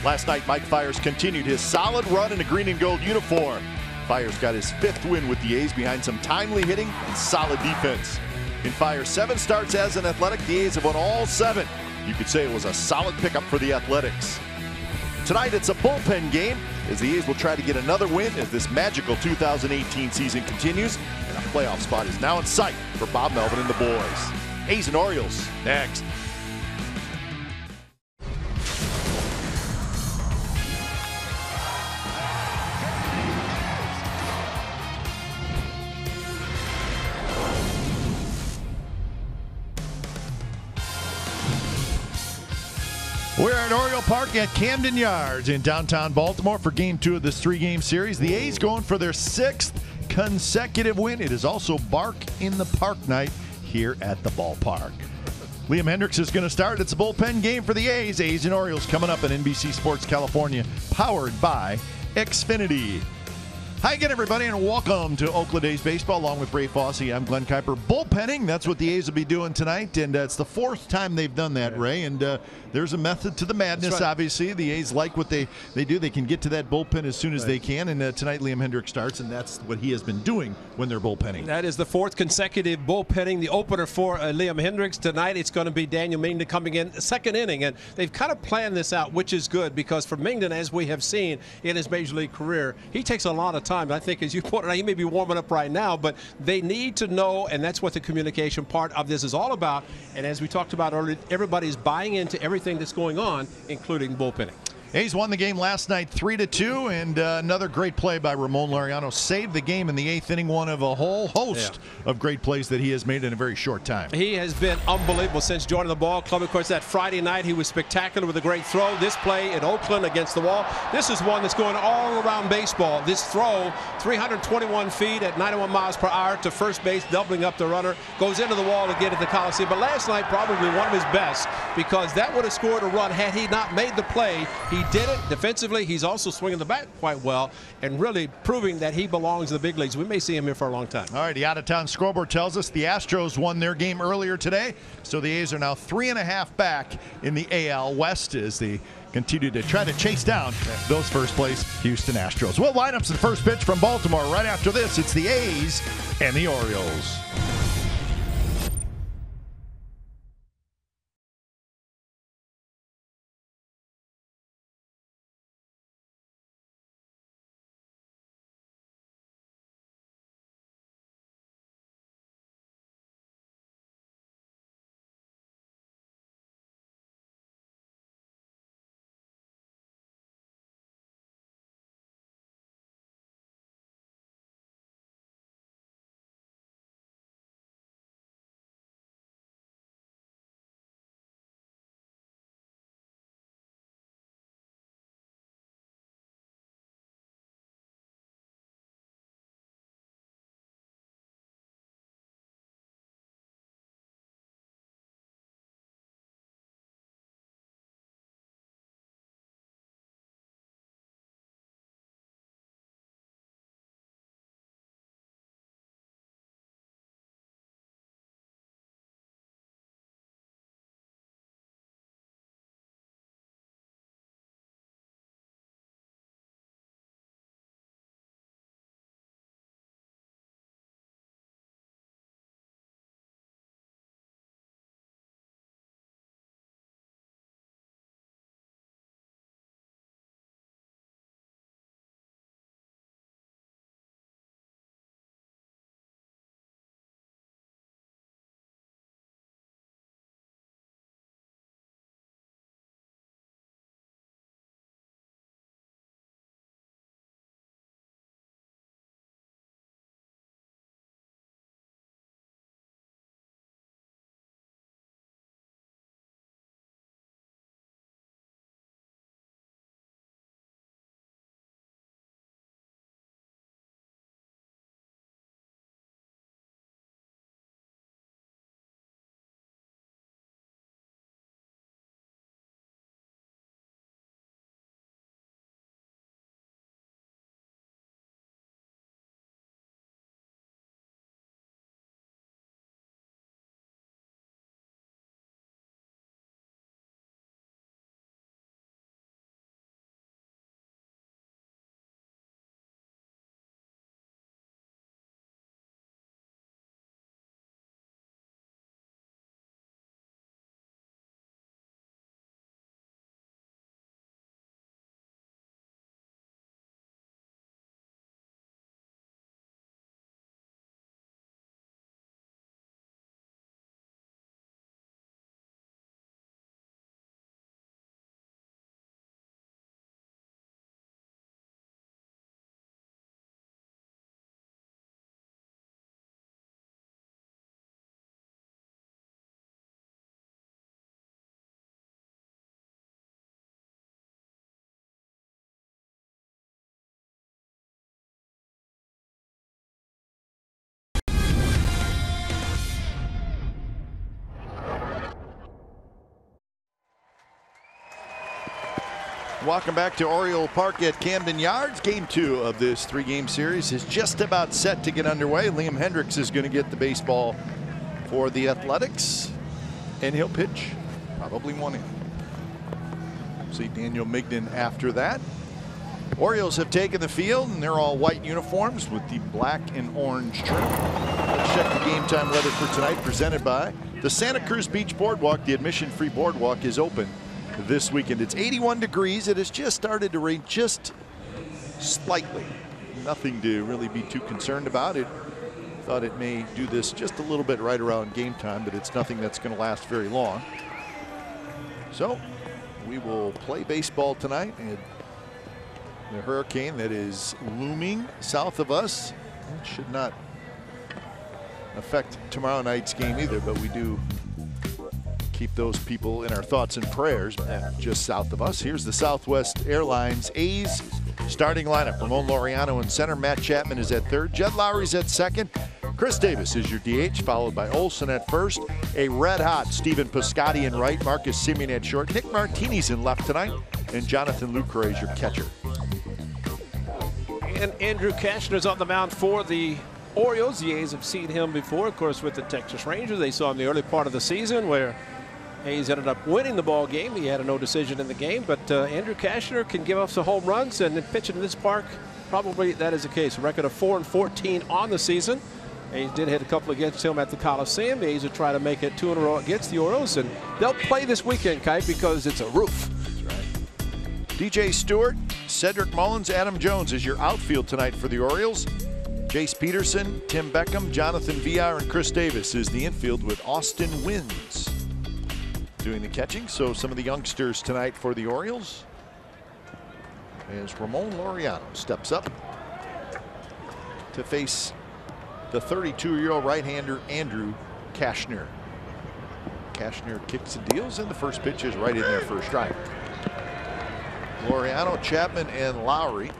Last night, Mike Fiers continued his solid run in a green and gold uniform. Fiers got his 5th win with the A's behind some timely hitting and solid defense. In Fiers' 7 starts as an Athletic, the A's have won all 7. You could say it was a solid pickup for the Athletics. Tonight, it's a bullpen game as the A's will try to get another win as this magical 2018 season continues, and a playoff spot is now in sight for Bob Melvin and the boys. A's and Orioles next. We're at Oriole Park at Camden Yards in downtown Baltimore for Game 2 of this 3-game series. The A's going for their 6th consecutive win. It is also Bark in the Park night here at the ballpark. Liam Hendriks is going to start. It's a bullpen game for the A's. A's and Orioles coming up on NBC Sports California, powered by Xfinity. Hi again, everybody, and welcome to Oakland A's Baseball. Along with Ray Fosse, I'm Glenn Kuiper. Bullpenning, that's what the A's will be doing tonight, and it's the 4th time they've done that, Ray, and there's a method to the madness, right. Obviously. The A's like what they do. They can get to that bullpen as soon as they can, and tonight Liam Hendriks starts, and that's what he has been doing when they're bullpenning. That is the 4th consecutive bullpenning, the opener for Liam Hendriks. Tonight it's going to be Daniel Mingden coming in, 2nd inning, and they've kind of planned this out, which is good, because for Mingden, as we have seen in his Major League career, he takes a lot of time. I think, as you pointed out, he may be warming up right now, but they need to know, and that's what the communication part of this is all about. And as we talked about earlier, everybody's buying into everything that's going on, including bullpenning. A's won the game last night 3-2, and another great play by Ramon Laureano saved the game in the 8th inning, one of a whole host of great plays that he has made in a very short time. He has been unbelievable since joining the ball club. Of course, that Friday night he was spectacular with a great throw. This play in Oakland against the wall, this is one that's going all around baseball. This throw, 321 feet at 91 miles per hour to first base, doubling up the runner, goes into the wall again at the Coliseum. But last night, probably one of his best, because that would have scored a run had he not made the play. He did it defensively. He's also swinging the bat quite well and really proving that he belongs in the big leagues. We may see him here for a long time. All right, the out-of-town scoreboard tells us the Astros won their game earlier today, so the A's are now 3.5 back in the AL West as they continue to try to chase down those first-place Houston Astros. We'll line up the first pitch from Baltimore right after this. It's the A's and the Orioles. Welcome back to Oriole Park at Camden Yards. Game 2 of this 3-game series is just about set to get underway. Liam Hendricks is going to get the baseball for the Athletics, and he'll pitch probably 1 inning. See Daniel Migden after that. Orioles have taken the field, and they're all white uniforms with the black and orange trim. Let's check the game time weather for tonight, presented by the Santa Cruz Beach Boardwalk. The admission-free boardwalk is open this weekend. It's 81 degrees. It has just started to rain just slightly. Nothing to really be too concerned about. It thought it may do this just a little bit right around game time, but it's nothing that's going to last very long. So we will play baseball tonight, and the hurricane that is looming south of us should not affect tomorrow night's game either, but we do keep those people in our thoughts and prayers just south of us. Here's the Southwest Airlines A's starting lineup. Ramon Laureano in center. Matt Chapman is at third. Jed Lowry's at second. Chris Davis is your DH, followed by Olson at first. A red-hot Stephen Piscotty in right. Marcus Semien at short. Nick Martinez in left tonight. And Jonathan Lucroy is your catcher. And Andrew Kashner's on the mound for the Orioles. The A's have seen him before, of course, with the Texas Rangers. They saw him the early part of the season where A's ended up winning the ball game. He had a no decision in the game, but Andrew Kashner can give up some home runs, and pitching in this park, probably that is the case. A record of 4-14 on the season. A's did hit a couple against him at the Coliseum. The A's will try to make it 2 in a row against the Orioles, and they'll play this weekend, Kite, because it's a roof. That's right. DJ Stewart, Cedric Mullins, Adam Jones is your outfield tonight for the Orioles. Jace Peterson, Tim Beckham, Jonathan Villar, and Chris Davis is the infield with Austin Wins doing the catching. So some of the youngsters tonight for the Orioles as Ramon Laureano steps up to face the 32-year-old right-hander Andrew Kashner. Kashner kicks and deals, and the first pitch is right in there for a strike. Laureano, Chapman, and Lowry.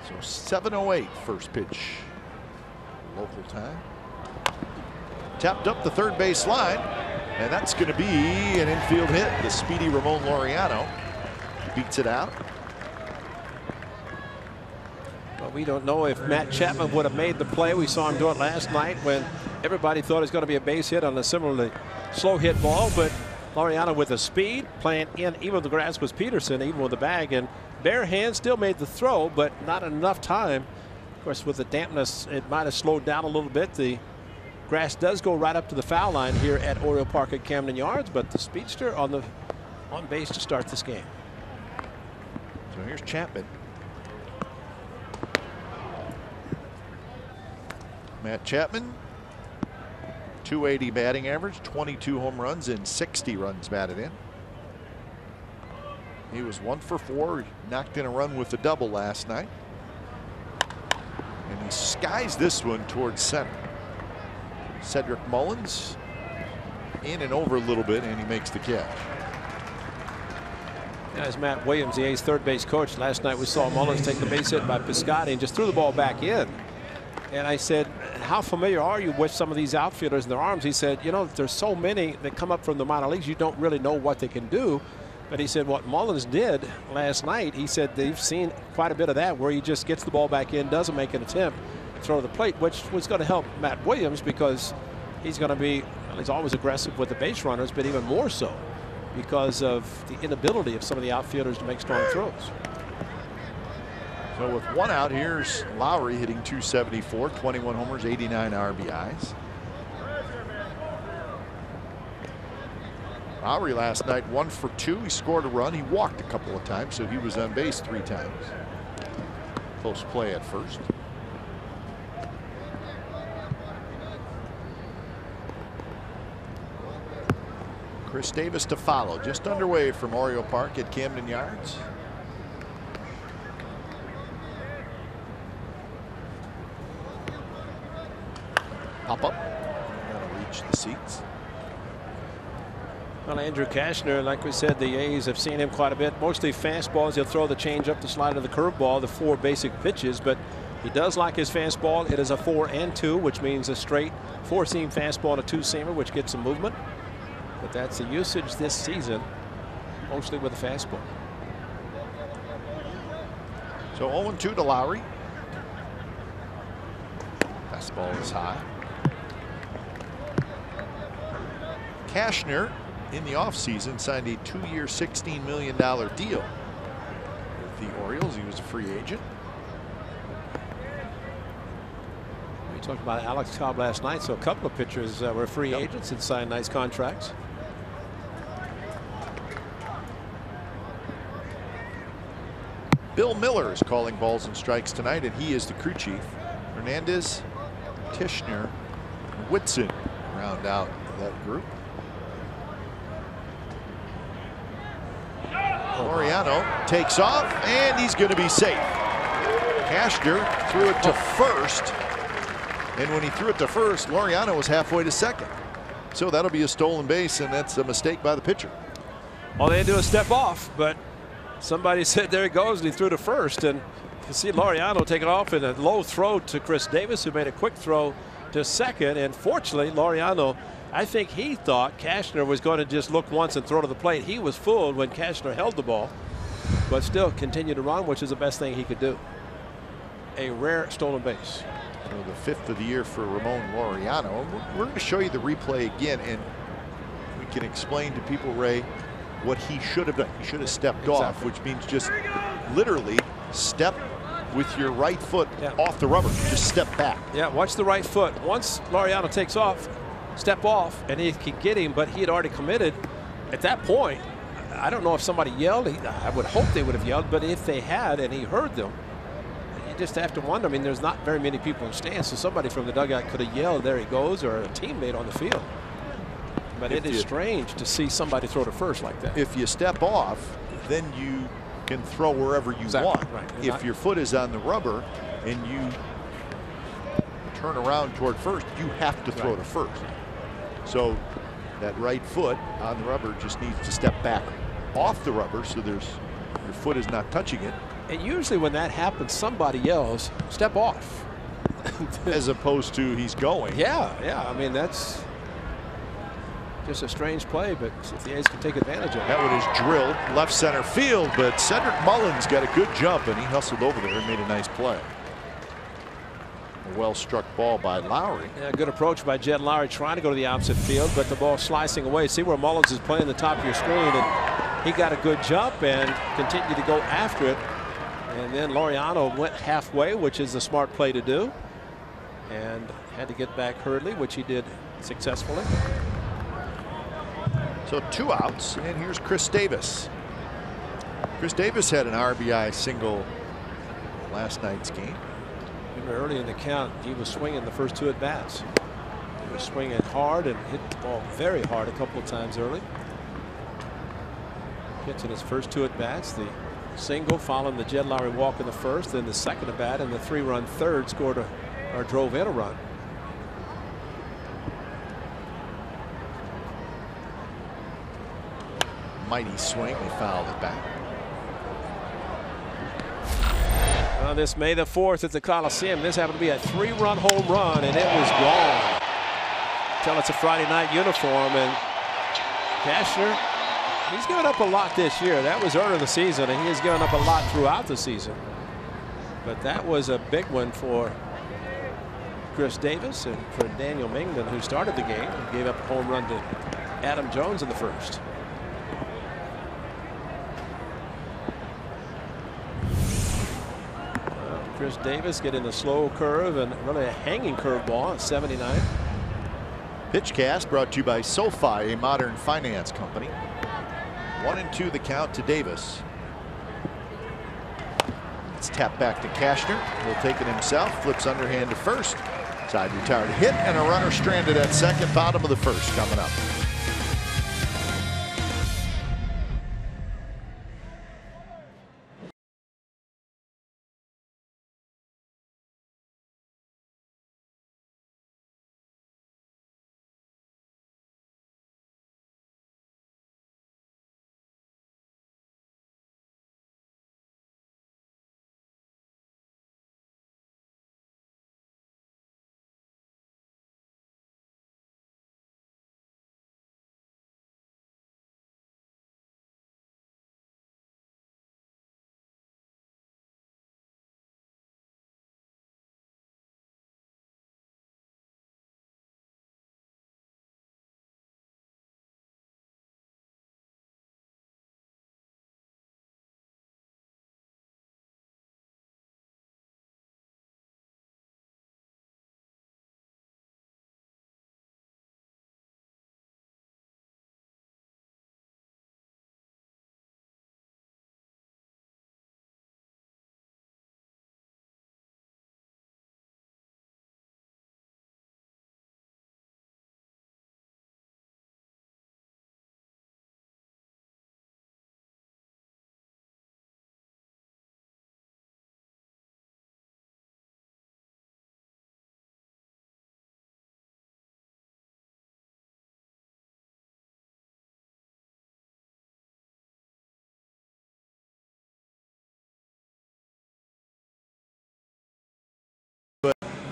So 7:08 first pitch local time. Tapped up the third base line, and that's going to be an infield hit. The speedy Ramon Laureano beats it out. Well, we don't know if Matt Chapman would have made the play. We saw him do it last night when everybody thought it was going to be a base hit on a similarly slow hit ball, but Laureano with the speed, playing in even with the grass was Peterson, even with the bag, and bare hand still made the throw, but not enough time. Of course, with the dampness, it might have slowed down a little bit. The grass does go right up to the foul line here at Oriole Park at Camden Yards, but the speedster on base to start this game. So here's Chapman. Matt Chapman, 280 batting average, 22 home runs, and 60 runs batted in. He was 1 for 4. He knocked in a run with a double last night. And he skies this one towards center. Cedric Mullins in and over a little bit, and he makes the catch. As Matt Williams, the A's third base coach, last night we saw Mullins take the base hit by Piscotty and just threw the ball back in. And I said, how familiar are you with some of these outfielders and their arms? He said, you know, there's so many that come up from the minor leagues, you don't really know what they can do. But he said what Mullins did last night, he said they've seen quite a bit of that where he just gets the ball back in, doesn't make an attempt to throw the plate, which was going to help Matt Williams because he's going to be, well, he's always aggressive with the base runners, but even more so because of the inability of some of the outfielders to make strong throws. So with 1 out, here's Lowry hitting .274, 21 homers, 89 RBIs. Lowry last night 1 for 2. He scored a run. He walked a couple of times, so he was on base 3 times. Close play at first. Chris Davis to follow, just underway from Oriole Park at Camden Yards. Pop up. That'll reach the seats. Well, Andrew Kashner, like we said, the A's have seen him quite a bit. Mostly fastballs. He'll throw the changeup, the slider, the curveball, the 4 basic pitches. But he does like his fastball. It is a 4 and 2, which means a straight 4-seam fastball and a 2-seamer, which gets some movement. But that's the usage this season, mostly with the fastball. So 0-2 to Lowry. Fastball is high. Cashner, in the offseason, signed a 2-year, $16 million deal with the Orioles. He was a free agent. We talked about Alex Cobb last night, so a couple of pitchers were free agents and signed nice contracts. Bill Miller is calling balls and strikes tonight, and he is the crew chief. Hernandez, Tishner, and Whitson round out that group. Laureano takes off, and he's going to be safe. Cashner threw it to first, and when he threw it to first, Laureano was halfway to second. So that'll be a stolen base, and that's a mistake by the pitcher. All they had to do is step off, but somebody said there he goes, and he threw to first. And you see Laureano take it off in a low throw to Chris Davis, who made a quick throw to second. And fortunately, Laureano, I think he thought Cashner was going to just look once and throw to the plate. He was fooled when Cashner held the ball, but still continued to run, which is the best thing he could do. A rare stolen base. So the 5th of the year for Ramon Laureano. We're going to show you the replay again, and we can explain to people, Ray, what he should have done. He should have stepped off, which means just literally step with your right foot off the rubber. Just step back. Yeah, watch the right foot. Once Laureano takes off, step off, and he could get him, but he had already committed. At that point, I don't know if somebody yelled. I would hope they would have yelled, but if they had and he heard them, you just have to wonder. I mean, there's not very many people in stands, so somebody from the dugout could have yelled, there he goes, or a teammate on the field. But it is strange to see somebody throw to first like that. If you step off, then you can throw wherever you want. Right. If your foot is on the rubber and you turn around toward first, you have to throw to first. So that right foot on the rubber just needs to step back off the rubber, so your foot is not touching it. And usually when that happens, somebody yells, step off. As opposed to he's going. Yeah. I mean, that's just a strange play, but if the A's can take advantage of it. That one is drilled left center field, but Cedric Mullins got a good jump, and he hustled over there and made a nice play. A well-struck ball by Lowry. Yeah, good approach by Jed Lowry, trying to go to the opposite field, but the ball slicing away. See where Mullins is playing the top of your screen, and he got a good jump and continued to go after it. And then Laureano went halfway, which is a smart play to do, and had to get back hurriedly, which he did successfully. So 2 outs, and here's Chris Davis. Chris Davis had an RBI single last night's game. Remember early in the count, he was swinging the first 2 at-bats. He was swinging hard and hit the ball very hard a couple of times early. Hits in his first 2 at-bats. The single following the Jed Lowry walk in the first, then the second at-bat, and the 3-run third scored or drove in a run. Mighty swing, they fouled it back. Well, this May the 4th at the Coliseum, this happened to be a 3-run home run, and it was gone. Tell it's a Friday night uniform, and Cashner, he's given up a lot this year. That was early in the season, and he has given up a lot throughout the season. But that was a big one for Chris Davis and for Daniel Mingman, who started the game and gave up a home run to Adam Jones in the first. Chris Davis getting the slow curve and really a hanging curveball at 79. Pitchcast brought to you by SoFi, a modern finance company. 1-2 the count to Davis. It's tapped back to Cashner. He'll take it himself. Flips underhand to first. Side retired hit, and a runner stranded at second. Bottom of the first coming up.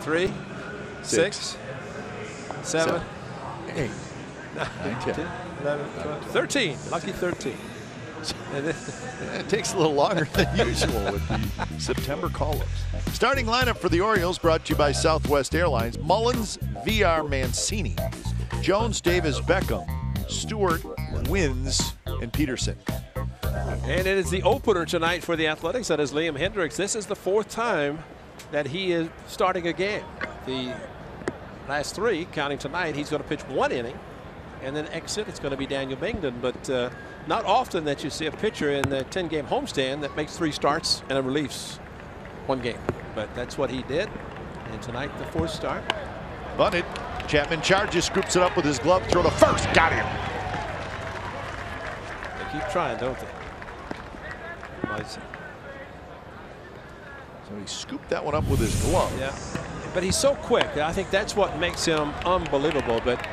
3, 6, 7, 8, 9, 10, 11, 12, 13. Lucky 13. It takes a little longer than usual with the September call-ups. Starting lineup for the Orioles brought to you by Southwest Airlines. Mullins, VR, Mancini, Jones, Davis, Beckham, Stewart, Wins, and Peterson. And it is the opener tonight for the Athletics. That is Liam Hendriks. This is the 4th time that he is starting a game. The last 3, counting tonight, he's going to pitch 1 inning and then exit. It's going to be Daniel Bingden, but not often that you see a pitcher in the 10-game homestand that makes 3 starts and a reliefs 1 game. But that's what he did. And tonight, the 4th start. Bunted. Chapman charges, scoops it up with his glove, throw to first, got him. They keep trying, don't they? So he scooped that one up with his glove. Yeah, but he's so quick. I think that's what makes him unbelievable. But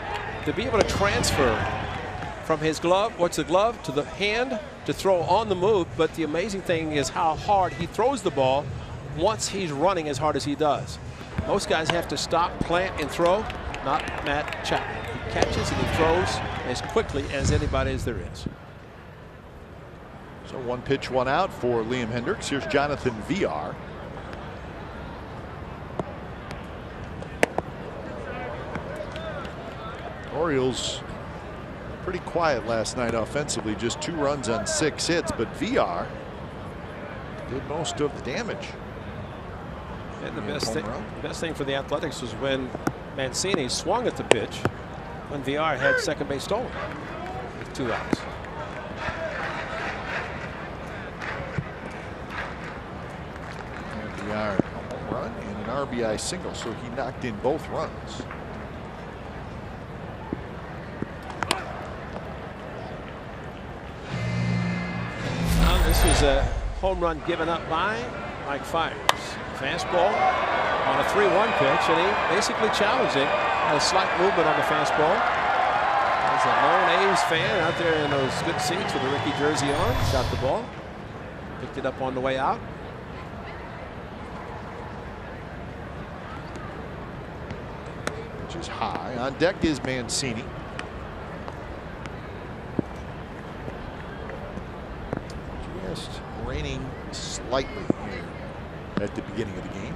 to be able to transfer from his glove, what's the glove, to the hand to throw on the move. But the amazing thing is how hard he throws the ball once he's running as hard as he does. Most guys have to stop, plant, and throw. Not Matt Chapman. He catches and he throws as quickly as anybody as there is. So 1 pitch, 1 out for Liam Hendriks. Here's Jonathan VR. Orioles pretty quiet last night offensively, just 2 runs on 6 hits, but VR did most of the damage. And the best thing for the Athletics was when Mancini swung at the pitch when VR had second base stolen with 2 outs. VR a home run and an RBI single, so he knocked in both runs. This was a home run given up by Mike Fiers. Fastball on a 3-1 pitch, and he basically challenged it. Had a slight movement on the fastball. There's a lone A's fan out there in those good seats with a Ricky jersey on. Got the ball. Picked it up on the way out. Which is high. On deck is Mancini. Just raining slightly here at the beginning of the game.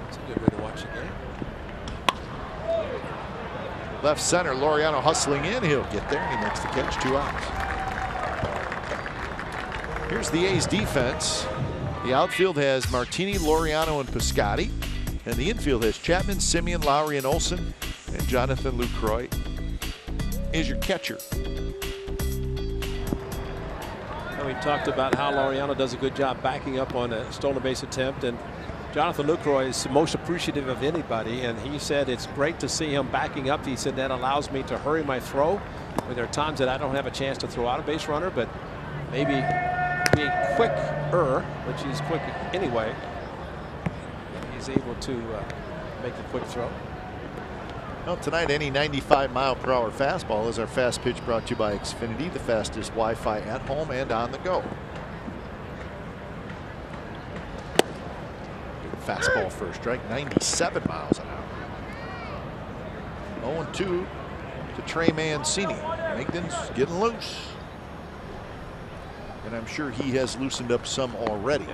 It's a good way to watch the game. Left center, Laureano hustling in. He'll get there. He makes the catch, 2 outs. Here's the A's defense. The outfield has Martini, Laureano, and Piscotty. And the infield has Chapman, Simeon, Lowry, and Olsen. And Jonathan Lucroy is your catcher. We talked about how Laureano does a good job backing up on a stolen base attempt, and Jonathan Lucroy is most appreciative of anybody, and he said it's great to see him backing up. He said that allows me to hurry my throw. There are times that I don't have a chance to throw out a base runner, but maybe being quicker, which he's quick anyway, he's able to make a quick throw. Well, tonight, any 95-mile-per-hour fastball is our fast pitch, brought to you by Xfinity, the fastest Wi-Fi at home and on the go. Fastball first strike, 97 miles an hour. 0-2 to Trey Mancini. Migden's getting loose. And I'm sure he has loosened up some already.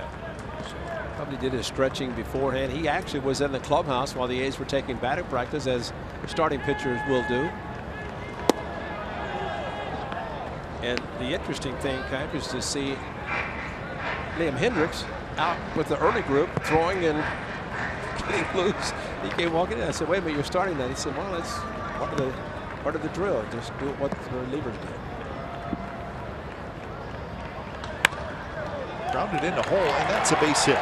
Probably did his stretching beforehand. He actually was in the clubhouse while the A's were taking batting practice, as starting pitchers will do. And the interesting thing, Kip, is to see Liam Hendriks out with the early group throwing and getting loose. He came walking in. I said, wait a minute, you're starting that. He said, well, that's part of the drill. Just do what the relievers do. Grounded in the hole, and that's a base hit.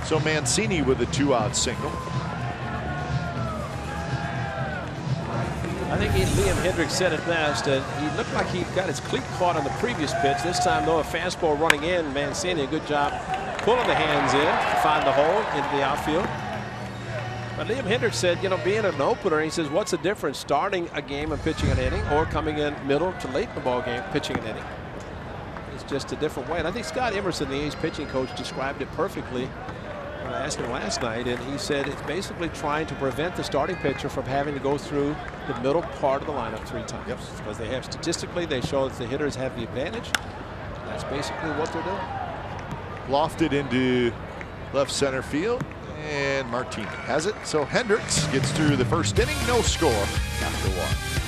So Mancini with a 2-out single. I think Liam Hendriks said it best. He looked like he got his cleat caught on the previous pitch. This time, though, a fastball running in. Mancini, a good job pulling the hands in to find the hole into the outfield. But Liam Hendriks said, you know, being an opener, he says, what's the difference starting a game and pitching an inning, or coming in middle to late in the ball game pitching an inning? just a different way. And I think Scott Emerson, the A's pitching coach, described it perfectly when I asked him last night. And he said it's basically trying to prevent the starting pitcher from having to go through the middle part of the lineup 3 times. Yep. Because they have, statistically, they show that the hitters have the advantage. That's basically what they're doing. Lofted into left center field, and Martinez has it. So Hendricks gets through the first inning, no score after 1.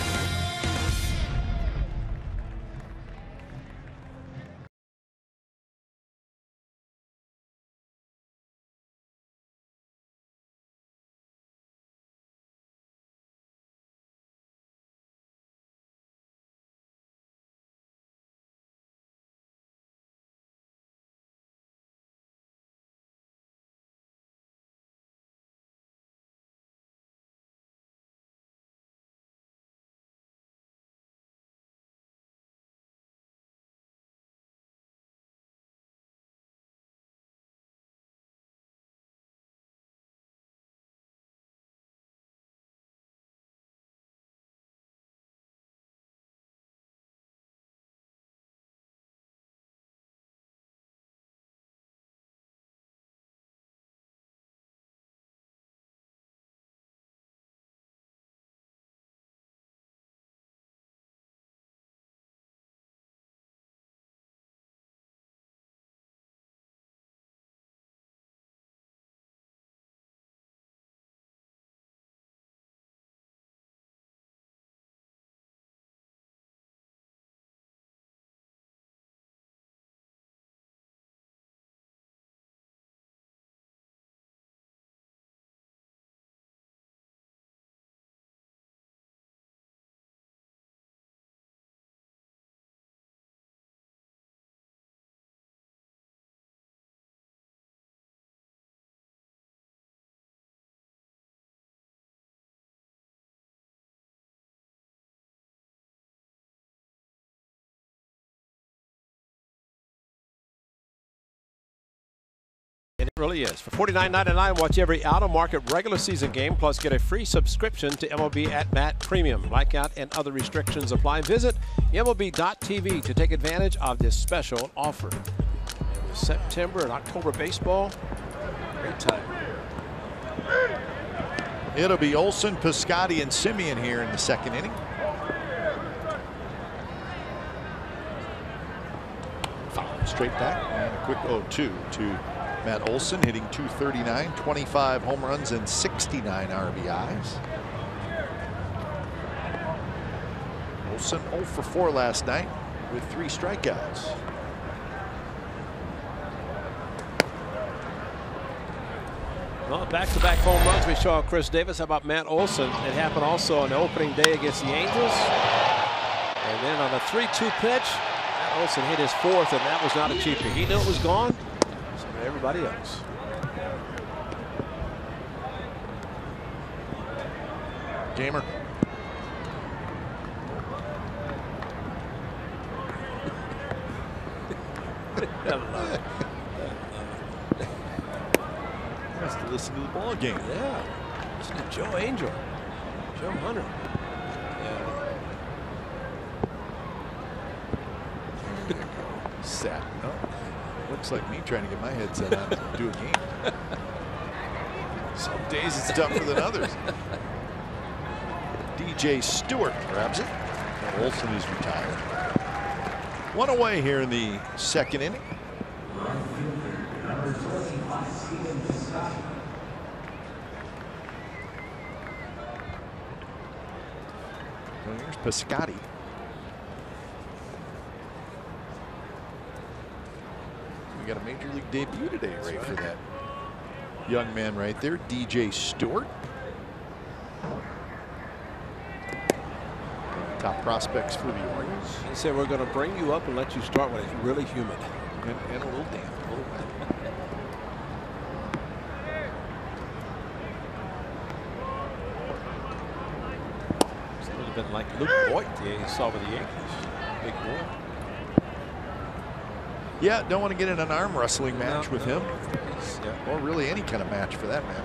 And it really is. For $49.99, watch every out-of-market regular season game, plus get a free subscription to MLB At Bat Premium. Blackout and other restrictions apply. Visit MLB.tv to take advantage of this special offer. And with September and October baseball, great time. It'll be Olson, Piscotty, and Simeon here in the second inning. Foul straight back, and a quick 0-2 to Matt Olson, hitting .239, 25 home runs and 69 RBIs. Olson 0 for 4 last night with 3 strikeouts. Well, back-to-back home runs we saw Chris Davis. How about Matt Olson? It happened also on the opening day against the Angels. And then on a 3-2 pitch, Matt Olson hit his 4th, and that was not a cheaper. He knew it was gone. So did everybody else. Gamer. Has to listen to the ball game. Yeah. Listen to Joe Angel. Joe Hunter. Set. Oh, looks like me trying to get my headset on to do a game. Some days it's tougher than others. DJ Stewart grabs it. And Olson is retired. 1 away here in the second inning. So here's Piscotty. We got a major league debut today, right, for that young man right there, DJ Stewart. Top prospects for the Orioles. He said, we're going to bring you up and let you start when it's really humid. And a little damp, a little wet. It's a little bit like Luke Voigt, you saw with the Yankees. Big boy. Yeah, don't want to get in an arm wrestling match with him. Yeah. Or really any kind of match for that matter.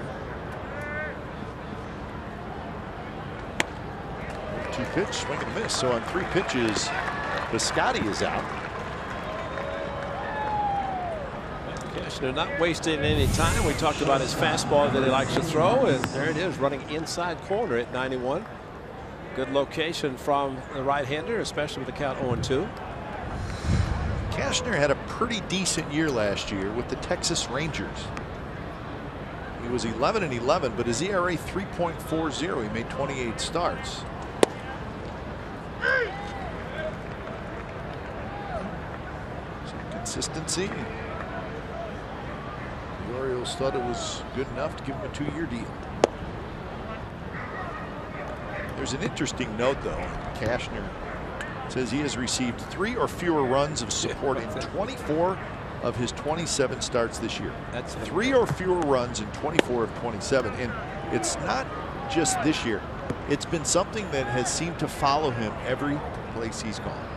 2 pitch, swing and a miss. So on 3 pitches, Piscotty is out. Keshner not wasting any time. We talked about his fastball that he likes to throw, and there it is, running inside corner at 91. Good location from the right-hander, especially with the count 0-2. Keshner had a pretty decent year last year with the Texas Rangers. He was 11-11, but his ERA 3.40. He made 28 starts. Some consistency. The Orioles thought it was good enough to give him a 2-year deal. There's an interesting note, though. Keshner says he has received 3 or fewer runs of support in 24 of his 27 starts this year. That's 3 or fewer runs in 24 of 27. And it's not just this year. It's been something that has seemed to follow him every place he's gone.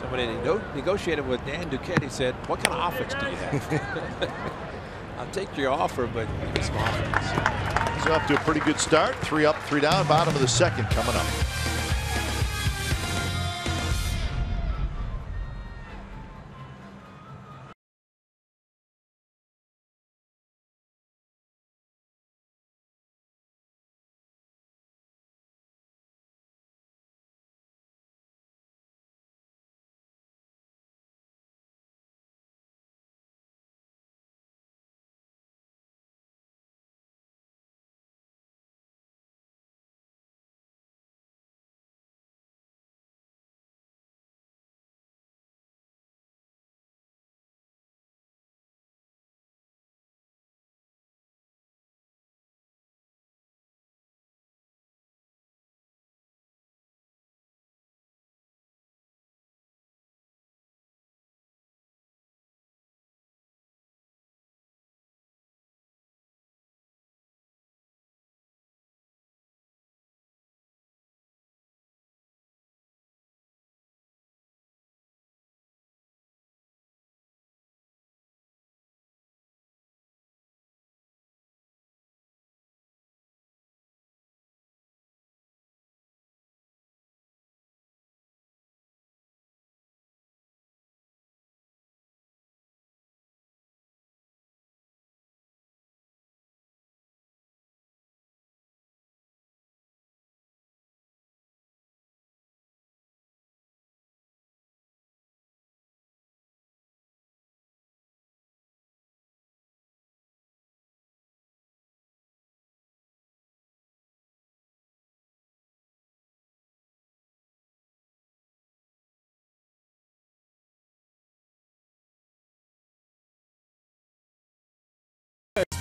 Somebody negotiated with Dan Duquette. He said, what kind of offense do you have? I'll take your offer, but give me some offense. He's off to a pretty good start. 3 up, 3 down. Bottom of the second coming up.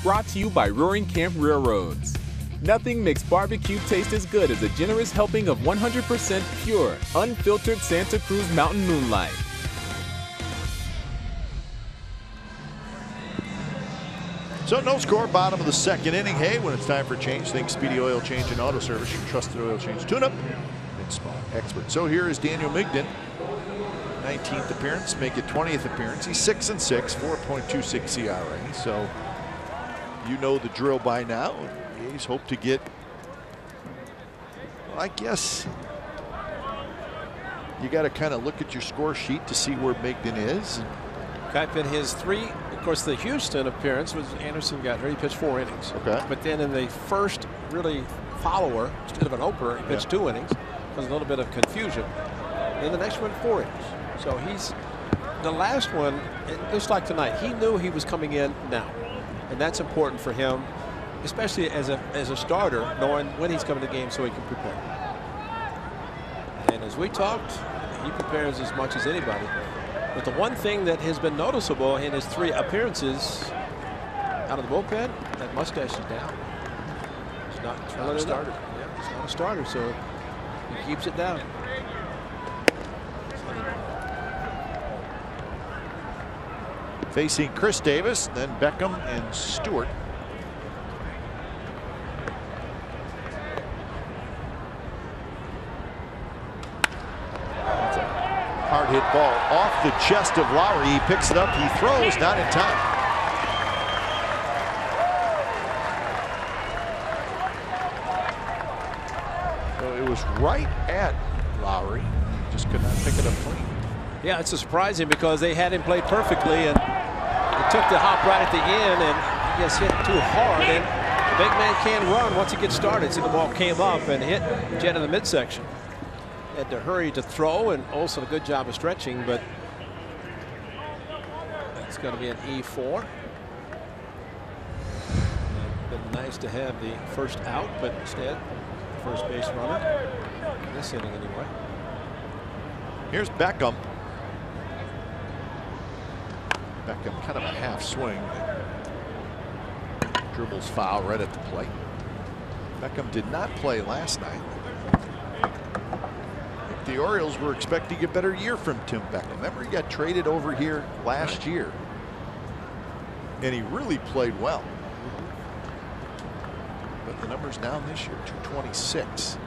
Brought to you by Roaring Camp Railroads. Nothing makes barbecue taste as good as a generous helping of 100% pure, unfiltered Santa Cruz Mountain Moonlight. So no score, bottom of the second inning. Hey, when it's time for change, think Speedy Oil Change and Auto Service, your trusted oil change tune-up and spot expert. So here is Daniel Migden, 19th appearance, make it 20th appearance. He's 6-6, 4.26 ERA. So you know the drill by now. The A's hope to get, well, I guess you got to kind of look at your score sheet to see where Migden is. Type in his 3. Of course, the Houston appearance was Anderson got here. He pitched 4 innings. Okay. But then in the first really follower, instead of an opener, he pitched 2 innings. There was a little bit of confusion. Then the next one, 4 innings. So he's the last one, just like tonight, he knew he was coming in now. And that's important for him, especially as a starter, knowing when he's coming to the game so he can prepare. And as we talked, he prepares as much as anybody. But the one thing that has been noticeable in his 3 appearances out of the bullpen, that mustache is down. It's not a starter. Yeah, it's not a starter, so he keeps it down. Facing Chris Davis, then Beckham and Stewart. That's a hard hit ball off the chest of Lowry. He picks it up, he throws, not in time. So it was right at Lowry, just could not pick it up clean. Yeah, it's surprising because they had him played perfectly, and he took the hop right at the end, and I guess hit too hard. And the big man can run once he gets started. See, the ball came up and hit Jed in the midsection. Had to hurry to throw, and also a good job of stretching, but it's going to be an E4. Been nice to have the first out, but instead, first base runner in this inning anyway. Here's Beckham. Beckham kind of a half swing. Dribbles foul right at the plate. Beckham did not play last night. The Orioles were expecting a better year from Tim Beckham. Remember, he got traded over here last year, and he really played well. But the numbers down this year, 226.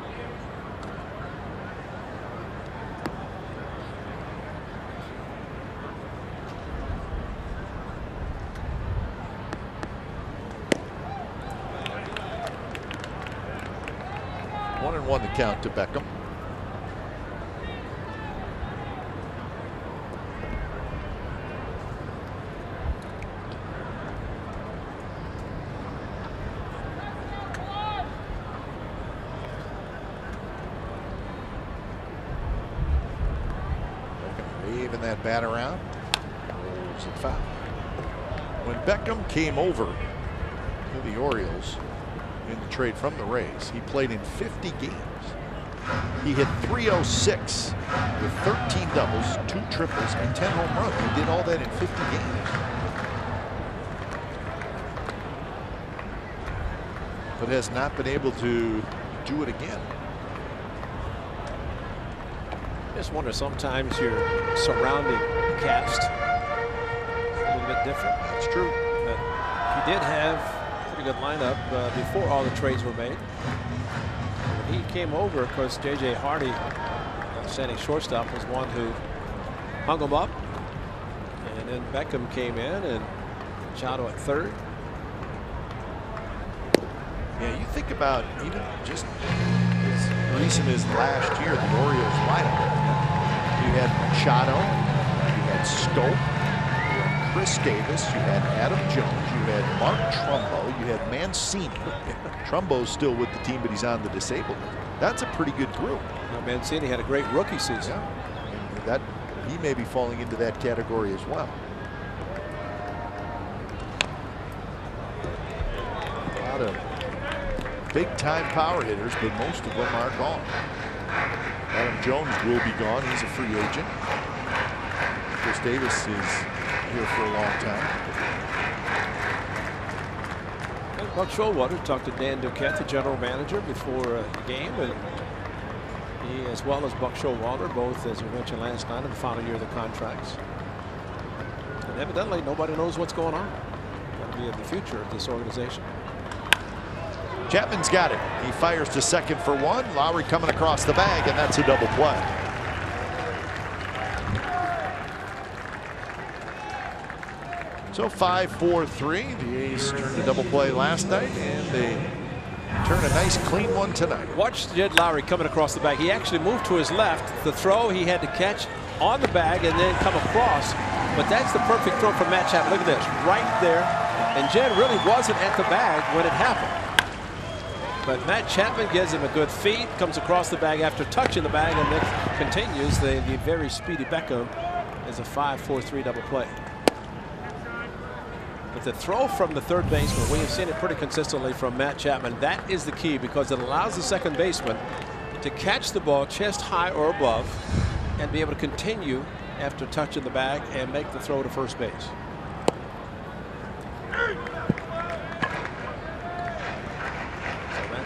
One and one to count to Beckham. Waving that bat around. Rolls it foul. When Beckham came over to the Orioles in the trade from the Rays, he played in 50 games. He hit .306 with 13 doubles, 2 triples, and 10 home runs. He did all that in 50 games. But has not been able to do it again. I just wonder, sometimes your surrounding cast is a little bit different. That's true. But he did have a pretty good lineup before all the trades were made. When he came over, of course, J.J. Hardy, outstanding shortstop, was one who hung him up. And then Beckham came in, and Machado at third. Yeah, you think about even just as recent as last year, the Orioles lineup. You had Machado, you had Scope, you had Chris Davis, you had Adam Jones, you had Mark Trumbo, you had Mancini. Trumbo's still with the team, but he's on the disabled. That's a pretty good group. Now, Mancini had a great rookie season. Yeah. And that he may be falling into that category as well. A lot of big-time power hitters, but most of them are gone. Adam Jones will be gone. He's a free agent. Chris Davis is here for a long time. And Buck Showalter talked to Dan Duquette, the general manager, before the game, and he, as well as Buck Showalter, both, as we mentioned last night, in the final year of the contracts. And evidently, nobody knows what's going on. That'll be in the future of this organization. Chapman's got it. He fires to second for one. Lowry coming across the bag, and that's a double play. So 5-4-3. The A's turned a double play last night, and they turn a nice clean one tonight. Watch Jed Lowry coming across the bag. He actually moved to his left. The throw he had to catch on the bag and then come across. But that's the perfect throw from Matt Chapman. Look at this, right there. And Jed really wasn't at the bag when it happened. But Matt Chapman gives him a good feed, comes across the bag after touching the bag, and then continues. The very speedy Beckham is a 5-4-3 double play. But the throw from the third baseman, we have seen it pretty consistently from Matt Chapman. That is the key, because it allows the second baseman to catch the ball chest high or above and be able to continue after touching the bag and make the throw to first base.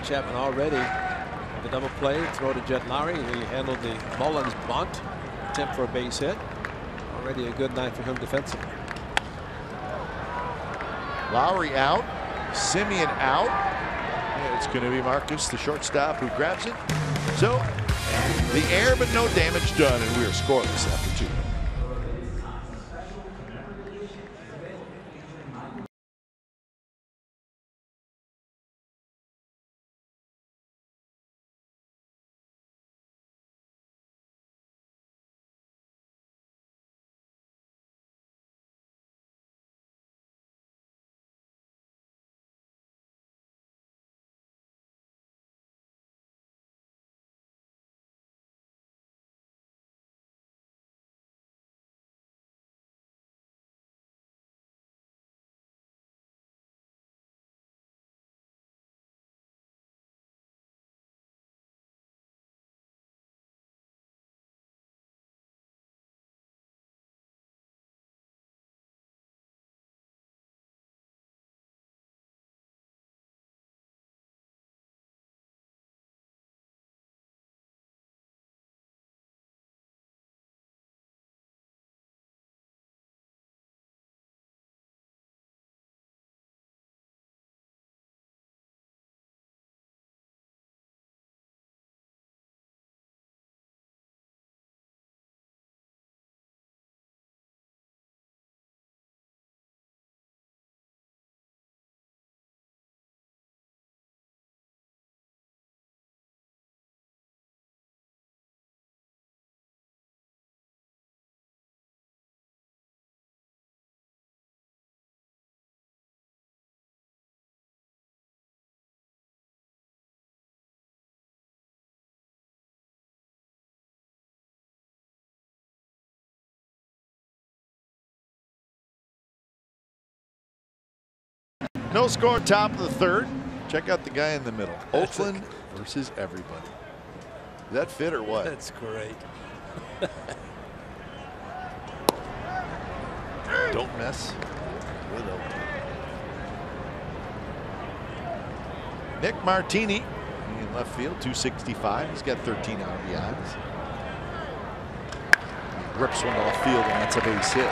Chapman already the double play, throw to Jed Lowry. He handled the Mullins bunt, attempt for a base hit. Already a good night for him defensively. Lowry out, Simeon out, and it's going to be Marcus, the shortstop, who grabs it. So the air, but no damage done, and we are scoreless after 2. No score, top of the third. Check out the guy in the middle. Oakland versus everybody. Is that fit or what? That's great. Don't mess with Oakland. Nick Martini in left field, 265. He's got 13 RBIs. He rips one off field, and that's a base hit.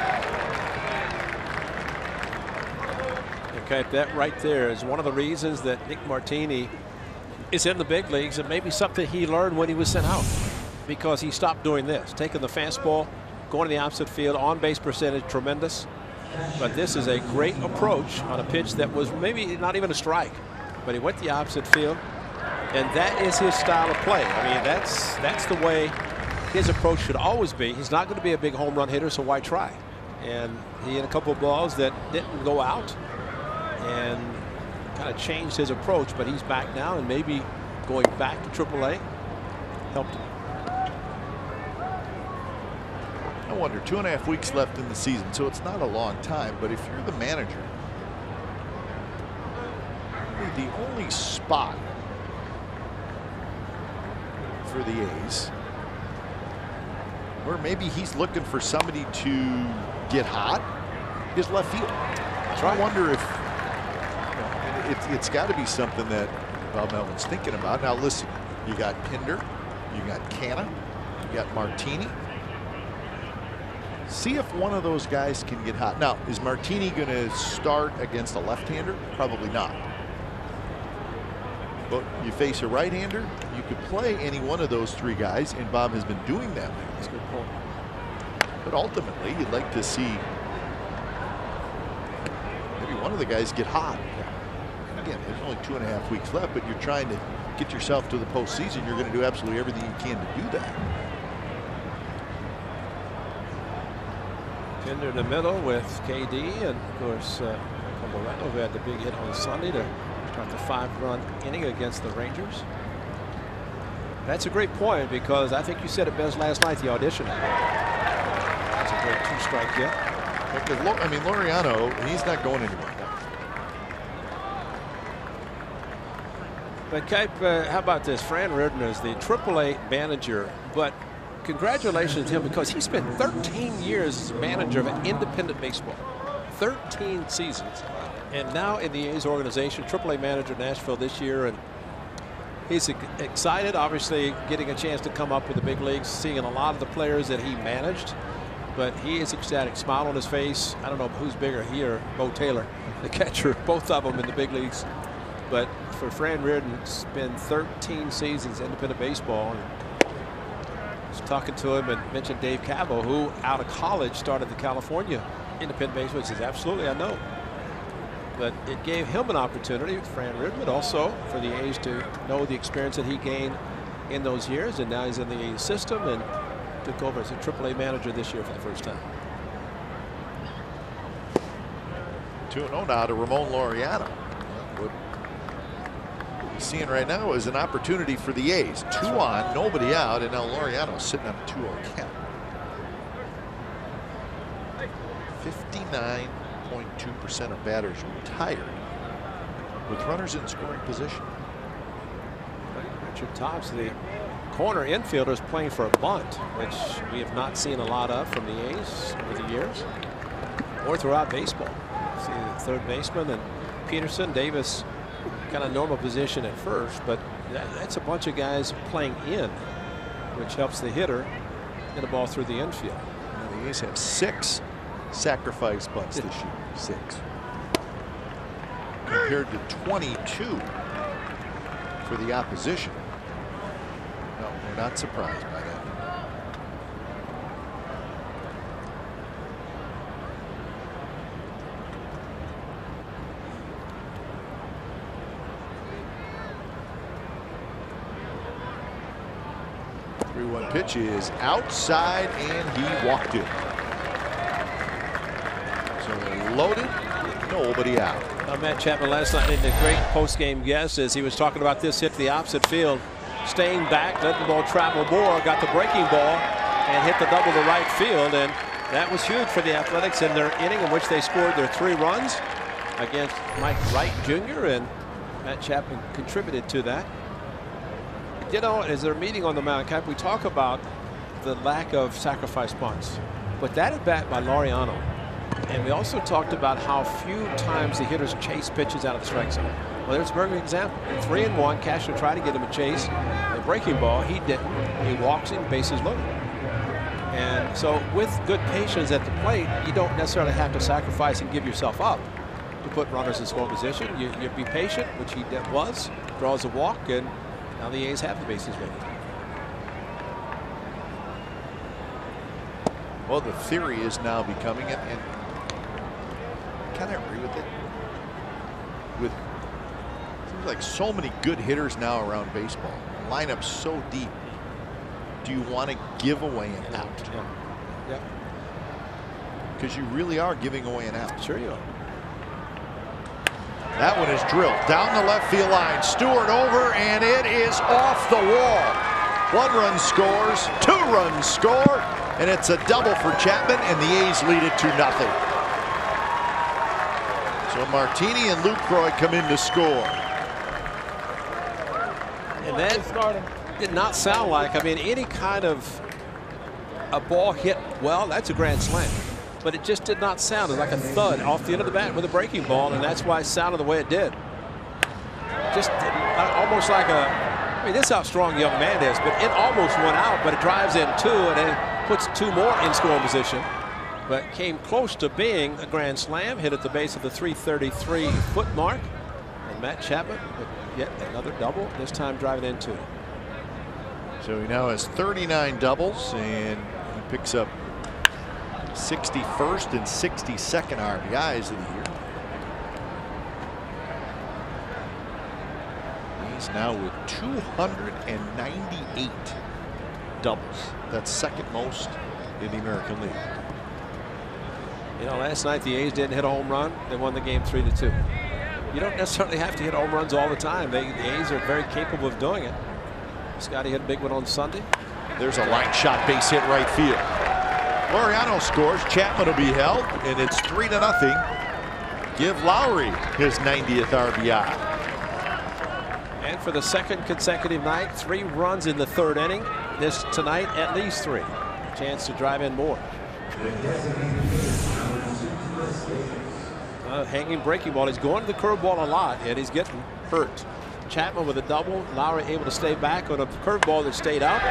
Okay, that right there is one of the reasons that Nick Martini is in the big leagues, and maybe something he learned when he was sent out, because he stopped doing this, taking the fastball, going to the opposite field, on base percentage tremendous. But this is a great approach on a pitch that was maybe not even a strike, but he went the opposite field, and that is his style of play. I mean, that's the way his approach should always be. He's not going to be a big home run hitter, so why try? And he had a couple of balls that didn't go out and kind of changed his approach, but he's back now, and maybe going back to AAA helped him. I wonder, 2.5 weeks left in the season, so it's not a long time, but if you're the manager, the only spot for the A's where maybe he's looking for somebody to get hot is left field. So I wonder if it's got to be something that Bob Melvin's thinking about. Now listen, you got Pinder, you got Canna, you got Martini. See if one of those guys can get hot. Now, is Martini going to start against a left-hander? Probably not. But you face a right-hander, you could play any one of those three guys, and Bob has been doing that. That's a good point. But ultimately, you'd like to see maybe one of the guys get hot. Again, there's only 2.5 weeks left, but you're trying to get yourself to the postseason. You're going to do absolutely everything you can to do that. Pinder in the middle with KD, and of course Moreno, who had the big hit on Sunday to start the 5-run inning against the Rangers. That's a great point, because I think you said it best last night, the audition. That's a great 2-strike hit. Because, I mean, Laureano, he's not going anywhere. But Cape, how about this? Fran Reardon is the AAA manager, but congratulations to him, because he spent 13 years as manager of an independent baseball. 13 seasons. And now in the A's organization, AAA manager Nashville this year, and he's excited, obviously, getting a chance to come up with the big leagues, seeing a lot of the players that he managed. But he is ecstatic, smile on his face. I don't know who's bigger, he or Bo Taylor, the catcher, both of them in the big leagues. But for Fran Reardon, it's been 13 seasons independent baseball. And I was talking to him and mentioned Dave Cabo, who out of college started the California independent baseball. He says, absolutely, I know. But it gave him an opportunity, Fran Reardon, but also for the A's to know the experience that he gained in those years. And now he's in the A's system and took over as a AAA manager this year for the first time. 2-0 now to Ramon Laureano. What we're seeing right now is an opportunity for the A's. 2 on, nobody out, and now Laureano sitting on a 2-0 count. 59.2% of batters retired with runners in scoring position. Richard Tops, the corner infielder, is playing for a bunt, which we have not seen a lot of from the A's over the years or throughout baseball. See the third baseman and Peterson, Davis, kind of normal position at first, but that's a bunch of guys playing in, which helps the hitter get a ball through the infield. Now the A's have 6 sacrifice bunts this year. 6 compared to 22 for the opposition. No, we're not surprised by that. The 3-1 pitch is outside, and he walked it. So they're loaded, nobody out. Matt Chapman last night did a great post-game guest as he was talking about this hit to the opposite field, staying back, let the ball travel more, got the breaking ball, and hit the double to right field, and that was huge for the Athletics in their inning in which they scored their 3 runs. against Mike Wright Jr., and Matt Chapman contributed to that. You know, as they're meeting on the mound, Cap, we talk about the lack of sacrifice bunts, but that at bat by Laureano. And we also talked about how few times the hitters chase pitches out of the strike zone. Well, there's a very good example. 3-1, Cashner tried to get him a chase. The breaking ball, he didn't. He walks in, bases loaded. And so with good patience at the plate, you don't necessarily have to sacrifice and give yourself up to put runners in scoring position. You be patient, which he was, draws a walk, and now the A's have the bases loaded. Well, the theory is now becoming, and kind of agree with it, seems like so many good hitters now around baseball. Lineup so deep. Do you want to give away an out? Yeah. Because you really are giving away an out. Sure you are. That one is drilled down the left field line. Stewart over, and it is off the wall. 1 run scores, 2 runs score, and it's a double for Chapman, and the A's lead it 2-0. So Martini and Lucroy come in to score. And that did not sound like, I mean, any kind of a ball hit, well, that's a grand slam. But it just did not sound. It was like a thud off the end of the bat with a breaking ball, and that's why it sounded the way it did. Just almost like I mean, this is how strong young man is, but it almost went out, but it drives in 2 and then puts 2 more in scoring position. But came close to being a grand slam, hit at the base of the 333-foot mark. And Matt Chapman with yet another double, this time driving in 2. So he now has 39 doubles, and he picks up 61st and 62nd RBIs of the year. He's now with 298 doubles. That's second most in the American League. You know, last night the A's didn't hit a home run. They won the game 3-2. You don't necessarily have to hit home runs all the time. The A's are very capable of doing it. Scotty hit a big one on Sunday. There's a line shot, base hit right field. Laureano scores. Chapman will be held, and it's 3-0. Give Lowry his 90th RBI. And for the second consecutive night, 3 runs in the 3rd inning. This tonight, at least 3. Chance to drive in more. Hanging breaking ball. He's going to the curveball a lot, and he's getting hurt. Chapman with a double. Lowry able to stay back on a curveball that stayed out.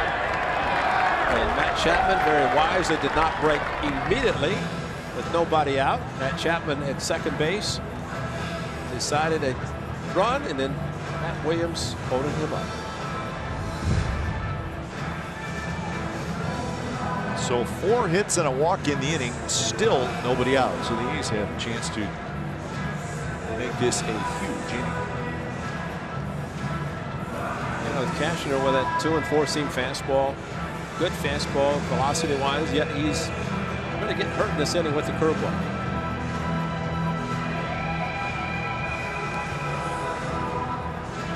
And Matt Chapman very wisely did not break immediately with nobody out. Matt Chapman at second base decided to run, and then Matt Williams holding him up. So 4 hits and a walk in the inning, still nobody out. So the A's have a chance to make this a huge inning. You know, Cashner with that 2 and 4 seam fastball, good fastball velocity wise, yet he's going to get hurt in this inning with the curveball.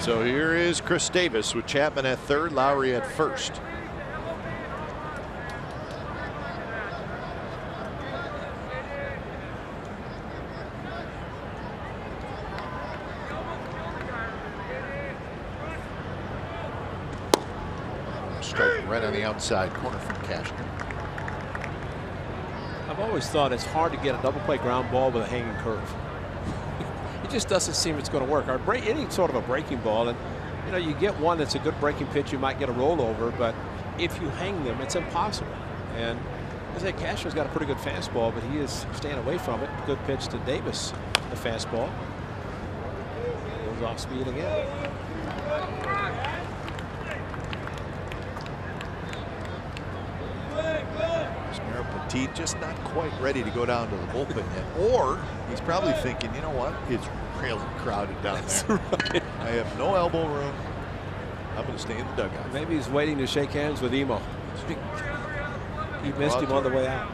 So here is Chris Davis with Chapman at 3rd, Lowry at 1st. Strike right on the outside corner from Cashner. I've always thought it's hard to get a double play ground ball with a hanging curve. It just doesn't seem it's going to work. Or any sort of a breaking ball, and you know, you get one that's a good breaking pitch, you might get a rollover, but if you hang them, it's impossible. And as I say, Cashner's got a pretty good fastball, but he is staying away from it. Good pitch to Davis, the fastball. Goes off speed again. Petit just not quite ready to go down to the bullpen yet, or he's probably thinking, you know what, it's really crowded down there. Right. I have no elbow room. I'm going to stay in the dugout. Maybe he's waiting to shake hands with Emo. He missed him on the way out.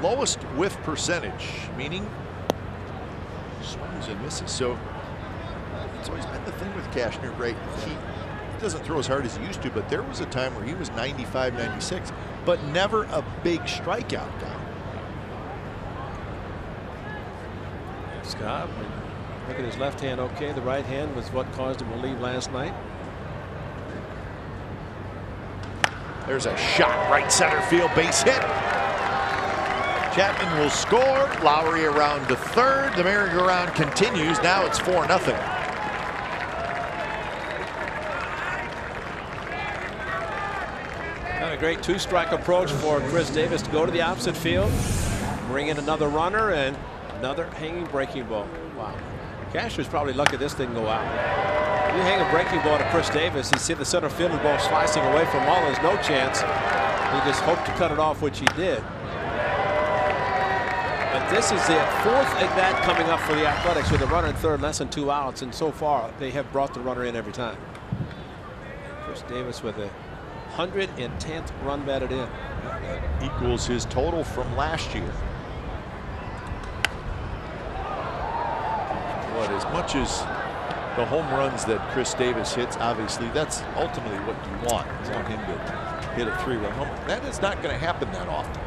Lowest whiff percentage, meaning swings and misses. So it's always been the thing with Cashner, right? doesn't throw as hard as he used to, but there was a time where he was 95, 96, but never a big strikeout guy. Scott, look at his left hand. Okay, the right hand was what caused him to leave last night. There's a shot, right center field, base hit. Chapman will score. Lowry around to third. The merry-go-round continues. Now it's 4-0. A great two-strike approach for Chris Davis to go to the opposite field, bring in another runner, and another hanging breaking ball. Wow. Cashner's probably lucky this didn't go out. You hang a breaking ball to Chris Davis, you see the center fielder ball slicing away from Mullins, no chance. He just hoped to cut it off, which he did. But this is the fourth at that coming up for the Athletics with a runner in third, less than 2 outs, and so far they have brought the runner in every time. Chris Davis with a 110th run batted in. Equals his total from last year. What, as much as the home runs that Chris Davis hits, obviously that's ultimately what you want. You want him to hit a 3-run home run. That is not going to happen that often,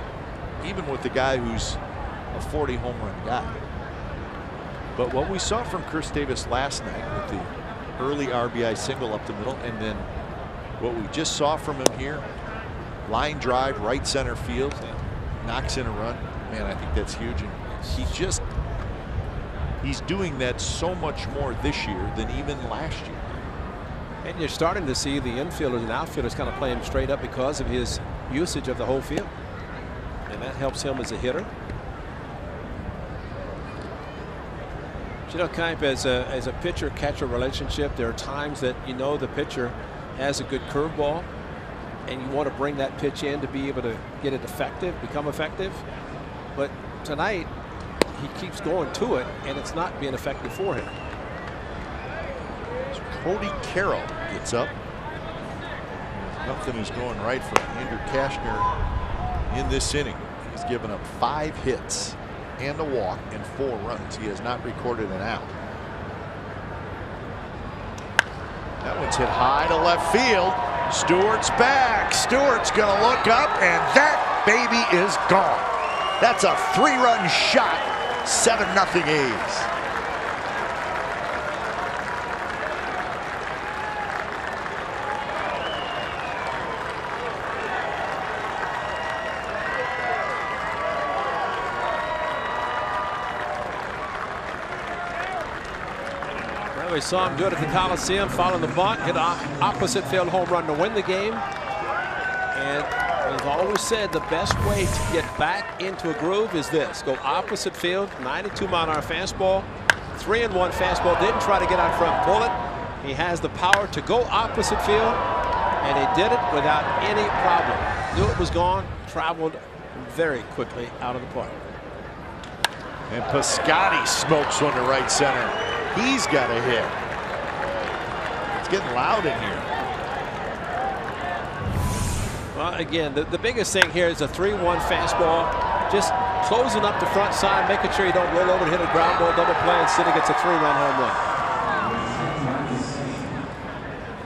even with the guy who's a 40 home run guy. But what we saw from Chris Davis last night with the early RBI single up the middle, and then what we just saw from him here, line drive right center field, knocks in a run. Man, I think that's huge. And he's doing that so much more this year than even last year. And you're starting to see the infielders and outfielders kind of play him straight up because of his usage of the whole field. And that helps him as a hitter. You know, kind of as a pitcher-catcher relationship, there are times that you know the pitcher has a good curveball and you want to bring that pitch in to be able to get it effective, become effective. But tonight he keeps going to it and it's not being effective for him. So Cody Carroll gets up. Nothing is going right for Andrew Cashner in this inning. He's given up 5 hits and a walk and 4 runs. He has not recorded an out. That one's hit high to left field. Stewart's back. Stewart's going to look up, and that baby is gone. That's a 3-run shot. 7-0 A's. We saw him do it at the Coliseum, following the bunt, hit an opposite field home run to win the game. And as I've always said, the best way to get back into a groove is this. Go opposite field, 92-mile-an-hour fastball, 3-1 fastball. Didn't try to get out front and pull it. He has the power to go opposite field, and he did it without any problem. Knew it was gone, traveled very quickly out of the park. And Piscotty smokes one to right center. He's got a hit. It's getting loud in here. Well, again, the biggest thing here is a 3-1 fastball. Just closing up the front side, making sure you don't roll over and hit a ground ball double play. Instead, he gets a 3-run home run.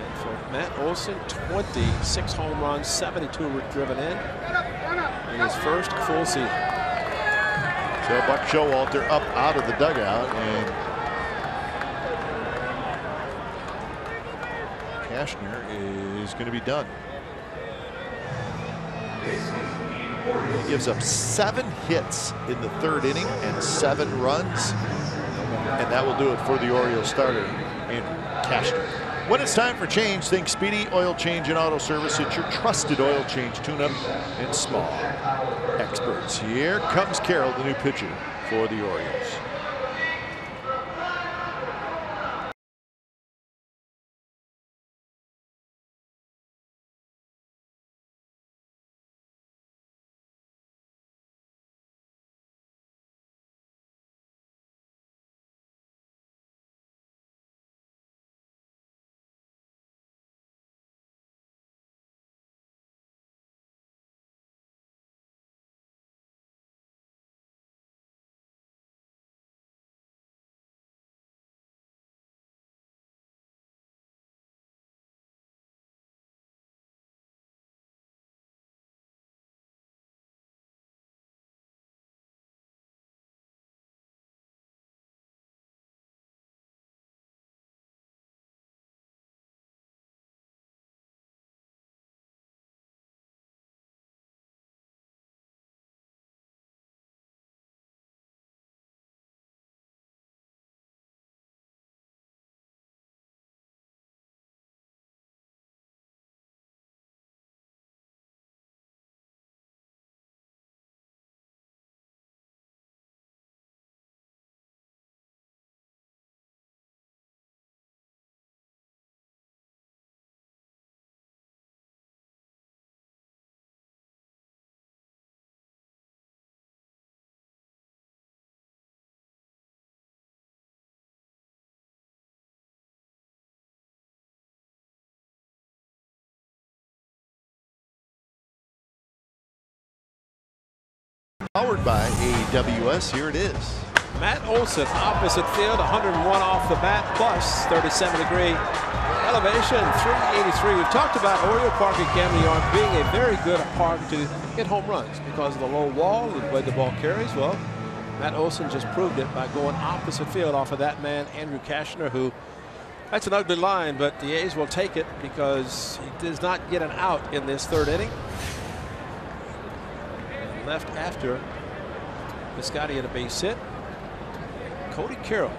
And for Matt Olson, 26 home runs, 72 were driven in his first full season. So Buck Showalter up out of the dugout, and Cashner is going to be done. He gives up 7 hits in the 3rd inning and 7 runs, and that will do it for the Orioles starter, Andrew Cashner. When it's time for change, think Speedy Oil Change and Auto Service. It's your trusted oil change, tune-up, and small experts. Here comes Carroll, the new pitcher for the Orioles. Powered by AWS. Here it is. Matt Olson, opposite field, 101 off the bat, plus 37-degree elevation, 383. We've talked about Oriole Park at Camden Yards being a very good park to hit home runs because of the low wall and the way the ball carries. Well, Matt Olson just proved it by going opposite field off of that man, Andrew Kashner, who, that's an ugly line, but the A's will take it because he does not get an out in this third inning. Left after Piscotty at a base hit. Cody Carroll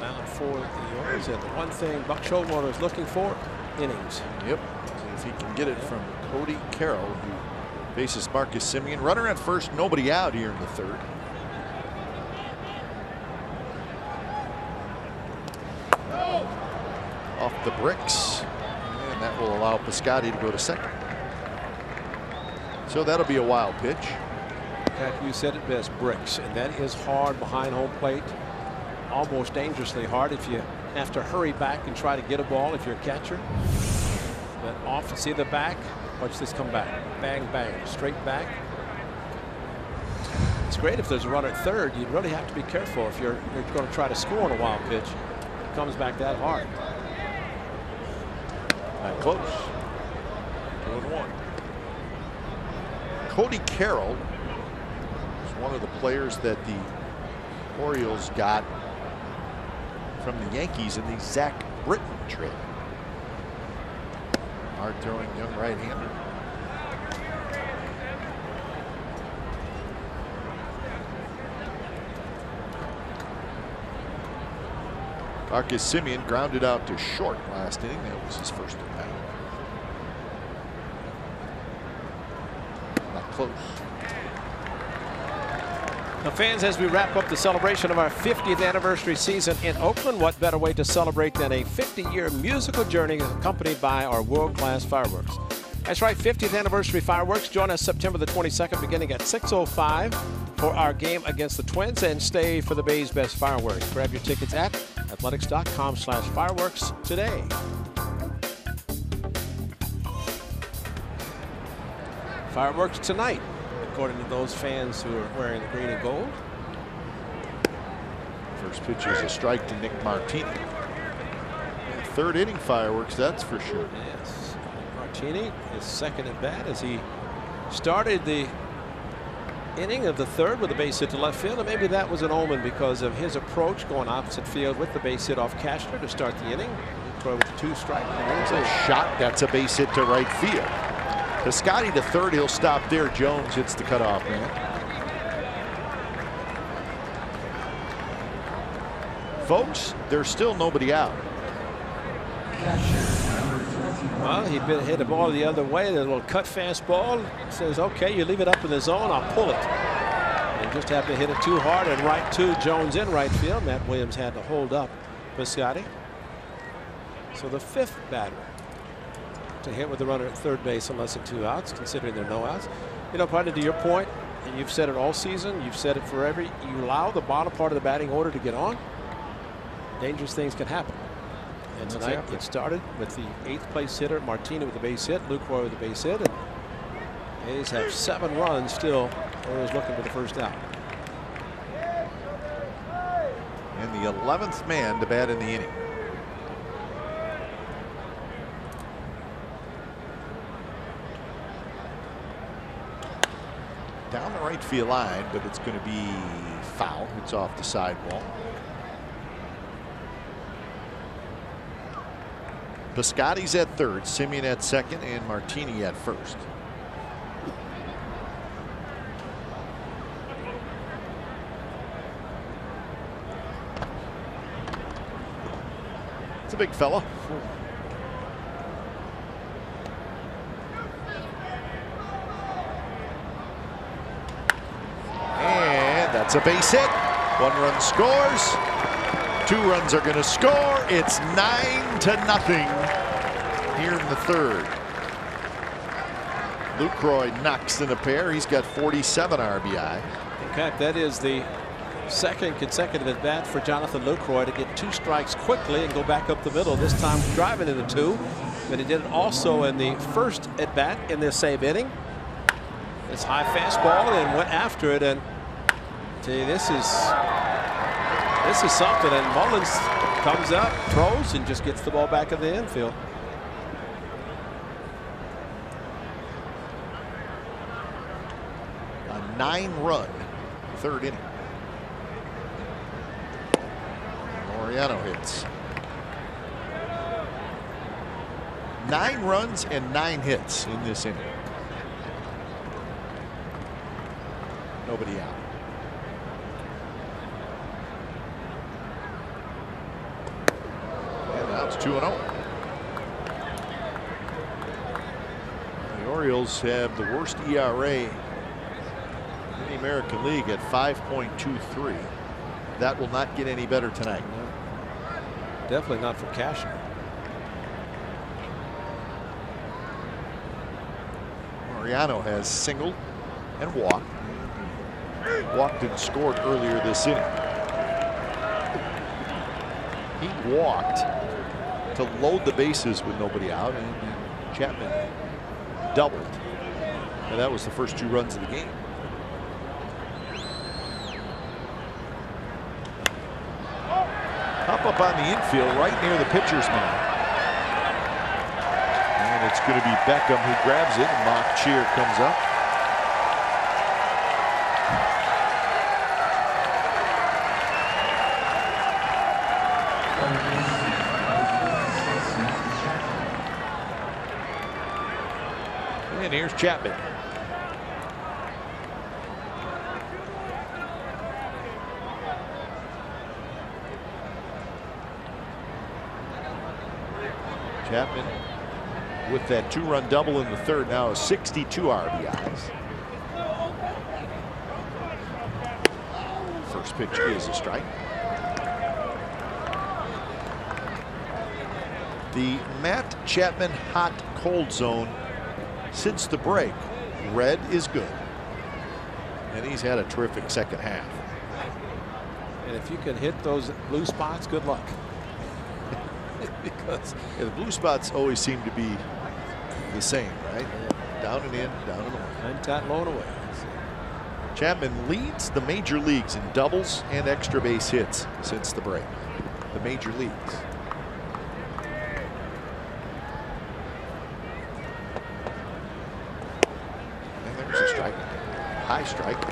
mound for the Orioles, and the one thing Buck Showalter is looking for, innings. Yep. If he can get it from Cody Carroll, who faces Marcus Semien. Runner at first, nobody out here in the third. Off the bricks, and that will allow Piscotty to go to second. So that'll be a wild pitch. In fact, you said it best, bricks, and that is hard behind home plate, almost dangerously hard if you have to hurry back and try to get a ball if you're a catcher. But off, see the back, watch this come back, bang, bang, straight back. It's great if there's a runner at third. You really have to be careful if you're going to try to score on a wild pitch. It comes back that hard. Not close. 2-1. Cody Carroll is one of the players that the Orioles got from the Yankees in the Zach Britton trade. Hard throwing young right-hander. Marcus Semien grounded out to short last inning. That was his first at bat. Not close. Now, fans, as we wrap up the celebration of our 50th anniversary season in Oakland, what better way to celebrate than a 50-year musical journey accompanied by our world-class fireworks? That's right, 50th anniversary fireworks. Join us September the 22nd beginning at 6:05 for our game against the Twins, and stay for the Bay's best fireworks. Grab your tickets at athletics.com/fireworks today. Fireworks tonight, according to those fans who are wearing the green and gold. First pitch is a strike to Nick Martini. Third inning fireworks, that's for sure. Yes. Martini, his second at bat as he started the inning of the third with a base hit to left field, and maybe that was an omen because of his approach going opposite field with the base hit off Kashner to start the inning. Throw with 2 strikes. There's a shot. That's a base hit to right field. Piscotty to third. He'll stop there. Jones hits the cutoff man. Folks, there's still nobody out. Well, he'd been hit a ball the other way. The little cut fastball. Says, okay, you leave it up in the zone, I'll pull it. And just happened to hit it too hard and right to Jones in right field. Matt Williams had to hold up Piscotty. So the 5th batter to hit with the runner at third base on less than 2 outs, considering there are no outs. You know, partly to your point, and you've said it all season, you've said it forever, you allow the bottom part of the batting order to get on, dangerous things can happen. And tonight it started with the 8th place hitter, Martini, with the base hit, Luke Roy with the base hit, and A's have 7 runs still. Orioles looking for the first out. And the 11th man to bat in the inning. Down the right field line, but it's going to be foul. It's off the sidewall. Piscotty's at third, Semien at second, and Martini at first. It's a big fella. And that's a base hit. 1 run scores. 2 runs are going to score. It's 9-0 here in the third. Lucroy knocks in a pair. He's got 47 RBI. In fact, that is the 2nd consecutive at bat for Jonathan Lucroy to get 2 strikes quickly and go back up the middle. This time driving into 2, but he did it also in the 1st at bat in this same inning. this high fastball and went after it. And tell you, this is something. And Mullins comes up, throws, and just gets the ball back in the infield. A 9-run third inning. Mariano hits. 9 runs and 9 hits in this inning. Nobody out. And now it's 2-0. The Orioles have the worst ERA in the American League at 5.23. That will not get any better tonight. No. Definitely not for Cashner. Mariano has singled and walked. Walked and scored earlier this inning. He walked to load the bases with nobody out, and Chapman doubled. And that was the first 2 runs of the game. Up on the infield right near the pitcher's mound. And it's going to be Beckham who grabs it, and mock cheer comes up. And here's Chapman. Chapman with that 2-run double in the third now has 62 RBIs. First pitch is a strike. The Matt Chapman hot cold zone since the break. Red is good. And he's had a terrific second half. And if you can hit those blue spots, good luck. Because the blue spots always seem to be the same, right? Down and in, down and away. Untight, low and away. Chapman leads the major leagues in doubles and extra base hits since the break. The major leagues. And there's a strike. High strike.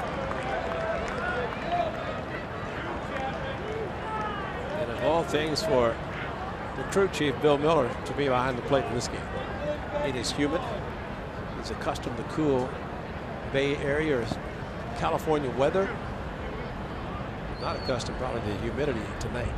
And of all things for the crew chief, Bill Miller, to be behind the plate in this game. It is humid. He's accustomed to cool Bay Area or California weather. Not accustomed probably to the humidity tonight.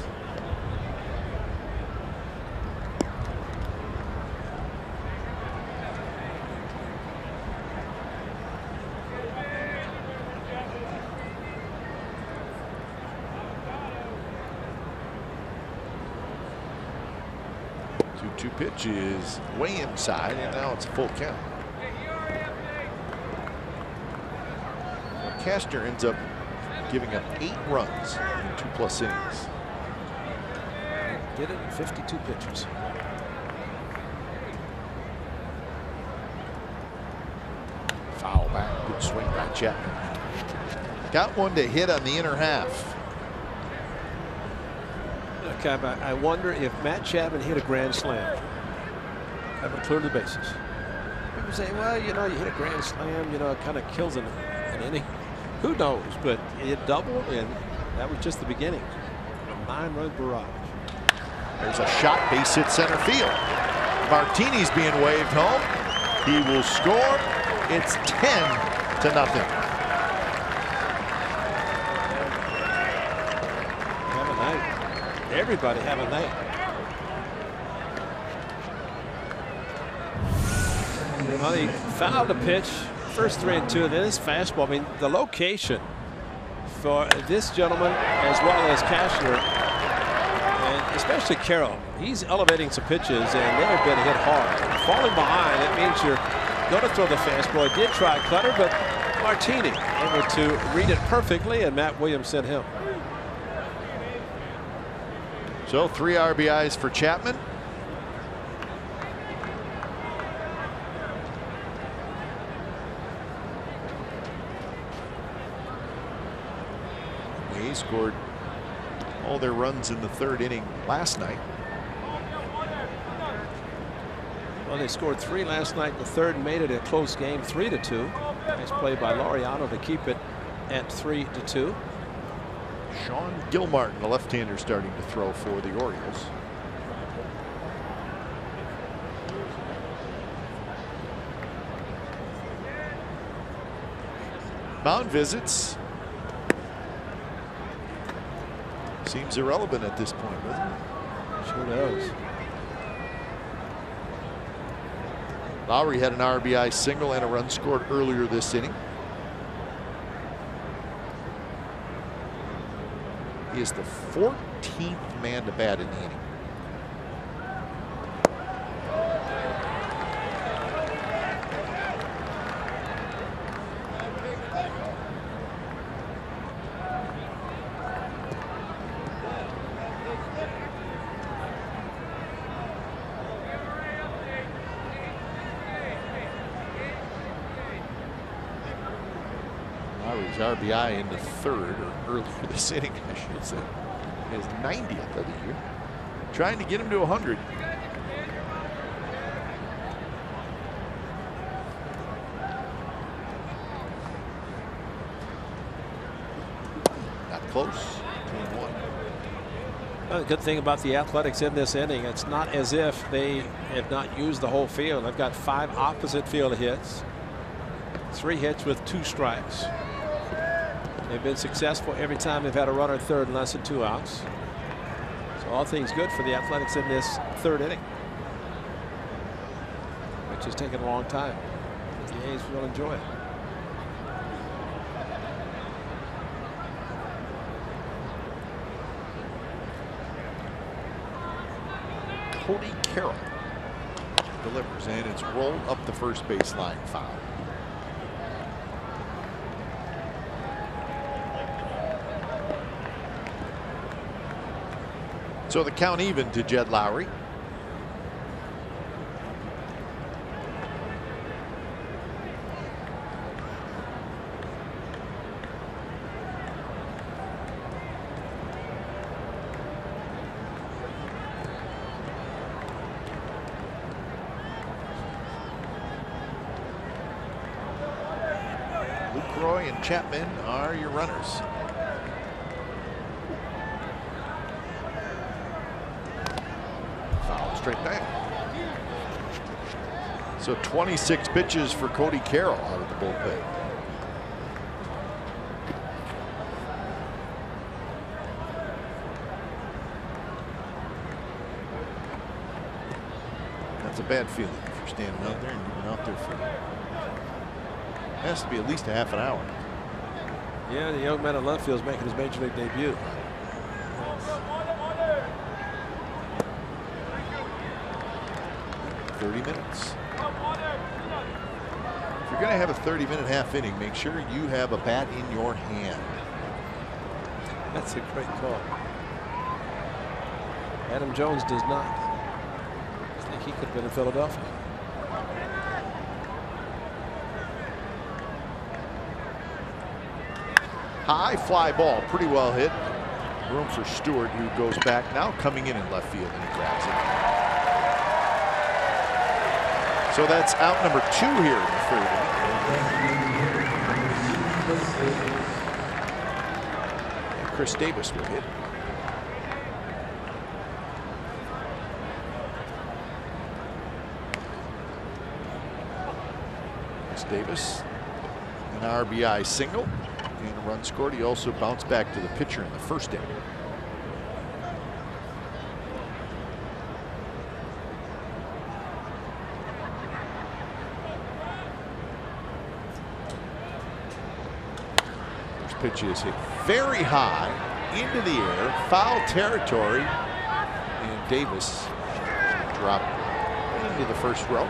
Two pitch is way inside, and now it's a full count. Well, Cashner ends up giving up 8 runs in 2+ innings. Did it in 52 pitches. Foul back, good swing by Chapman. Got one to hit on the inner half. Okay, but I wonder if Matt Chapman hit a grand slam, that would clear the bases. People say, well, you know, you hit a grand slam, you know, it kind of kills an inning. Who knows? But it doubled, and that was just the beginning. A 9-run barrage. There's a shot, base hit center field. Martini's being waved home. He will score. It's 10-0. Have a night. Everybody have a night. Well, he fouled the pitch. First 3-2. Then his fastball. I mean, the location for this gentleman as well as Cashner, and especially Carroll, he's elevating some pitches, and they have been hit hard. Falling behind, that means you're going to throw the fastball. He did try a cutter, but Martini able to read it perfectly, and Matt Williams sent him. So 3 RBIs for Chapman. They scored all their runs in the third inning last night. Well, they scored 3 last night in the third and made it a close game, 3-2. Nice play by Laureano to keep it at 3-2. Sean Gilmartin, the left-hander, starting to throw for the Orioles. Mound visits. Seems irrelevant at this point, doesn't it? Sure does. Lowry had an RBI single and a run scored earlier this inning. He is the 14th man to bat in the inning. Lowry's RBI in the third, or earlier this inning, I should say, his 90th of the year. Trying to get him to 100. Not close. 2-1. Well, the good thing about the Athletics in this inning, it's not as if they have not used the whole field. They've got 5 opposite field hits, 3 hits with 2 strikes. They've been successful every time they've had a runner at third and less than 2 outs. So all things good for the Athletics in this third inning, which has taken a long time. The A's will enjoy it. Cody Carroll delivers, and it's rolled up the first baseline, foul. So the count even to Jed Lowry. Lucroy and Chapman are your runners. Foul straight back. So 26 pitches for Cody Carroll out of the bullpen. That's a bad feeling if you're standing out there and you've been out there for, has to be at least a half an hour. Yeah, the young man in left field is making his major league debut. 30 minutes. If you're going to have a 30-minute half inning, make sure you have a bat in your hand. That's a great call. Adam Jones does not. I think he could have been in Philadelphia. High fly ball, pretty well hit. Room for Stewart, who goes back now, coming in left field, and he grabs it. So that's out number 2 here in the third inning. And Chris Davis will hit. Chris Davis, an RBI single and a run scored. He also bounced back to the pitcher in the first inning. Pitch is hit very high into the air, foul territory, and Davis dropped into the first row.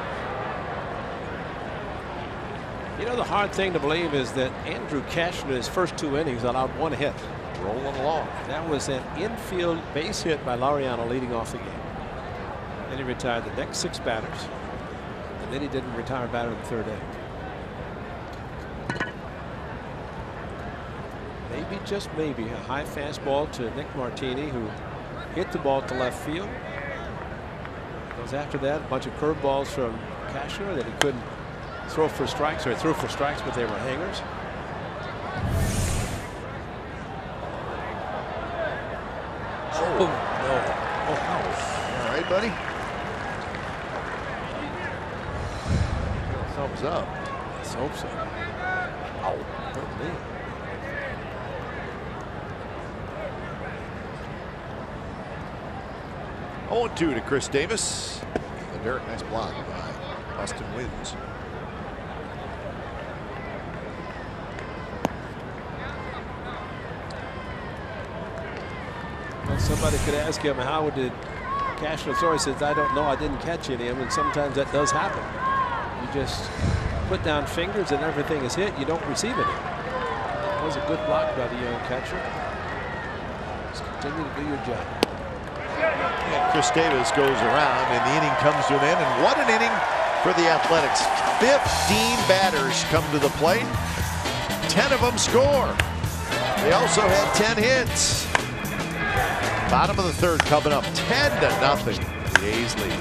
You know, the hard thing to believe is that Andrew Cashner in his first 2 innings allowed 1 hit. Rolling along. That was an infield base hit by Laureano leading off the game. Then he retired the next 6 batters, and then he didn't retire a batter in the third inning. maybe, just maybe, a high fastball to Nick Martini, who hit the ball to left field. Goes after that, a bunch of curveballs from Cashner that he couldn't throw for strikes, or he threw for strikes, but they were hangers. Oh, no. Oh, all right, buddy. Thumbs up. Let's hope so. Oh, hurt me. Oh, 2 to Chris Davis. A very nice block by Austin Wins. Well, somebody could ask him, how did Cashner throw? He says, I don't know. I didn't catch any of them. And sometimes that does happen. You just put down fingers and everything is hit. You don't receive it. That was a good block by the young catcher. Just continue to do your job. And Chris Davis goes around, and the inning comes to an end. And what an inning for the Athletics. 15 batters come to the plate. 10 of them score. They also had 10 hits. Bottom of the third coming up, 10-0. The A's lead.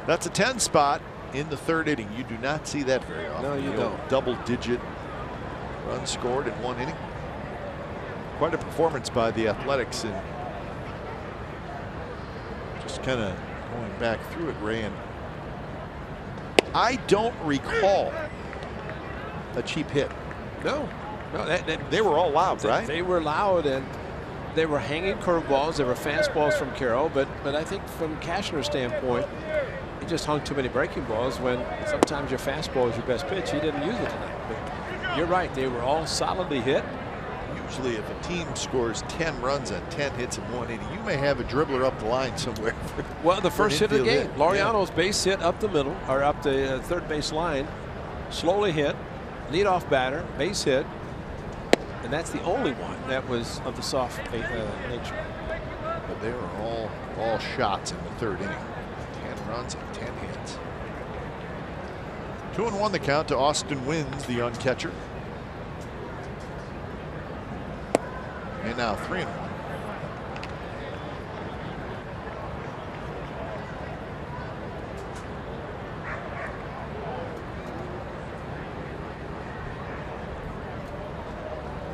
That's a 10 spot in the third inning. You do not see that very often. No, you don't. Double-digit runs scored in one inning. Quite a performance by the Athletics. And just kind of going back through it, Ray, and I don't recall a cheap hit. No, they were all loud, right? They were loud, and they were hanging curveballs. They were fastballs from Carroll, but I think from Cashner's standpoint, he just hung too many breaking balls when sometimes your fastball is your best pitch. He didn't use it tonight. But you're right, they were all solidly hit. Usually if a team scores 10 runs on 10 hits in one inning, you may have a dribbler up the line somewhere. Well, the first hit of the game, Laureano's yeah. base hit up the middle, or up the third base line, slowly hit, leadoff batter, base hit, and that's the only one that was of the soft nature. But they were all shots in the third inning. 10 runs and 10 hits. 2-1 the count to Austin Wins, the young catcher. And now 3-1.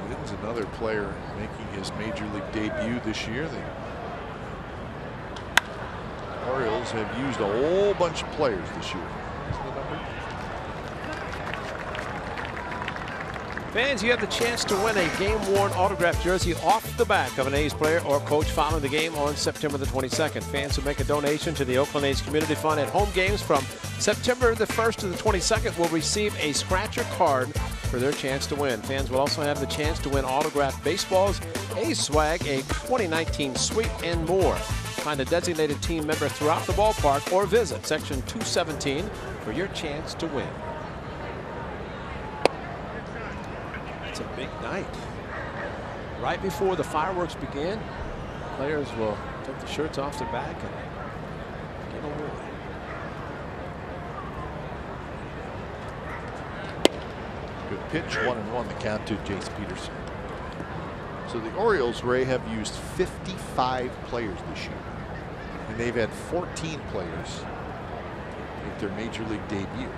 Wins, another player making his major league debut this year. The Orioles have used a whole bunch of players this year. Fans, you have the chance to win a game-worn autographed jersey off the back of an A's player or coach following the game on September the 22nd. Fans who make a donation to the Oakland A's Community Fund at home games from September the 1st to the 22nd will receive a scratcher card for their chance to win. Fans will also have the chance to win autographed baseballs, A's swag, a 2019 suite, and more. Find a designated team member throughout the ballpark or visit Section 217 for your chance to win. It's a big night. Right before the fireworks begin, players will take the shirts off their back and get away. Good pitch, 1-1 the count to Jace Peterson. So the Orioles, Ray, have used 55 players this year, and they've had 14 players make their major league debut.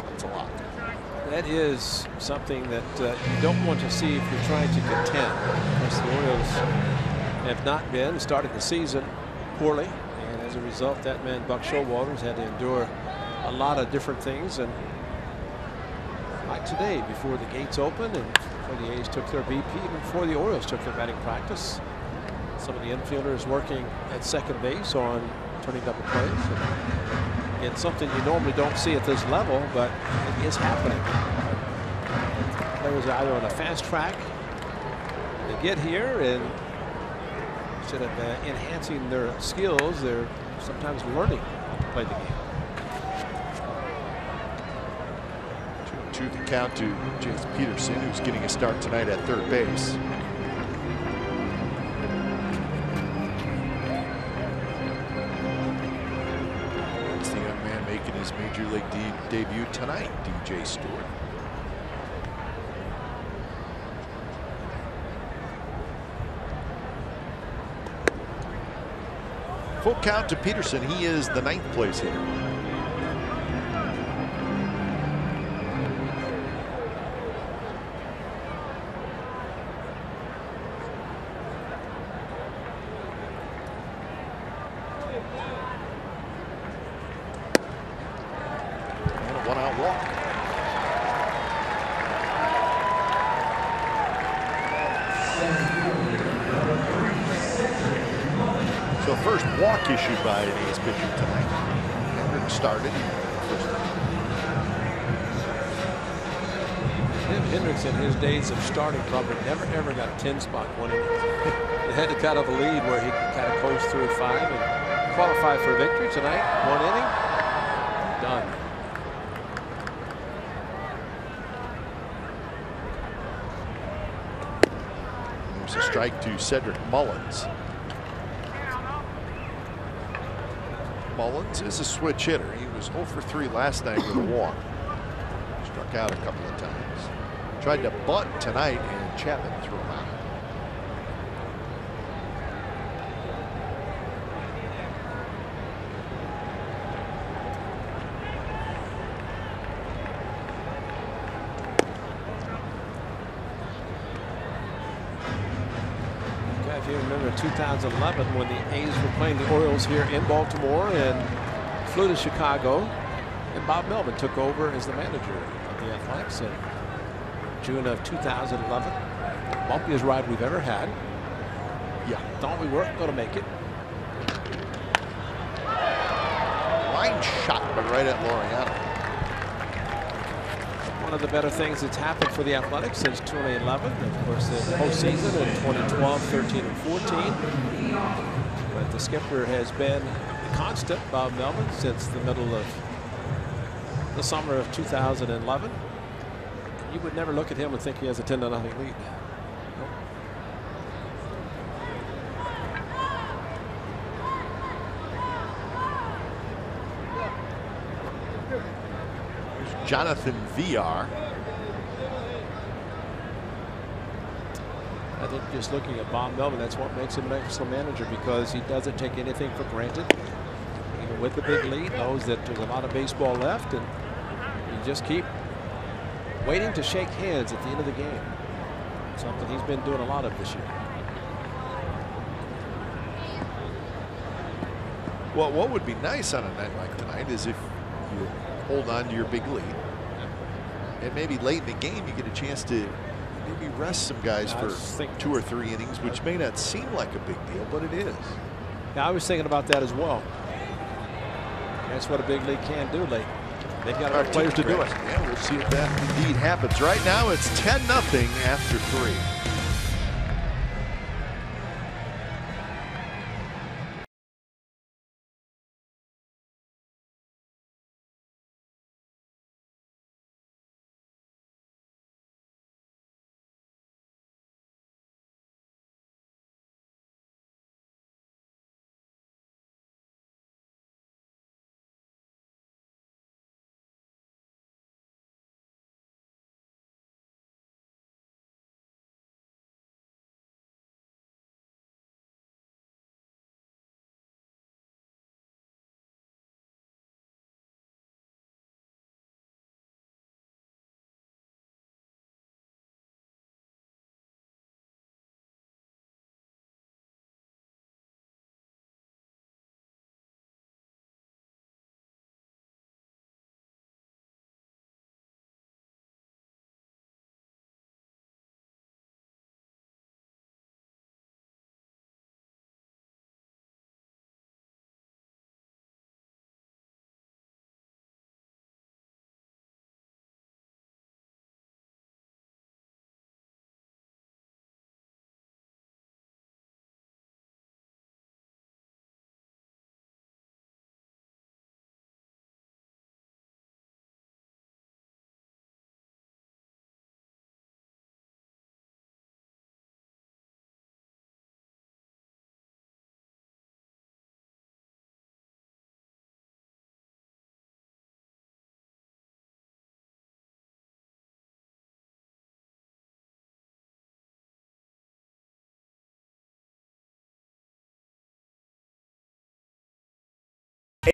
That's a lot. That is something that you don't want to see if you're trying to contend. Because the Orioles have not been, started the season poorly, and as a result, that man Buck Showalter's had to endure a lot of different things. And like today, before the gates opened and before the A's took their BP, even before the Orioles took their batting practice, some of the infielders working at second base on turning double plays. It's something you normally don't see at this level, but it is happening. Players are either on a fast track, they get here, and instead of enhancing their skills, they're sometimes learning to play the game. 2-2 the count to Jace Peterson, who's getting a start tonight at third base. Making his major league debut tonight, DJ Stewart. Full count to Peterson. He is the 9th place hitter. So first walk issued by an A's pitcher tonight. Manfred started. Tim Hendricks in his days of starting probably never ever got a 10-spot one inning. He had to cut off a lead where he could kind of coast through 5 and qualify for a victory tonight. 1 inning, done. There's a strike to Cedric Mullins. Mullins is a switch hitter. He was 0 for 3 last night with a walk. Struck out a couple of times. Tried to bunt tonight, and Chapman threw him out. If you remember 2011 when the A's were playing the Orioles here in Baltimore and flew to Chicago, and Bob Melvin took over as the manager of the Athletics in June of 2011. Bumpiest ride we've ever had. Yeah, thought we weren't going to make it. Line shot, but right at Laureano. One of the better things that's happened for the Athletics since 2011. Of course, the postseason in 2012, 13, and 14. But the skipper has been constant, Bob Melvin, since the middle of the summer of 2011. You would never look at him and think he has a 10-0 lead. Jonathan VR. I think just looking at Bob Melvin, that's what makes him an excellent manager, because he doesn't take anything for granted. Even with the big lead, knows that there's a lot of baseball left, and you just keep waiting to shake hands at the end of the game. Something he's been doing a lot of this year. Well, what would be nice on a night like tonight is if you hold on to your big lead, And maybe late in the game, you get a chance to maybe rest some guys for 2 or 3 innings, which may not seem like a big deal, but it is. Yeah, I was thinking about that as well. That's what a big league can do late. They've got enough players to do it. Yeah, we'll see if that indeed happens. Right now, it's 10-0 after 3.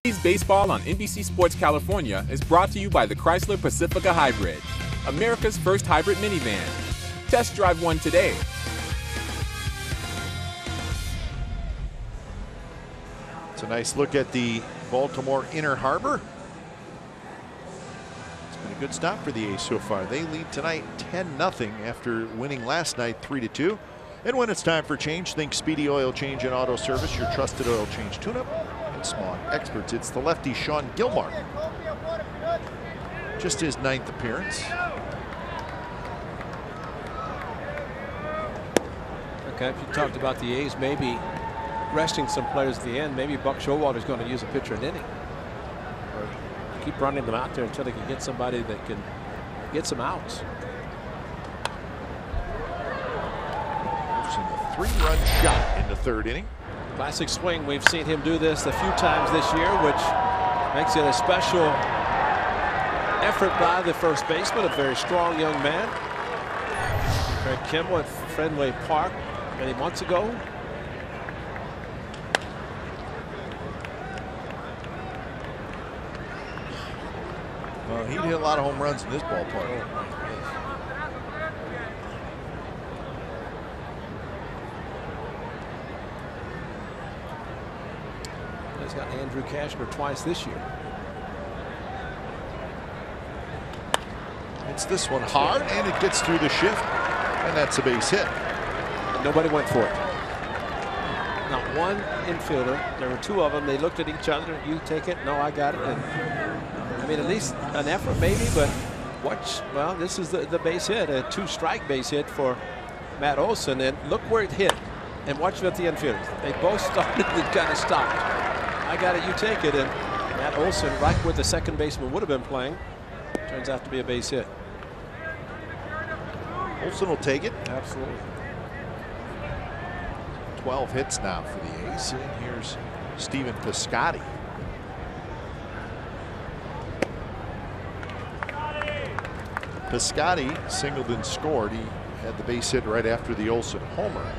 A's Baseball on NBC Sports California is brought to you by the Chrysler Pacifica Hybrid, America's first hybrid minivan. Test drive one today. It's a nice look at the Baltimore Inner Harbor. It's been a good stop for the A's so far. They lead tonight 10-0 after winning last night 3-2. And when it's time for change, think Speedy Oil Change and Auto Service, your trusted oil change tune-up and smog experts. It's the lefty Sean Gilmore. Just his 9th appearance. Okay, if you talked about the A's maybe resting some players at the end, maybe Buck Showalter's going to use a pitcher an inning. Or keep running them out there until they can get somebody that can get some outs. A 3-run shot in the 3rd inning. Classic swing. We've seen him do this a few times this year, which makes it a special effort by the first baseman, a very strong young man. Craig Kimball at Fenway Park many months ago. Well, he'd hit a lot of home runs in this ballpark. He's got Andrew Cashner twice this year. It's this one hard, and it gets through the shift, and that's a base hit. And nobody went for it. Not one infielder. There were 2 of them. They looked at each other. You take it. No, I got it. And, I mean, at least an effort maybe, but watch. Well, this is the base hit, a 2-strike base hit for Matt Olson. And look where it hit. And watch what the infielders. They both started and kind of stopped. I got it, you take it. And Matt Olson, right where the second baseman would have been playing, turns out to be a base hit. Olson will take it. Absolutely. 12 hits now for the A's. And here's Stephen Piscotty. Piscotty singled and scored. He had the base hit right after the Olson homer.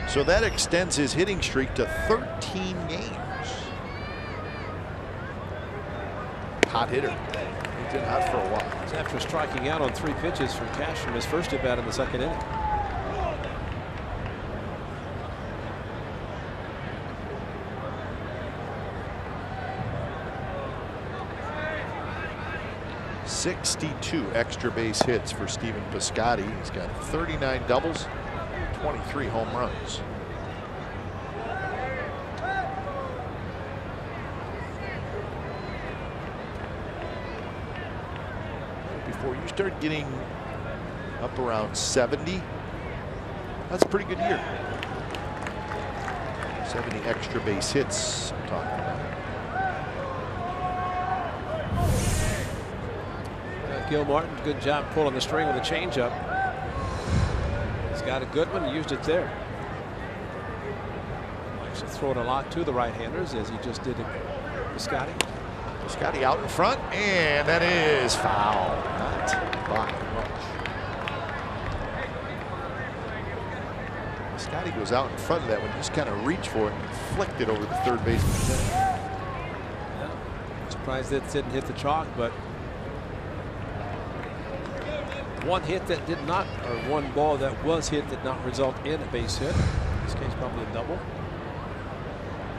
So that extends his hitting streak to 13 games. Hot hitter. He's been hot for a while. It's after striking out on 3 pitches from Cash from his first at bat in the 2nd inning. 62 extra base hits for Stephen Piscotty. He's got 39 doubles, 23 home runs. Before you start getting up around 70, that's a pretty good year. 70 extra base hits I'm talking about. Gil Martin, good job pulling the string with a changeup. He's got a good one, used it there. Likes to throw it a lot to the right-handers, as he just did to Piscotty. Piscotty out in front, and that is foul. Not by much. Piscotty goes out in front of that one, just kind of reached for it and flicked it over the third baseman's head. Yeah. Surprised it didn't hit the chalk, but one hit that did not, or one ball that was hit did not result in a base hit. In this case, probably a double.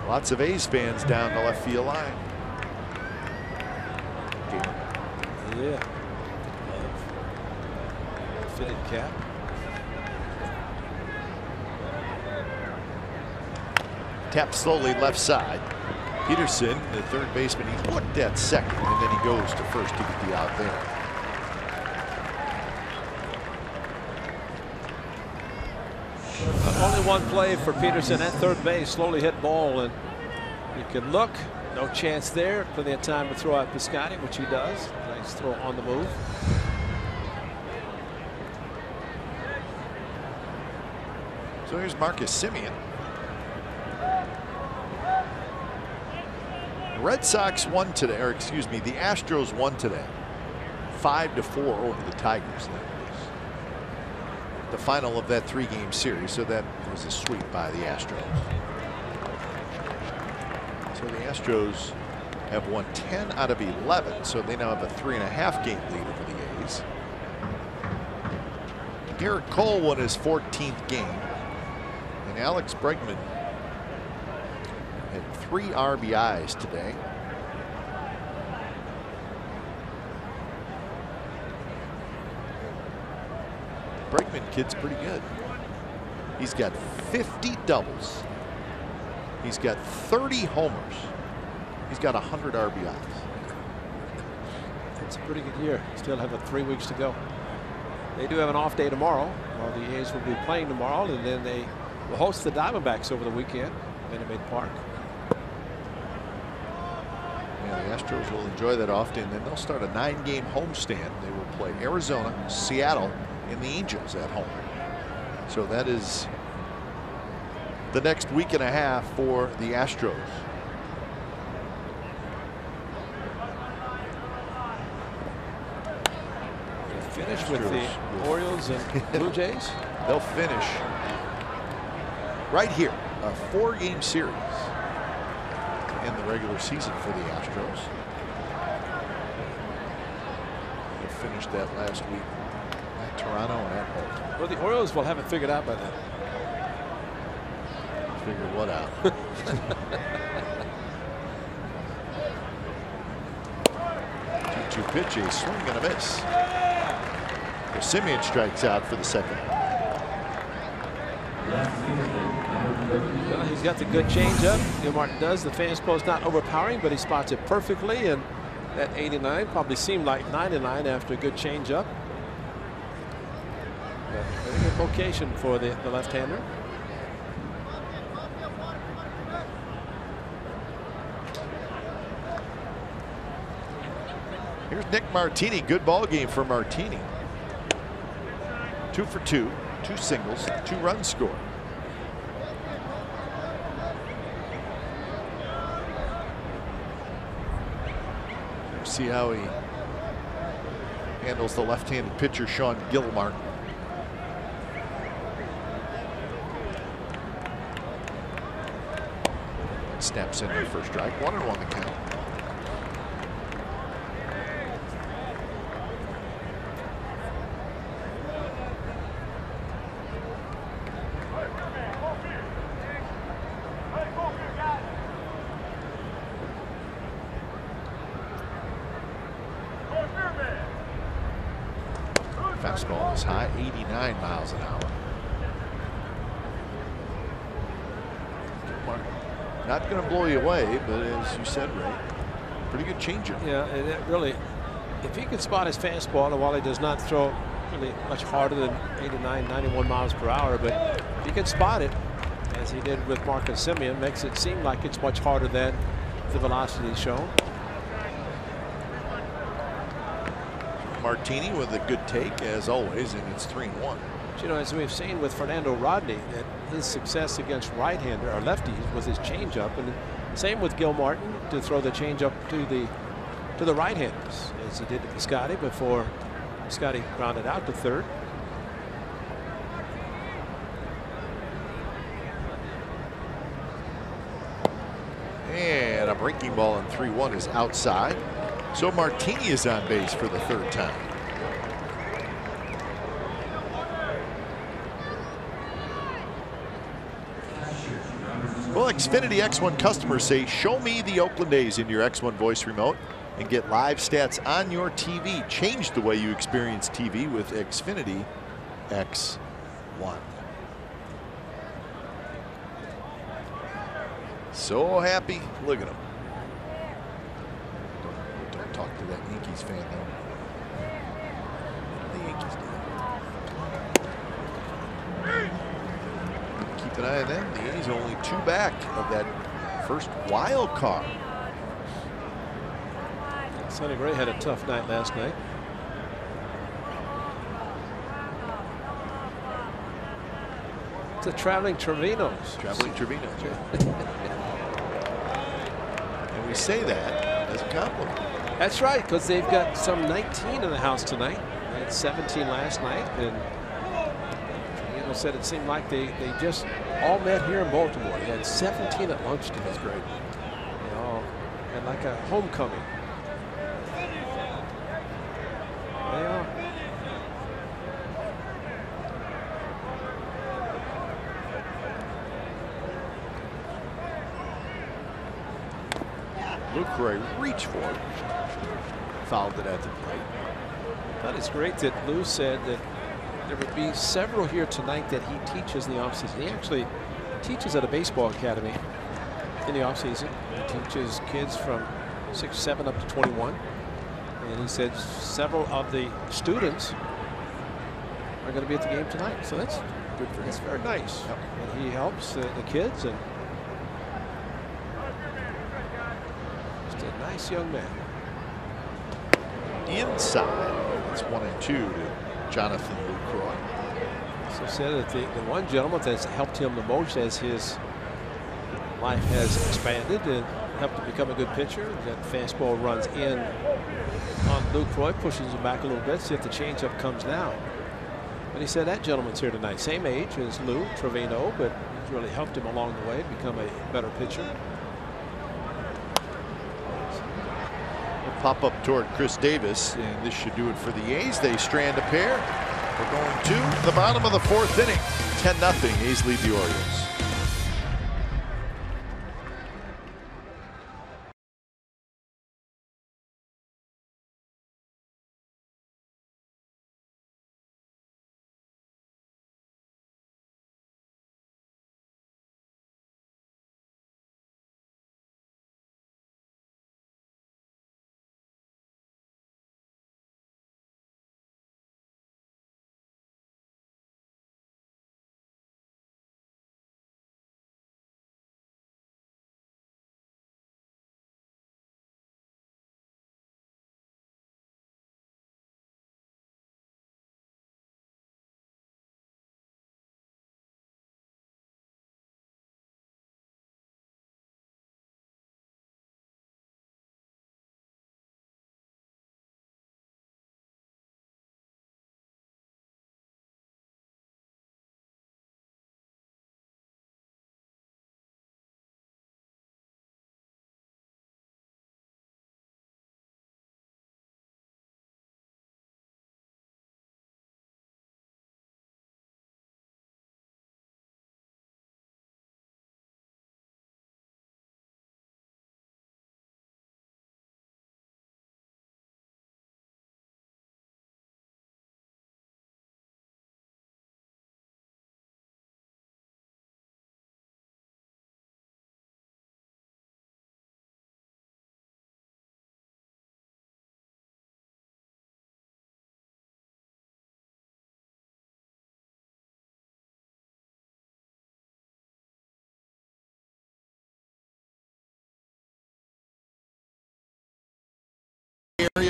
Lots of A's fans down the left field line. Yeah. Fitted cap. Tap slowly left side. Peterson, the third baseman, he looked at second, and then he goes to first to get the out there. Only one play for Peterson at third base. Slowly hit ball, and you can look. No chance there. Plenty of time to throw out Piscotty, which he does. Nice throw on the move. So here's Marcus Semien. The Red Sox won today, or excuse me, the Astros won today. 5-4 over the Tigers. That was the final of that 3-game series, so that was a sweep by the Astros. So the Astros have won 10 out of 11, so they now have a 3.5 game lead over the A's. Garrett Cole won his 14th game, and Alex Bregman had 3 RBIs today. Bregman kid's pretty good. He's got 50 doubles. He's got 30 homers. He's got 100 RBIs. It's a pretty good year. Still have 3 weeks to go. They do have an off day tomorrow. Well, the A's will be playing tomorrow, and then they will host the Diamondbacks over the weekend at Minute Maid Park. Yeah, the Astros will enjoy that off day, and then they'll start a 9-game homestand. They will play Arizona, Seattle, and the Angels at home. So that is the next week and a half for the Astros. They'll finish with the Orioles and Blue Jays. They'll finish right here, a 4-game series in the regular season for the Astros. They finished that last week at Toronto and at home. Well, the Orioles will have it figured out by then. Figure what out? 2-2 pitch, a swing and a miss. So Semien strikes out for the second. Well, he's got the good changeup. Gil Martin does. The fans post not overpowering, but he spots it perfectly. And that 89 probably seemed like 99 after a good changeup. Very good location for the left-hander. Here's Nick Martini. Good ball game for Martini. 2 for 2, 2 singles, 2 runs scored. See how he handles the left-handed pitcher Sean Gilmart. Snaps in there for strike. 1-1 the count. Fastball is high, 89 miles an hour. Not going to blow you away, but as you said, Ray, pretty good changeup. Yeah, and it really, if he can spot his fastball, and while he does not throw really much harder than 89, 91 miles per hour, but if he can spot it, as he did with Marcus Semien, makes it seem like it's much harder than the velocity shown. Martini with a good take as always, and it's 3-1. You know, as we've seen with Fernando Rodney, that his success against right-hander or lefties was his changeup, and same with Gil Martin to throw the changeup to the right-handers, as he did to Piscotty before Piscotty grounded out to third. And a breaking ball on 3-1 is outside. So Martini is on base for the third time. Well, Xfinity X1 customers say, show me the Oakland A's in your X1 voice remote and get live stats on your TV. Change the way you experience TV with Xfinity X1. So happy. Look at him. Don't talk to that Yankees fan though. The Yankees do. Keep an eye on them. The A's only 2 back of that first wild card. Sonny Gray had a tough night last night. The traveling Trevinos. Traveling Trevinos. And we say that as a compliment. That's right, because they've got some 19 in the house tonight. They had 17 last night, and Trevino said it seemed like they just all met here in Baltimore. They had 17 at lunchtime. That's great. They all had like a homecoming. They are. Luke Ray reached for it. Fouled it at the plate. That is great that Lou said that there would be several here tonight that he teaches in the offseason. He actually teaches at a baseball academy in the offseason. He teaches kids from 6, 7 up to 21. And he said several of the students are going to be at the game tonight. So that's good for him. That's very nice. Yep. And he helps the kids, and just a nice young man. Inside. It's 1-2 to Jonathan Lucroy. So said that the one gentleman that's helped him the most as his life has expanded and helped him become a good pitcher. That fastball runs in on Lucroy, pushes him back a little bit, see if the changeup comes now. But he said that gentleman's here tonight, same age as Lou Trevino, but he's really helped him along the way to become a better pitcher. Pop up toward Chris Davis, and this should do it for the A's. They strand a pair. We're going to the bottom of the 4th inning. 10-0. A's lead the Orioles.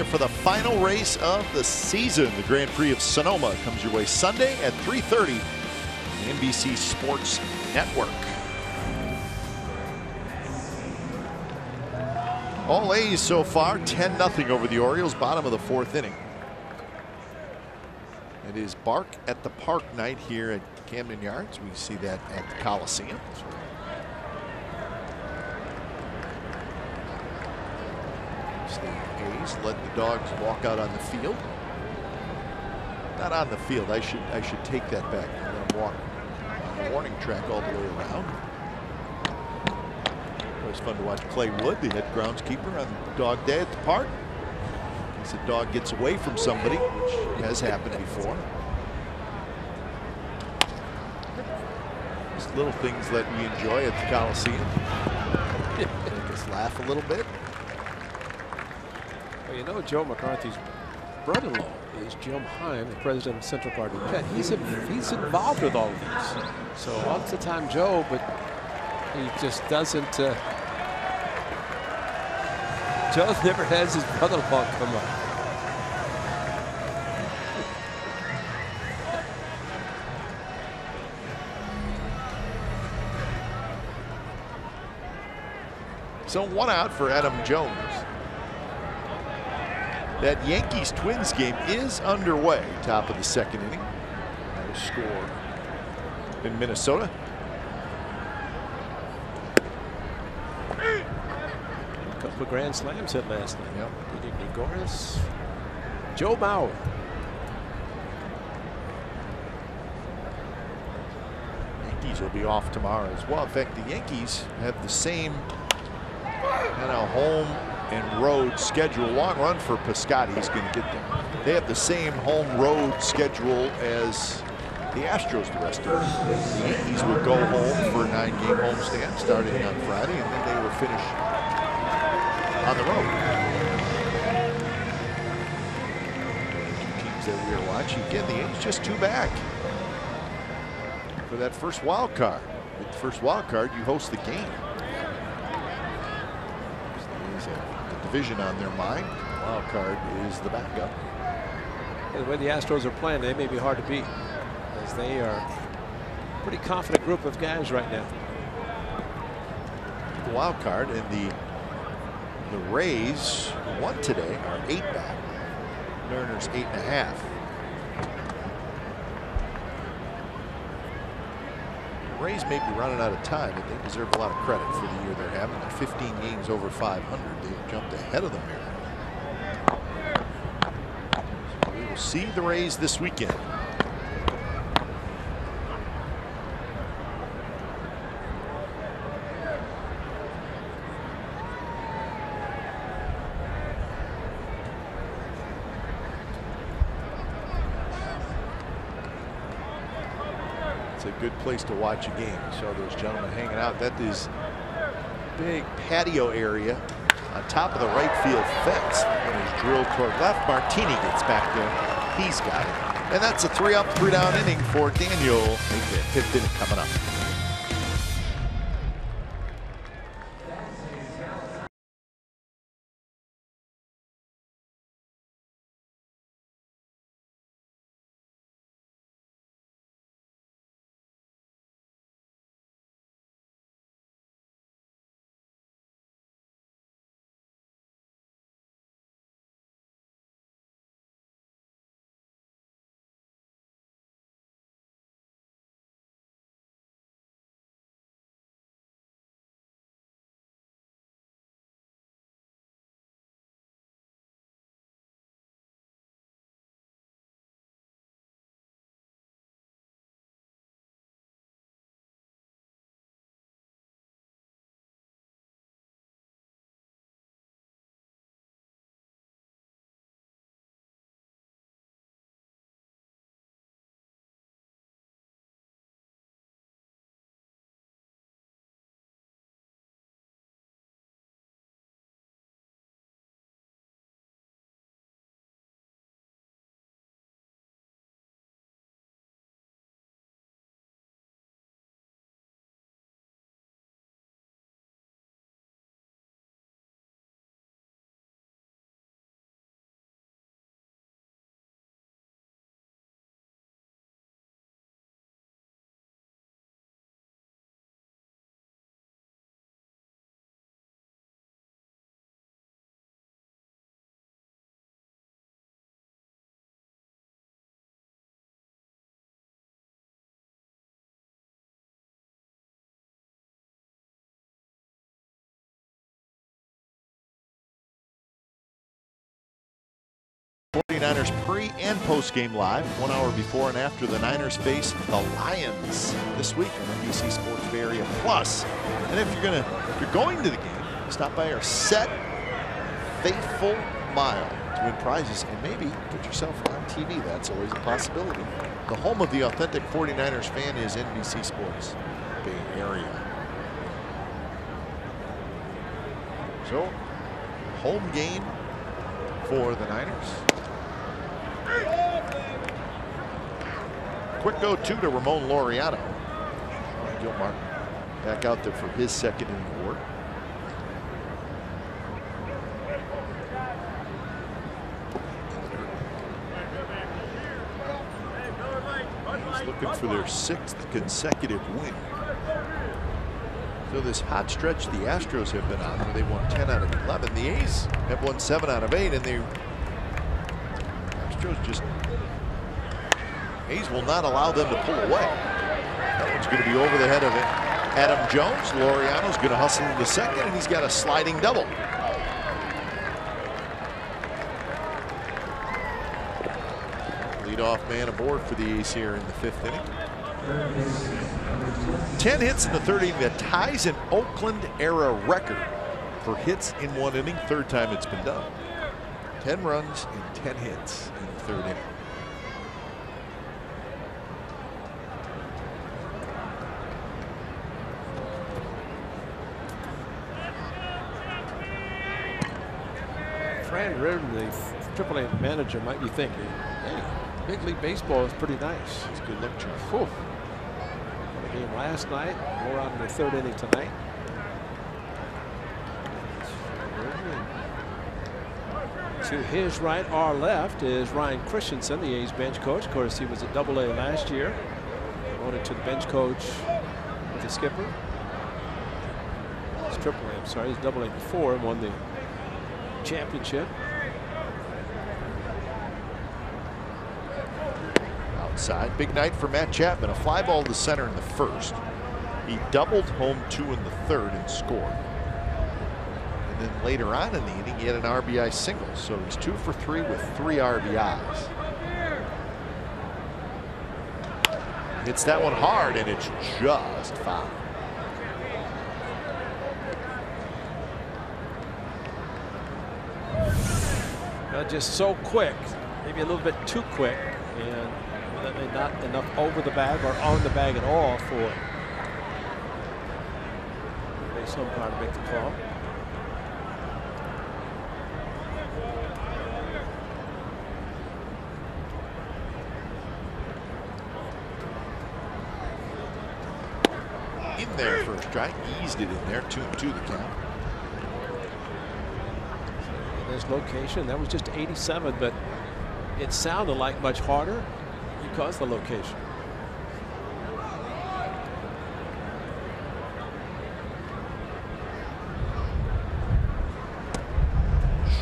you for the final race of the season. The Grand Prix of Sonoma comes your way Sunday at 3:30 on NBC Sports Network. All A's so far, 10-0 over the Orioles, bottom of the 4th inning. It is Bark at the Park night here at Camden Yards. We see that at the Coliseum. The A's let the dogs walk out on the field. Not on the field. I should take that back. Let them walk on the warning track all the way around. It was fun to watch Clay Wood, the head groundskeeper, on Dog Day at the park. In case a dog gets away from somebody, which has happened before. Just little things that we enjoy at the Coliseum. Make us laugh a little bit. Well, you know, Joe McCarthy's brother-in-law is Jim Heim, the president of Central Garden Pet. He's involved with all of these. So lots of time, Joe, but he just doesn't. Joe never has his brother-in-law come up. So 1 out for Adam Jones. That Yankees-Twins game is underway. Top of the 2nd inning. No score in Minnesota. A couple of grand slams hit last night. Yep. Goris, Joe Mauer. Yankees will be off tomorrow as well. In fact, the Yankees have the same kind of home and road schedule. Long run for Piscotty. He's going to get them. They have the same home road schedule as the Astros the rest of the year. The Yankees will go home for a 9-game homestand starting on Friday, and then they will finish on the road. Two teams that we are watching. Again, the Yankees just 2 back for that first wild card. With the first wild card, you host the game. Division on their mind. Wild card is the backup. The way the Astros are playing, they may be hard to beat, as they are a pretty confident group of guys right now. The wild card, and the Rays won today, are 8 back. Mariners 8.5. The Rays may be running out of time, but they deserve a lot of credit for the year they're having. They're 15 games over 500. They've jumped ahead of the Mariners. So we will see the Rays this weekend. It's a good place to watch a game. You saw those gentlemen hanging out. That is big patio area on top of the right field fence. When he's drilled toward left, Martini gets back there. He's got it. And that's a 3-up, 3-down inning for Daniel. 5th inning coming up. 49ers pre and post game live 1 hour before and after the Niners face the Lions this week on NBC Sports Bay Area Plus. And if you're going to the game, stop by our Set Faithful Mile to win prizes and maybe get yourself on TV. That's always a possibility. The home of the authentic 49ers fan is NBC Sports Bay Area. So, home game for the Niners. Quick 0-2 to Ramon Laureano. Gilmartin back out there for his second inning work. He's looking for their 6th consecutive win. So this hot stretch the Astros have been on, where they won 10 out of 11. The A's have won 7 out of 8, and the Astros just, A's will not allow them to pull away. That one's going to be over the head of it. Adam Jones. Laureano's going to hustle into second, and he's got a sliding double. Leadoff man aboard for the A's here in the 5th inning. 10 hits in the 3rd inning. That ties an Oakland era record for hits in 1 inning. 3rd time it's been done. 10 runs and 10 hits in the 3rd inning. Fran Reardon, the AAA manager, might be thinking, hey, Big League Baseball is pretty nice. It's a good look, Joe. Whew. Game last night, more out in the 3rd inning tonight. To his right, our left, is Ryan Christensen, the A's bench coach. Of course, he was at AA last year. Promoted to the bench coach with the skipper. It's AAA, I'm sorry. He's AA before and won the championship. Outside, big night for Matt Chapman. A fly ball to center in the 1st. He doubled home 2 in the 3rd and scored. And then later on in the inning, he had an RBI single. So he's 2 for 3 with 3 RBIs. Hits that one hard, and it's just foul. Just so quick, maybe a little bit too quick, and not enough over the bag or on the bag at all for base umpire to make the call. In there first strike, eased it in there, 2-2 the count. His location, that was just 87, but it sounded like much harder because of the location.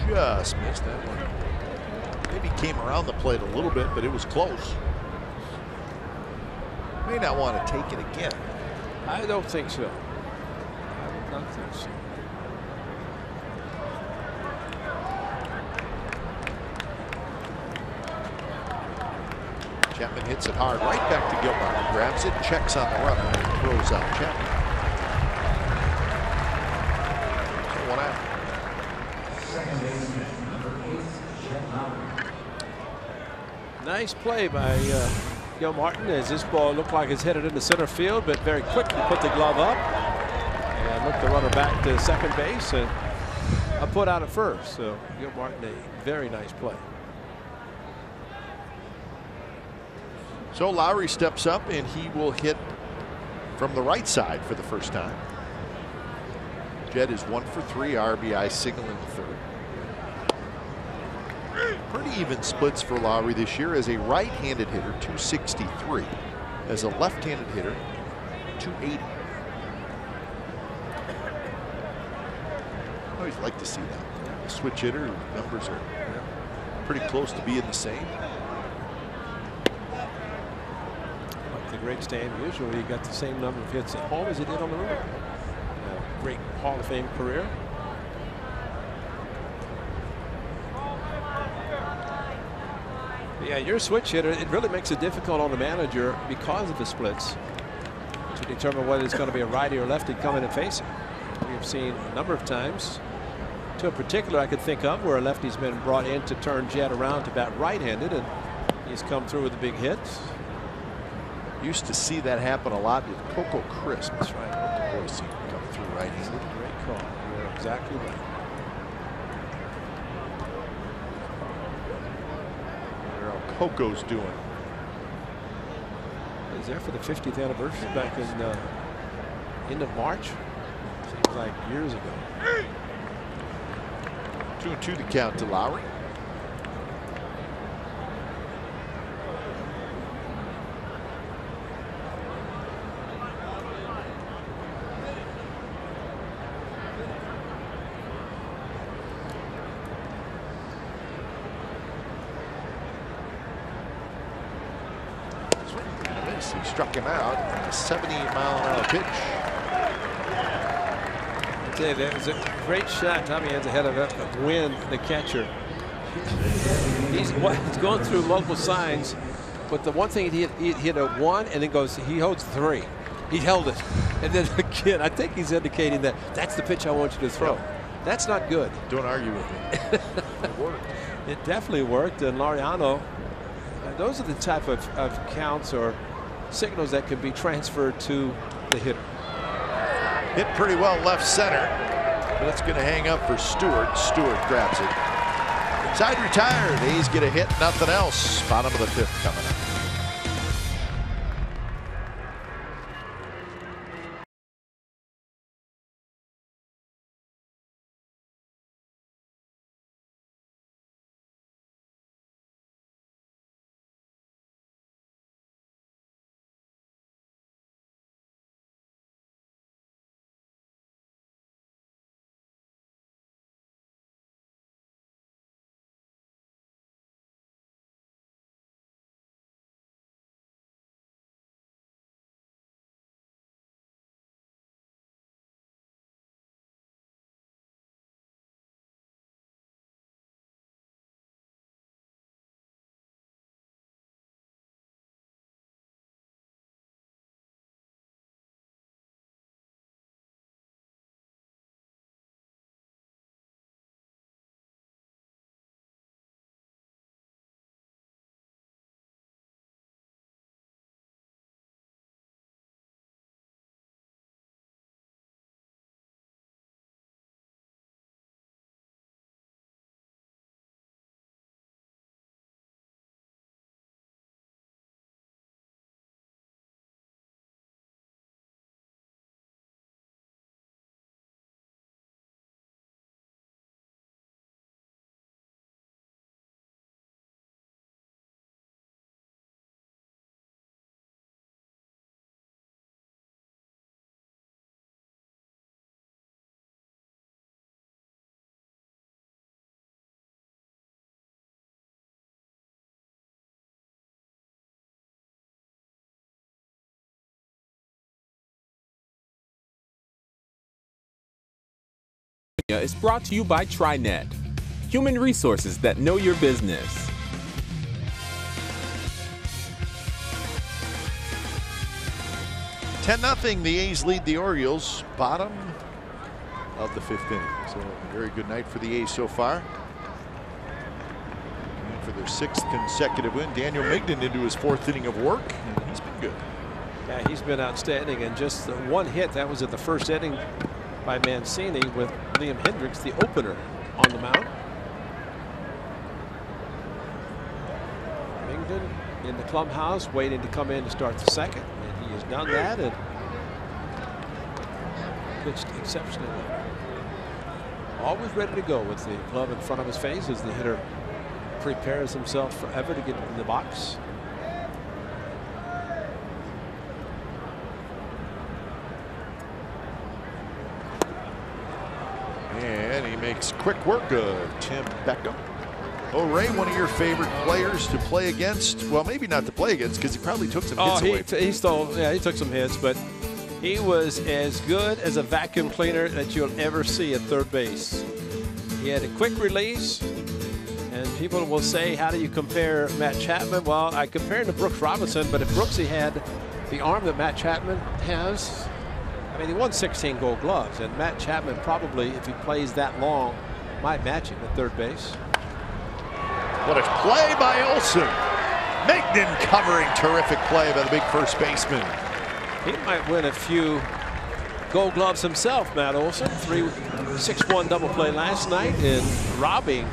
Just missed that one. Maybe came around the plate a little bit, but it was close. May not want to take it again. I don't think so. I do not think so. Chapman hits it hard right back to Gilmartin. Grabs it, checks on the runner, and throws out Chapman. So 1 out. Nice play by Gilmartin, as this ball looked like it's headed into center field, but very quickly put the glove up and looked the runner back to second base and a put out at first. So Gilmartin, a very nice play. So Lowry steps up, and he will hit from the right side for the first time. Jed is 1 for 3, RBI single in the 3rd. Pretty even splits for Lowry this year. As a right-handed hitter, 263. As a left-handed hitter, 280. I always like to see that. The switch hitter numbers are pretty close to being the same. The great Stan usually got the same number of hits at home as he did on the road. Great Hall of Fame career. Yeah, you're a switch hitter. It really makes it difficult on the manager because of the splits to determine whether it's going to be a righty or lefty come in and face him. We've seen a number of times, to a particular I could think of, where a lefty's been brought in to turn Jed around to bat right-handed, and he's come through with a big hit. Used to see that happen a lot with Coco Crisp. That's right. Coco Boyce come through right-handed. Great call. You're exactly right. Coco's doing. He's there for the 50th anniversary back in end of March. Seems like years ago. 2-2 the count to Lowry. He struck him out on a 78-mile-an-hour pitch. I tell you, that was a great shot. Tommy Hands ahead of Wynn, the catcher. He's going through multiple signs, but the one thing he hit a 1 and then he holds 3. He held it, and then again, I think he's indicating that that's the pitch I want you to throw. Yeah. That's not good. Don't argue with me. It worked. It definitely worked, and Laureano. Those are the type of counts or signals that can be transferred to the hitter. Hit pretty well left center, but it's going to hang up for Stewart. Stewart grabs it. Side retired. A's get a hit, nothing else. Bottom of the 5th coming up. Is brought to you by TriNet, human resources that know your business. (10-0). The A's lead the Orioles. Bottom of the 5th inning. So a very good night for the A's so far. And for their 6th consecutive win, Daniel Migden into his 4th inning of work. And he's been good. Yeah, he's been outstanding, and just the 1 hit that was at the 1st inning by Mancini with Liam Hendricks, the opener, on the mound. Migden in the clubhouse waiting to come in to start the 2nd, and he has done that and pitched exceptionally well. Always ready to go with the glove in front of his face as the hitter prepares himself forever to get in the box. And he makes quick work of Tim Beckham. Oh, Ray, one of your favorite players to play against. Well, maybe not to play against because he probably took some hits away. He took some hits, but he was as good as a vacuum cleaner that you'll ever see at third base. He had a quick release and People will say, how do you compare Matt Chapman? Well, I compare him to Brooks Robinson, but if Brooksy had the arm that Matt Chapman has, I mean, he won 16 Gold Gloves, and Matt Chapman probably, if he plays that long, might match him at third base. What a play by Olson. Migden covering. Terrific play by the big first baseman. He might win a few Gold Gloves himself, Matt Olson. 6-1 double play last night and robbing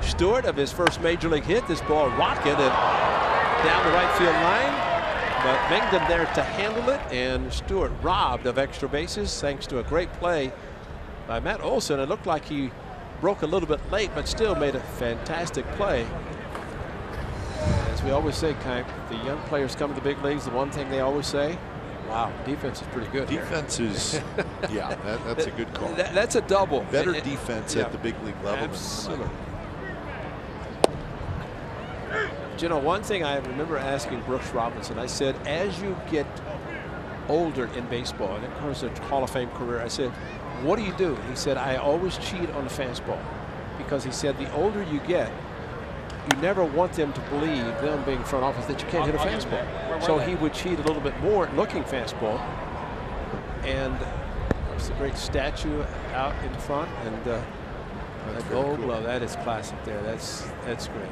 Stewart of his first major league hit. This ball rocketed down the right field line, but Migden there to handle it, and Stewart robbed of extra bases thanks to a great play by Matt Olson. It looked like he broke a little bit late, but still made a fantastic play. As we always say, Kite, the young players come to the big leagues, the one thing they always say, wow, defense is pretty good. Defense is, yeah, that's a good call. That's a double. Better defense at the big league level. Absolutely. But you know, one thing I remember asking Brooks Robinson, I said, as you get older in baseball, and of course a Hall of Fame career, I said, what do you do? He said, I always cheat on the fastball, because he said the older you get, you never want them to believe, them being front office, that you can't hit a fastball. So he would cheat a little bit more at looking fastball. And there's a great statue out in front, and the Gold Glove, that is classic there. That's great.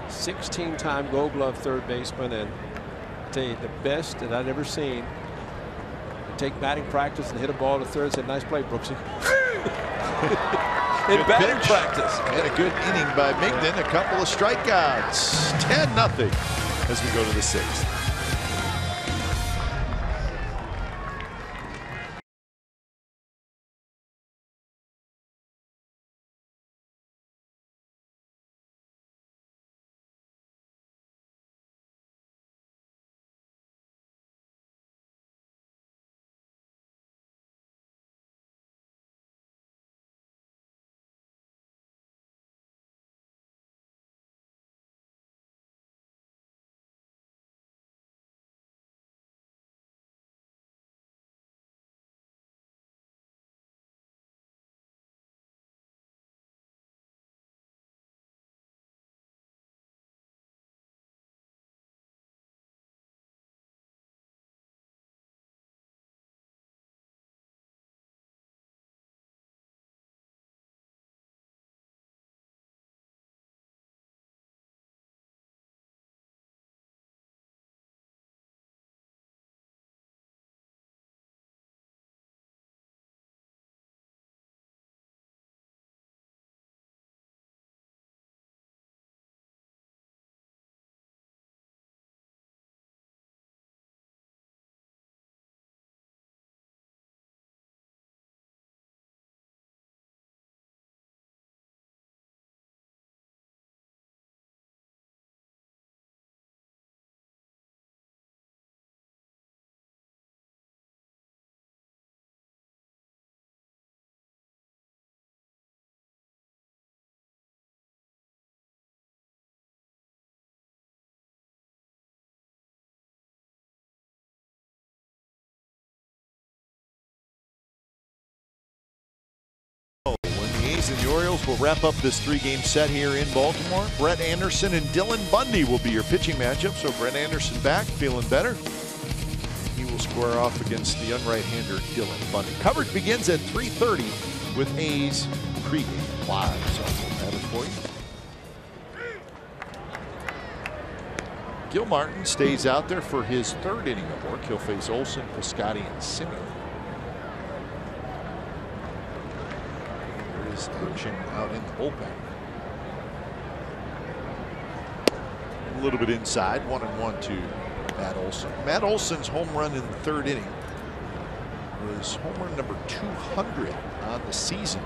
16-time Gold Glove third baseman, and I tell you, the best that I've ever seen. Take batting practice and hit a ball to third and said, nice play, Brooksy. In batting practice. And a good inning by Migden. A couple of strikeouts. 10-0 as we go to the sixth. And the Orioles will wrap up this three-game set here in Baltimore. Brett Anderson and Dylan Bundy will be your pitching matchup. So Brett Anderson back, feeling better. He will square off against the young right-hander Dylan Bundy. Coverage begins at 3:30 with A's pregame live. So we'll have it for you. Gil Martin stays out there for his third inning of work. He'll face Olson, Piscotty, and Simeon. Action out in the bullpen. A little bit inside, 1-1 to Matt Olson. Matt Olson's home run in the third inning was home run number 200 on the season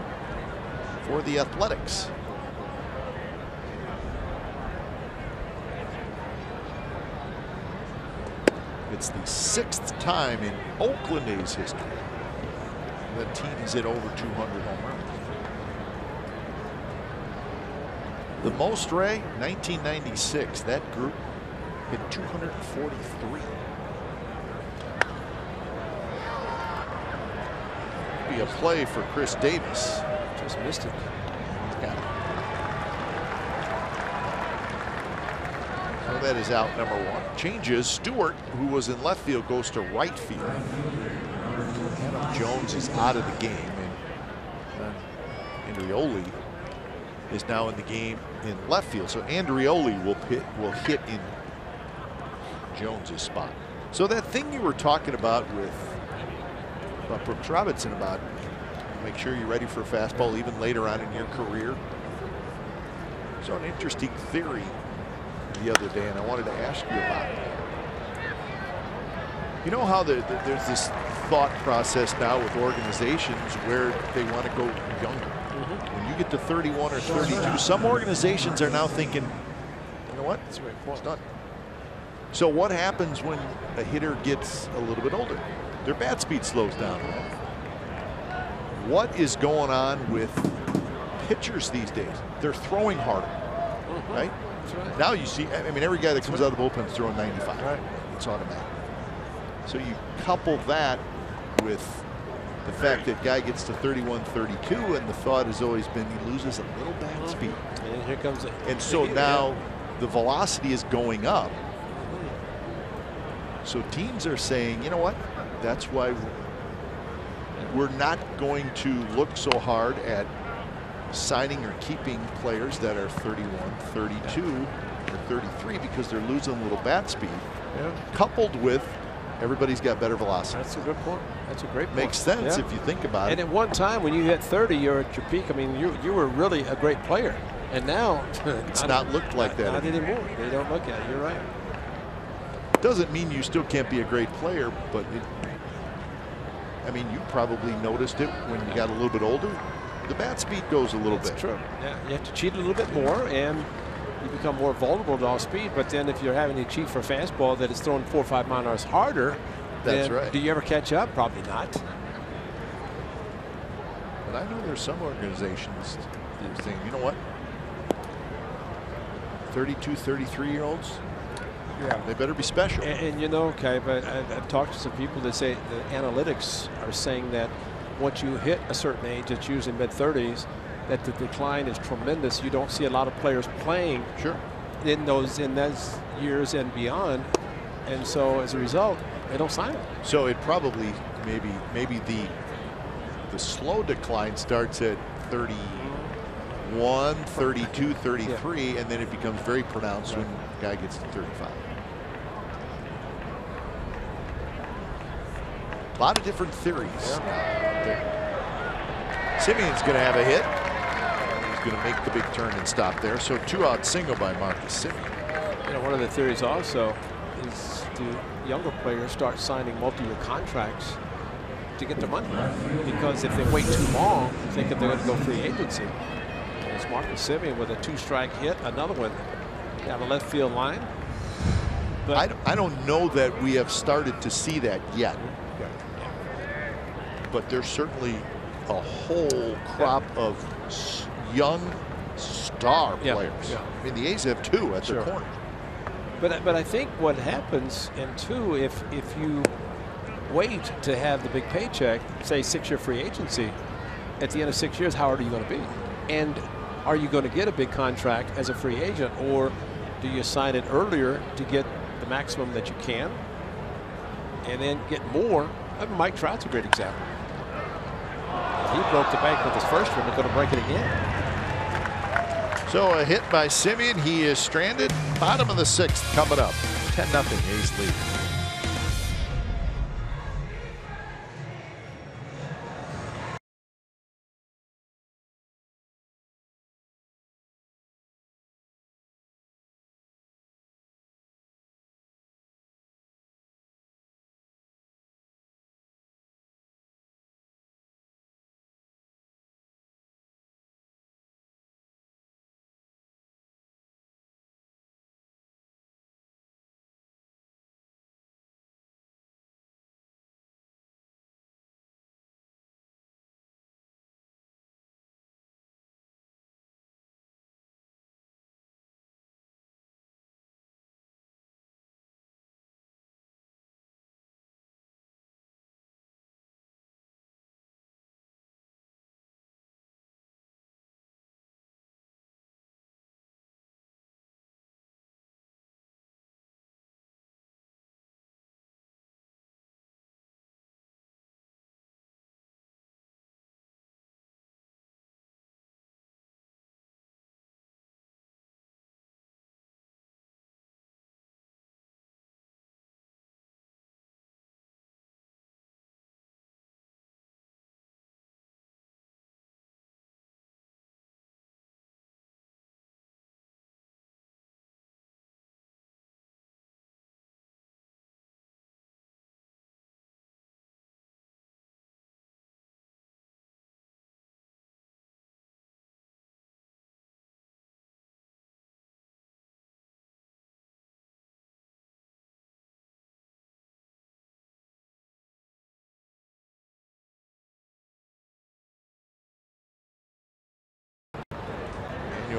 for the Athletics. It's the 6th time in Oakland A's history that team has hit over 200 home runs. The most, Ray, 1996. That group hit 243. Be a play for Chris Davis. Just missed it. He's got it. That is out number 1. Changes. Stewart, who was in left field, goes to right field. Adam Jones is out of the game, and Andrioli is now in the game in left field. So Andrioli will hit in Jones's spot. So that thing you were talking about with Brooks Robinson about make sure you're ready for a fastball even later on in your career. So an interesting theory the other day, and I wanted to ask you about it. You know how there's this thought process now with organizations where they want to go younger. When you get to 31 or 32, some organizations are now thinking, you know what, it's done. So what happens when a hitter gets a little bit older? Their bat speed slows down. What is going on with pitchers these days? They're throwing harder, right? Right? Now you see, I mean, every guy that comes out of the bullpen is throwing 95. Right. It's automatic. So you couple that with the fact that guy gets to 31, 32, and the thought has always been he loses a little bat speed. And here comes it. And so now the velocity is going up. So teams are saying, you know what? That's why we're not going to look so hard at signing or keeping players that are 31, 32, or 33 because they're losing a little bat speed. Coupled with everybody's got better velocity. That's a good point. That's a great point. Makes sense if you think about it. And at one time when you hit 30, you're at your peak. I mean, you were really a great player. And now it's not looked like that. Not anymore. They don't look at it. You're right. Doesn't mean you still can't be a great player, but I mean, you probably noticed it when you got a little bit older. The bat speed goes a little bit. That's true. Yeah, you have to cheat a little bit more, and you become more vulnerable to off speed. But then, if you're having to cheat for a fastball that is thrown 4 or 5 miles an hour harder, then right. Do you ever catch up? Probably not. But I know there's some organizations that are saying, you know what? 32, 33-year-olds. Yeah, they better be special. And you know, okay, but I've talked to some people that say the analytics are saying that once you hit a certain age, it's usually mid-30s, that the decline is tremendous. You don't see a lot of players playing in those years and beyond, and so as a result, they don't sign them. So it probably maybe the slow decline starts at 31, 32, 33, and then it becomes very pronounced when the guy gets to 35. A lot of different theories. Simeon's going to have a hit. He's going to make the big turn and stop there. So 2-out single by Marcus Simeon. You know, one of the theories also is do younger players start signing multi-year contracts to get their money? Because if they wait too long, thinking they're going to go free agency. It's Marcus Simeon with a 2-strike hit, another one down the left field line. But I don't know that we have started to see that yet. But there's certainly a whole crop of young star players. I mean, the A's have 2 at their corner. But I think what happens, and too, if you wait to have the big paycheck, say 6-year free agency, at the end of 6 years, how old are you going to be? And are you going to get a big contract as a free agent, or do you sign it earlier to get the maximum that you can and then get more? I mean, Mike Trout's a great example. He broke the bank with his first one. They're going to break it again. So a hit by Simeon. He is stranded. Bottom of the 6th coming up. 10-0 A's lead.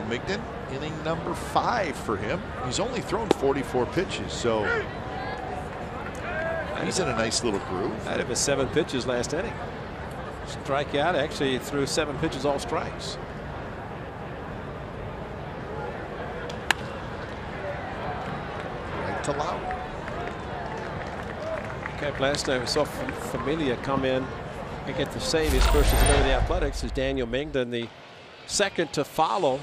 Daniel Migden. Inning number 5 for him. He's only thrown 44 pitches, so he's in a nice little groove. Out of his 7 pitches last inning. Strikeout, actually threw 7 pitches, all strikes. Right to Lowry. Okay, last time we saw Familia come in and get the save. His first as a member of the Athletics is Daniel Migden, the second to follow.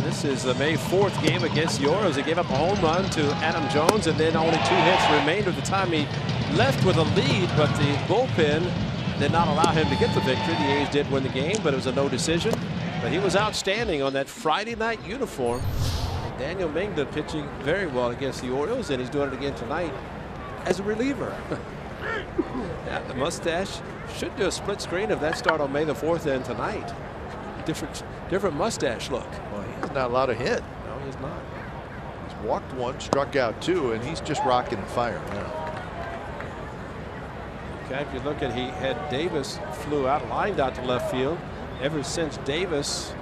This is the May 4th game against the Orioles. He gave up a home run to Adam Jones, and then only 2 hits remained at the time he left with a lead, but the bullpen did not allow him to get the victory. The A's did win the game, but it was a no decision. But he was outstanding on that Friday night uniform. Daniel Migden pitching very well against the Orioles, and he's doing it again tonight as a reliever. Yeah, the mustache should do a split screen of that start on May the 4th and tonight. Different mustache look. Well, he's not allowed to hit. No, he's not. He's walked 1, struck out 2, and he's just rocking and firing now. Okay, if you look at, he had Davis flew out, lined out to left field. Ever since Davis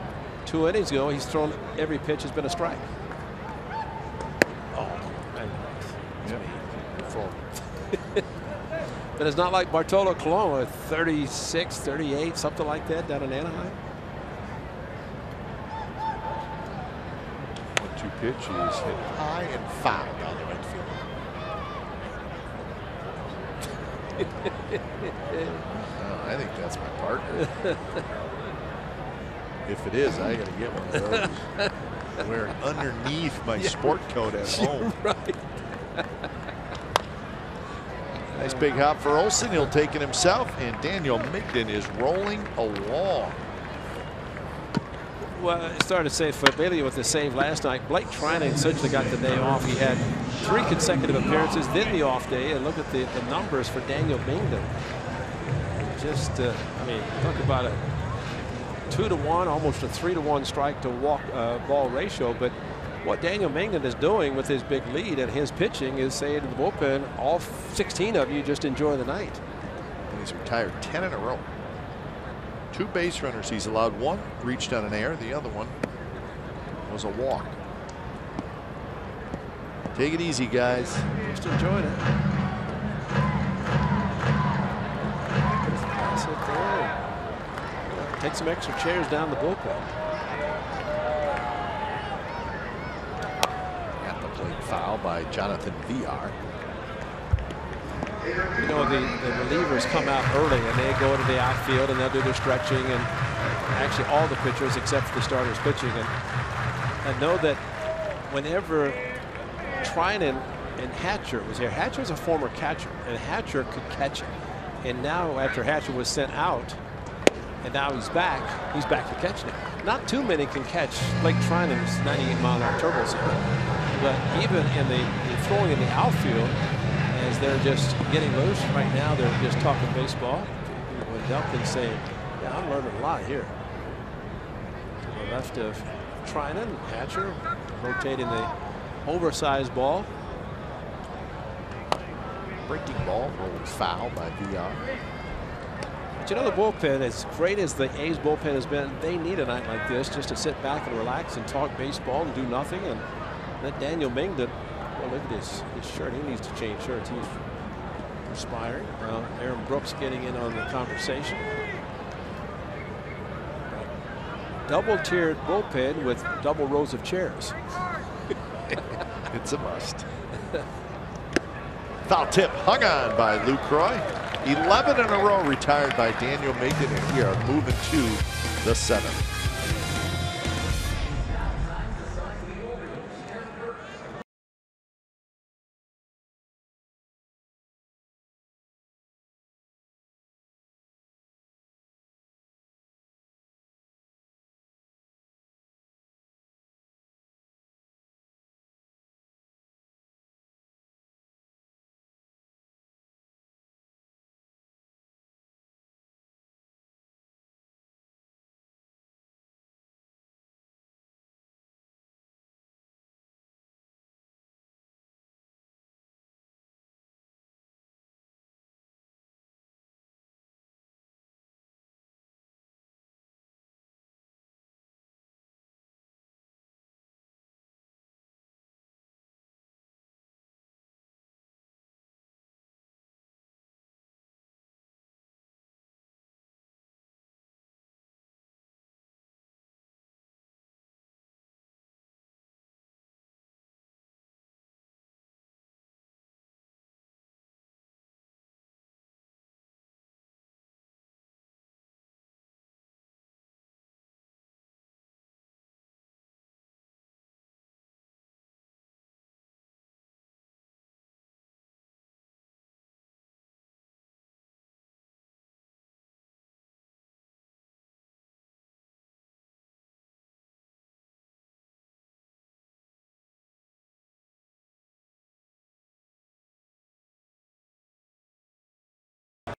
2 innings ago, he's thrown every pitch has been a strike. Oh, man. But it's not like Bartolo Colon with 36, 38, something like that down in Anaheim. 1-2 pitch is hit high and foul down the right field. Oh, I think that's my partner. If it is, I got to get one of those. Wearing underneath my sport coat at home. Right. Nice big hop for Olsen. He'll take it himself, and Daniel Migden is rolling along. Well, I started to say Familia with the save last night. Blake Trinan essentially got the day off. He had 3 consecutive appearances, then the off day, and look at the numbers for Daniel Migden. Just, I mean, talk about a 2-to-1, almost a 3-to-1 strike to walk ball ratio. But what Daniel Migden is doing with his big lead and his pitching is saying to the bullpen, all 16 of you just enjoy the night. And he's retired 10 in a row. 2 base runners he's allowed. 1 reached on an error. The other one was a walk. Take it easy, guys. Just enjoying it. Pass it there. Take some extra chairs down the bullpen. At the plate foul by Jonathan VR. You know, the relievers come out early and they go into the outfield and they'll do their stretching, and actually all the pitchers except for the starters pitching. And I know that whenever Trinan and Hatcher was here, Hatcher's a former catcher, and Hatcher could catch it. And now after Hatcher was sent out, and now he's back to catching it. Not too many can catch Blake Trinan's 98-mile-an-hour turbo speed. But even in the throwing in the outfield, as they're just getting loose right now, they're just talking baseball. When Duncan saying, yeah, I'm learning a lot here. To the left of Trinan, Hatcher rotating the oversized ball. Breaking ball rolled foul by VR. But you know, the bullpen, as great as the A's bullpen has been, they need a night like this just to sit back and relax and talk baseball and do nothing. And let Daniel Migden, well, look at his shirt. He needs to change shirts. He's perspiring. Aaron Brooks getting in on the conversation. Double-tiered bullpen with double rows of chairs. It's a must. Foul tip hung on by Luke Croy. 11 in a row retired by Daniel Migden, and we are moving to the 7th.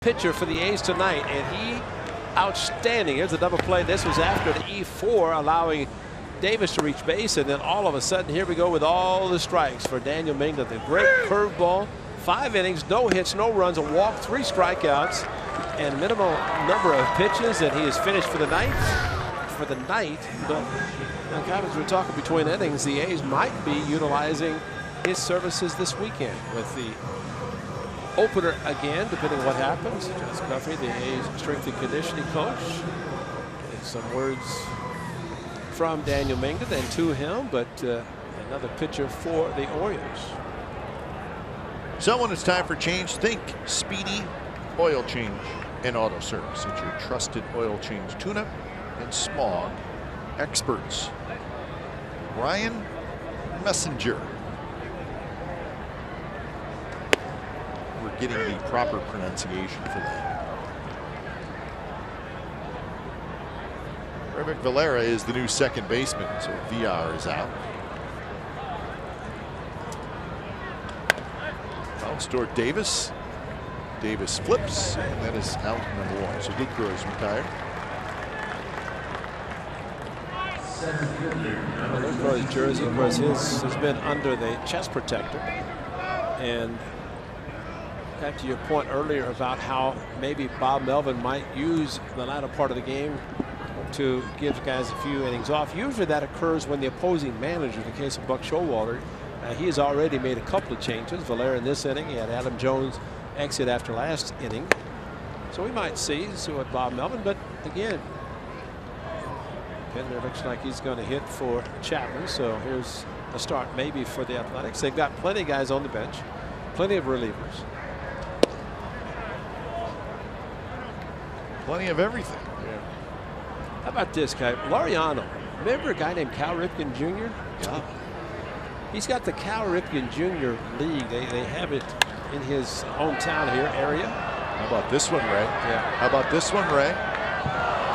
pitcher for the A's tonight, and he outstanding. Here's a double play. This was after the E4, allowing Davis to reach base, and then all of a sudden, here we go with all the strikes for Daniel Mingda. The great curveball, 5 innings, no hits, no runs, a walk, 3 strikeouts, and minimal number of pitches, and he is finished for the night. But kind of as we're talking between innings, the A's might be utilizing his services this weekend with the opener again, depending on what happens. Jess Guffey, the A's strength and conditioning coach, getting some words from Daniel Mingda and to him, but another pitcher for the Orioles. So when it's time for change, think Speedy Oil Change and Auto Service. It's your trusted oil change tune-up and smog experts. Ryan Messenger. We're getting the proper pronunciation for that. Revik Valera is the new second baseman, so VR is out. Bounce toward Davis. Davis flips, and that is out number 1. So Lucroy is retired. Lucroy's jersey, of course, his has been under the chest protector. And back to your point earlier about how maybe Bob Melvin might use the latter part of the game to give guys a few innings off. Usually that occurs when the opposing manager, in the case of Buck Showalter, he has already made a couple of changes. Valera in this inning, he had Adam Jones exit after last inning. So we might see what Bob Melvin, but again, Pinder looks like he's going to hit for Chapman. So here's a start maybe for the Athletics. They've got plenty of guys on the bench, plenty of relievers. Plenty of everything. Yeah. How about this guy, Laureano? Remember a guy named Cal Ripken Jr.? Yeah. He's got the Cal Ripken Jr. League. They have it in his hometown here area. How about this one, Ray? Yeah. How about this one, Ray?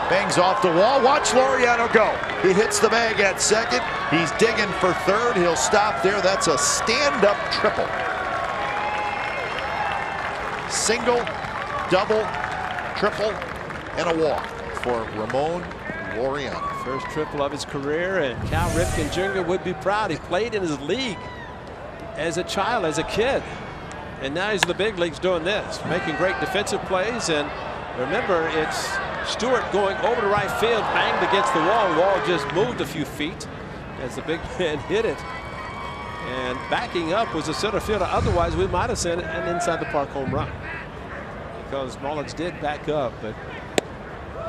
Bangs off the wall. Watch Laureano go. He hits the bag at second. He's digging for third. He'll stop there. That's a stand-up triple. Single, double, triple, and a walk for Ramon Laureano. First triple of his career, and Cal Ripken Jr. would be proud. He played in his league as a child, as a kid. And now he's in the big leagues doing this, making great defensive plays. And remember, it's Stewart going over to right field, banged against the wall. The wall just moved a few feet as the big man hit it. And backing up was the center fielder. Otherwise, we might have seen an inside the park home run, because Mullins did back up, but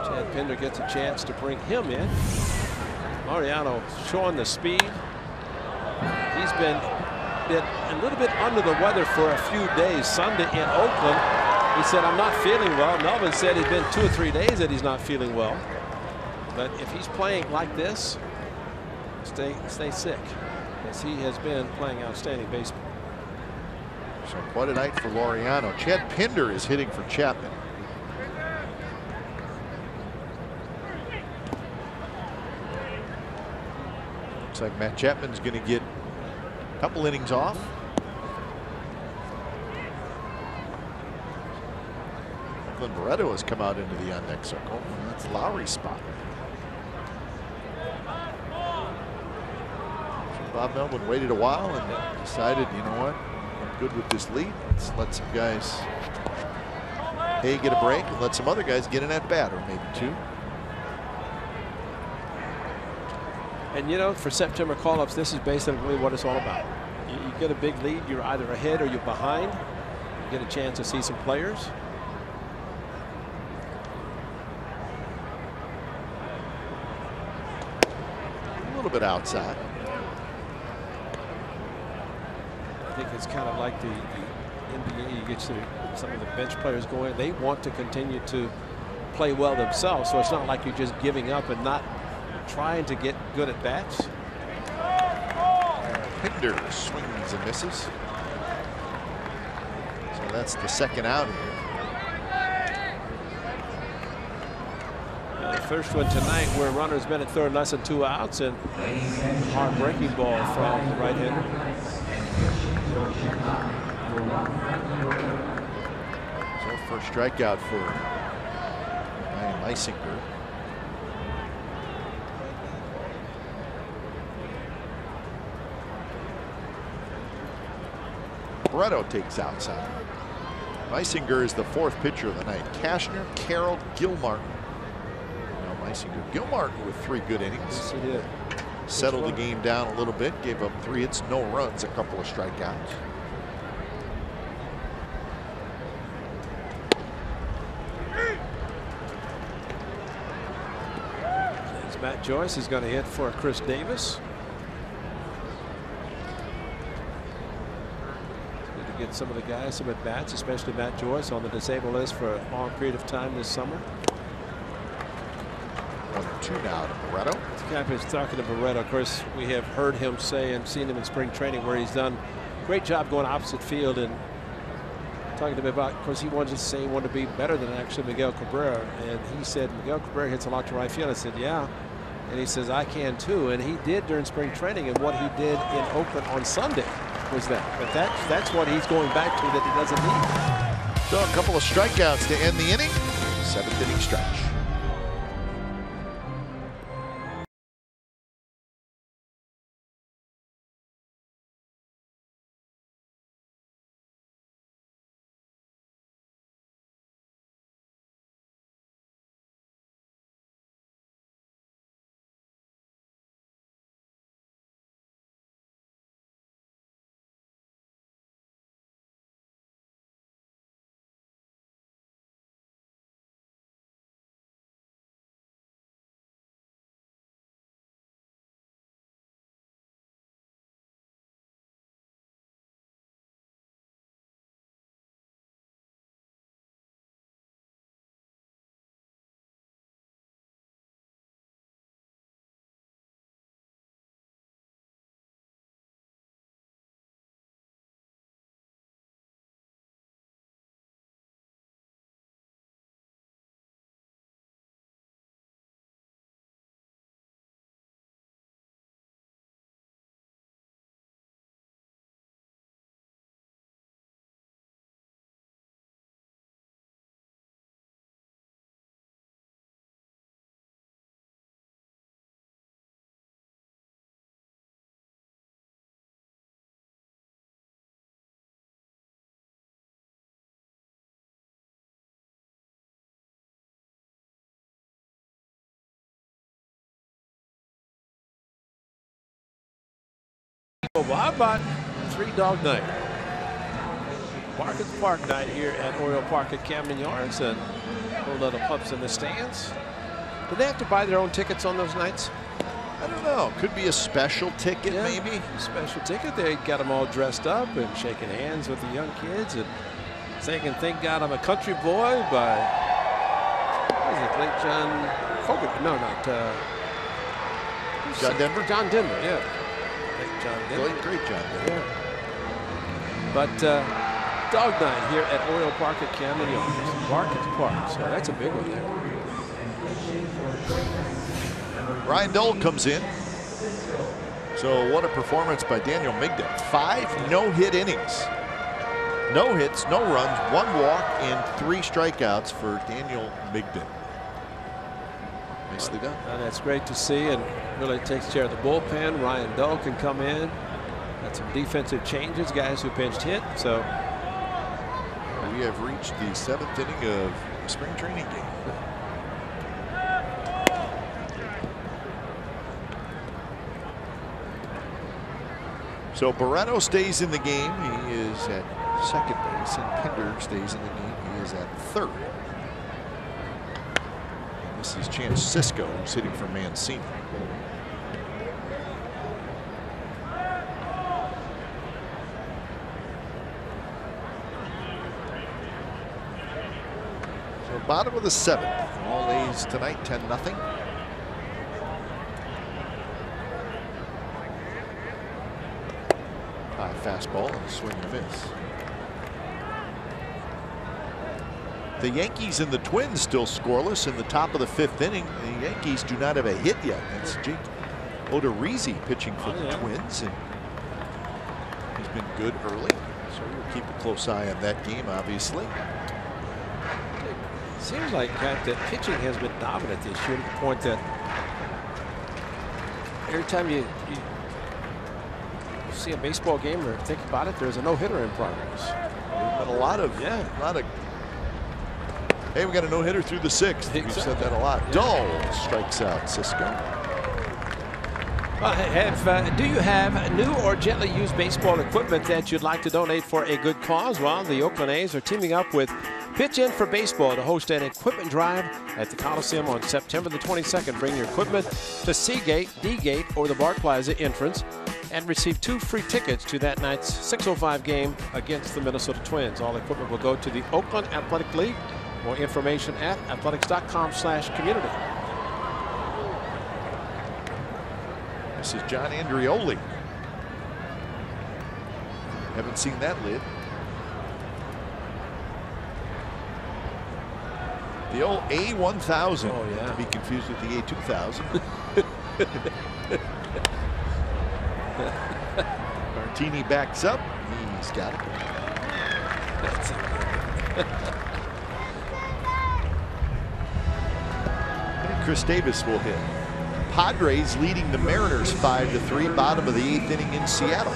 Chad Pinder gets a chance to bring him in. Laureano showing the speed. He's been a little bit under the weather for a few days. Sunday in Oakland, he said, "I'm not feeling well." Melvin said it's been 2 or 3 days that he's not feeling well. But if he's playing like this, stay sick, as he has been playing outstanding baseball. So quite a night for Laureano. Chad Pinder is hitting for Chapman. Looks like Matt Chapman's going to get a couple innings off. Glenn Barreto has come out into the on-deck circle. That's Lowry's spot. So Bob Melvin waited a while and decided, you know what, I'm good with this lead. Let's let some guys get a break and let some other guys get in at bat, or maybe 2. And you know, for September call-ups, this is basically what it's all about. You get a big lead, you're either ahead or you're behind. You get a chance to see some players. A little bit outside. I think it's kind of like the NBA. You get some of the bench players going. They want to continue to play well themselves, so it's not like you're just giving up and not trying to get good at bats. Pinder swings and misses. So that's the second out here. The first one tonight, where runner's been at third, less than 2 outs, and hard breaking ball from the right-hander. So First strikeout for Ryan Meisinger. Barreto takes outside. Meisinger is the fourth pitcher of the night. Cashner, Carroll, Gilmartin. Now Meisinger. Gilmartin with 3 good innings. Yes, he did. Settled the game down a little bit. Gave up 3 hits, no runs, a couple of strikeouts. As Matt Joyce is going to hit for Chris Davis. Get some of the guys some at bats, especially Matt Joyce on the disabled list for a long period of time this summer. 1-2 now to Barreto. Cap is talking to Barreto. Of course, we have heard him say and seen him in spring training where he's done a great job going opposite field and talking to me about, of course, he wanted to say he wanted to be better than actually Miguel Cabrera. And he said, Miguel Cabrera hits a lot to right field. I said, yeah. And he says, I can too. And he did during spring training. And what he did in Oakland on Sunday was that. But that's what he's going back to that he doesn't need. So a couple of strikeouts to end the inning. 7th inning stretch. Well, how about 3-dog night? Market Park night here at Oriole Park at Camden Yards, and a whole lot of pups in the stands. Do they have to buy their own tickets on those nights? I don't know. Could be a special ticket, maybe. Special ticket. They got them all dressed up and shaking hands with the young kids and singing "Thank God I'm a Country Boy" by what is it, late John Fogerty? No, not John Denver. John Denver, yeah. Late John Denver. Great John Denver. Yeah. But dog night here at Oriole Park at Camden Yards. Market Park. So that's a big one there. Ryan Dull comes in. So what a performance by Daniel Migden. 5 no-hit innings. No hits, no runs, 1 walk, and 3 strikeouts for Daniel Migden. Nicely done. And that's great to see, and really takes care of the bullpen. Ryan Dull can come in. Got some defensive changes, guys who pinched hit. So we have reached the 7th inning of the spring training game. So Barreto stays in the game. He is at second base, and Pinder stays in the game. He is at third. And this is Chance Sisco, who's hitting for Mancini. So bottom of the 7th. All A's tonight, 10-0. High fastball and a swing and a miss. The Yankees and the Twins still scoreless in the top of the 5th inning. The Yankees do not have a hit yet. That's Jake Odorizzi pitching for the Twins, and he's been good early. So we'll keep a close eye on that game, obviously. seems like that pitching has been dominant this year to the point that every time you see a baseball game or think about it, there's a no-hitter in progress. But a lot of. Hey, we got a no-hitter through the 6th. We've said that a lot. Yeah. Dull strikes out Cisco. Do you have new or gently used baseball equipment that you'd like to donate for a good cause? Well, the Oakland A's are teaming up with Pitch In for Baseball to host an equipment drive at the Coliseum on September the 22nd. Bring your equipment to C-Gate, D-Gate, or the Bart Plaza entrance and receive 2 free tickets to that night's 6:05 game against the Minnesota Twins. All equipment will go to the Oakland Athletic League. More information at athletics.com/community. This is John Andrioli. Haven't seen that lid. The old A1000. Oh, yeah. To be confused with the A2000. Martini backs up. He's got it. That's it. And Chris Davis will hit. Padres leading the Mariners 5-3, bottom of the 8th inning in Seattle.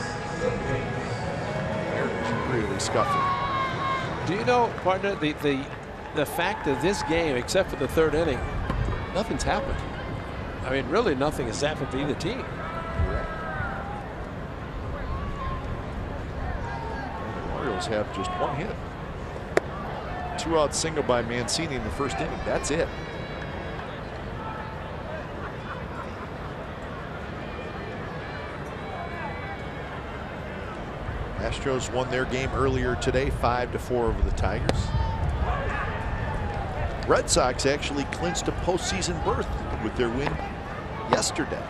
Mariners really scuffling. Do you know, partner, the fact of this game, except for the 3rd inning, nothing's happened. I mean, really nothing has happened to either team. Correct. The Orioles have just 1 hit. 2-out single by Mancini in the 1st inning. That's it. Astros won their game earlier today, 5-4 over the Tigers. Red Sox actually clinched a postseason berth with their win yesterday.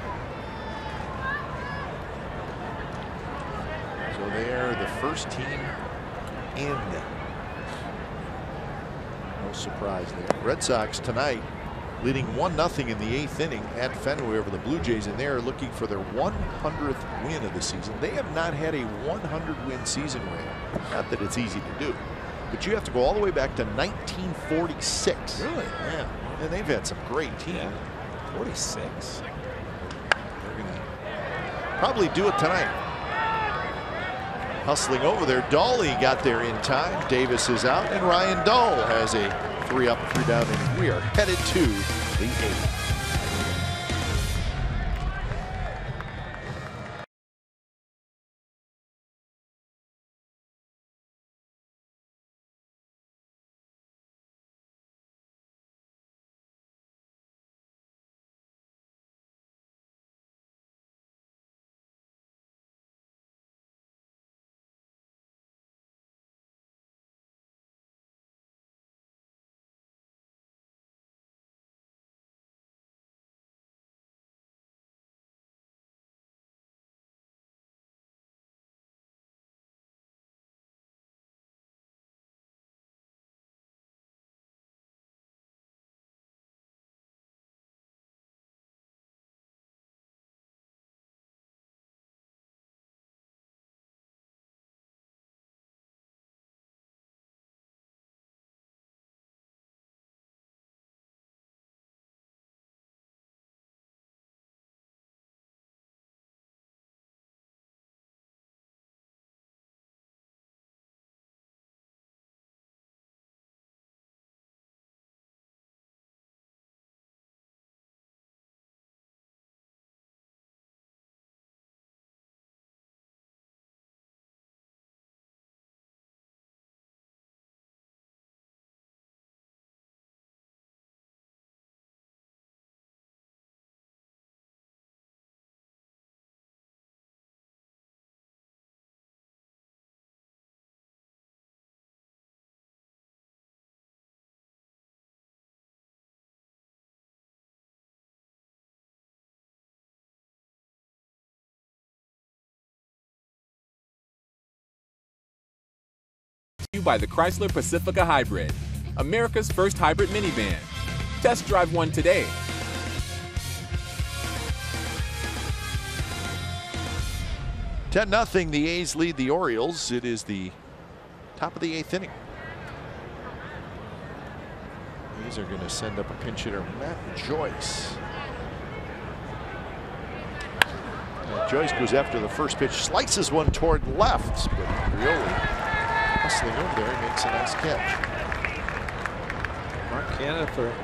So they are the first team in. No surprise there. Red Sox tonight leading 1-0 in the 8th inning at Fenway over the Blue Jays, and they are looking for their 100th win of the season. They have not had a 100-win season, Ray. Not that it's easy to do, but you have to go all the way back to 1946. Really? Yeah. And they've had some great teams. Yeah. 46. They're going to probably do it tonight. Hustling over there. Dawley got there in time. Davis is out, and Ryan Dahl has a 3-up, 3-down inning. We are headed to the 8th. By the Chrysler Pacifica Hybrid, America's first hybrid minivan. Test drive one today. (10-0). The A's lead the Orioles. It is the top of the 8th inning. A's are going to send up a pinch hitter, Matt Joyce. Joyce goes after the first pitch, slices one toward left, but Rioli hustling over there, he makes a nice catch. Mark Cannon for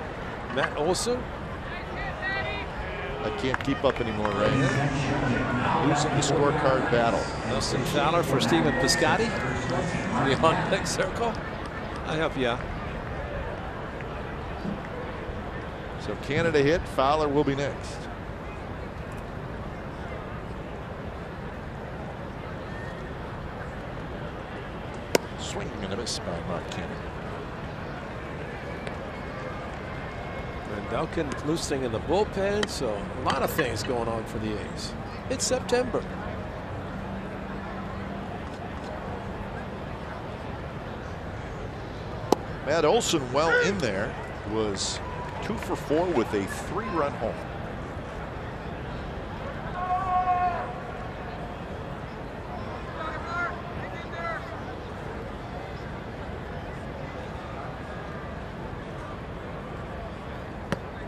Matt Olson. I can't keep up anymore, right? Losing the scorecard battle. Nelson Fowler for Stephen Piscotty. The on deck circle. I'll help you out. So Canada hit, Fowler will be next. Swing and a miss by Mark Cannon. And Duncan loosening in the bullpen, so a lot of things going on for the A's. It's September. Matt Olson well in there, was 2 for 4 with a 3-run home.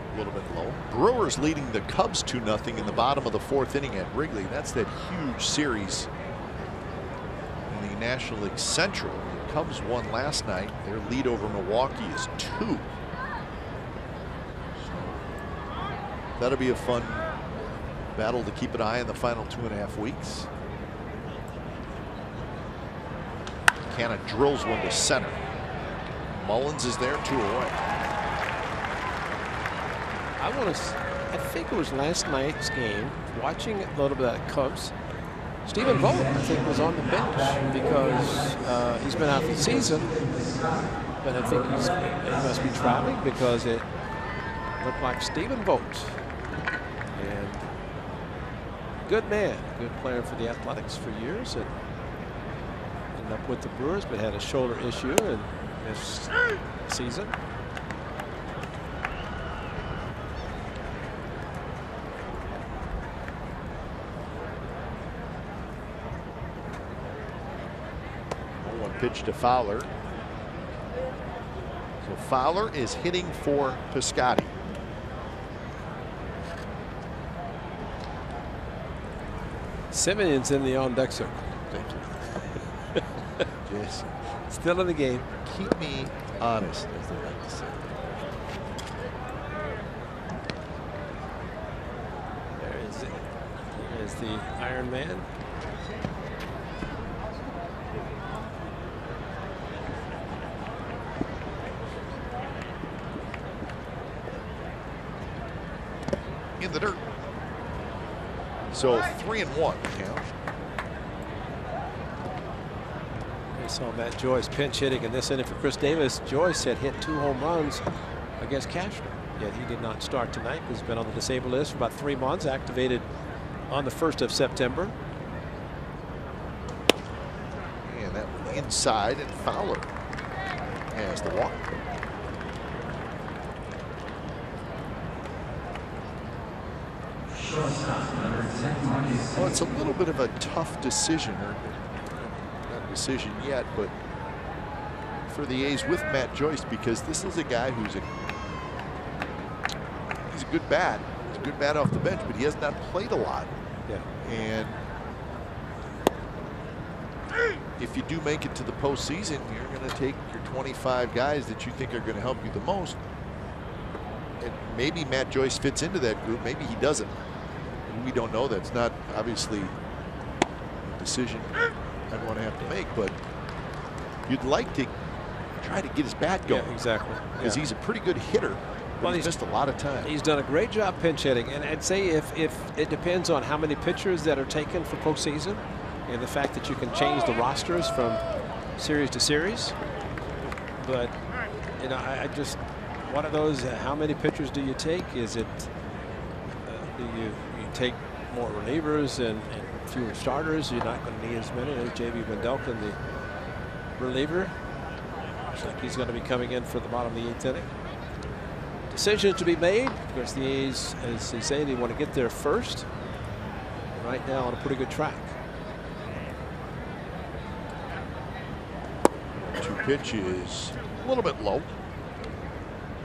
A little bit low. Brewers leading the Cubs 2-0 in the bottom of the 4th inning at Wrigley. That's that huge series in the National League Central. The Cubs won last night. Their lead over Milwaukee is 2. That'll be a fun battle to keep an eye on the final 2.5 weeks. Canna drills one to center. Mullins is there, 2 away. I think it was last night's game, watching a little bit of the Cubs. Stephen Vogt, I think, was on the bench because he's been out for the season. But I think he must be traveling because it looked like Stephen Vogt. And good man, good player for the Athletics for years. And ended up with the Brewers, but had a shoulder issue and missed the season. Pitch to Fowler. So Fowler is hitting for Piscotty. Simeon's in the on deck circle. Thank you. Yes. Still in the game. Keep me honest, as they like to say. There's the Iron Man. In the dirt. So 3-1 count. We saw Matt Joyce pinch hitting in this inning for Chris Davis. Joyce had hit 2 home runs against Cashner, yet he did not start tonight. He's been on the disabled list for about 3 months, activated on the 1st of September. And that one inside, and Fowler has the walk. Well, it's a little bit of a tough decision, or not a decision yet, but for the A's with Matt Joyce, because this is a guy who's he's a good bat. He's a good bat off the bench, but he has not played a lot. Yeah. And if you do make it to the postseason, you're going to take your 25 guys that you think are going to help you the most. And maybe Matt Joyce fits into that group. Maybe he doesn't. We don't know. That's not obviously a decision I'd want to have to make, but you'd like to try to get his bat going. Yeah, exactly. Because he's a pretty good hitter, but he's missed a lot of time. He's done a great job pinch hitting, and I'd say if it depends on how many pitchers that are taken for postseason, and the fact that you can change the rosters from series to series. But you know, I just one of those. How many pitchers do you take? Is it do you take more relievers and fewer starters? You're not going to need as many. There's J.B. Mendelkin, the reliever. Looks like he's going to be coming in for the bottom of the 8th inning. Decisions to be made. Of course, the A's, as they say, they want to get there first. Right now on a pretty good track. 2 pitches, a little bit low.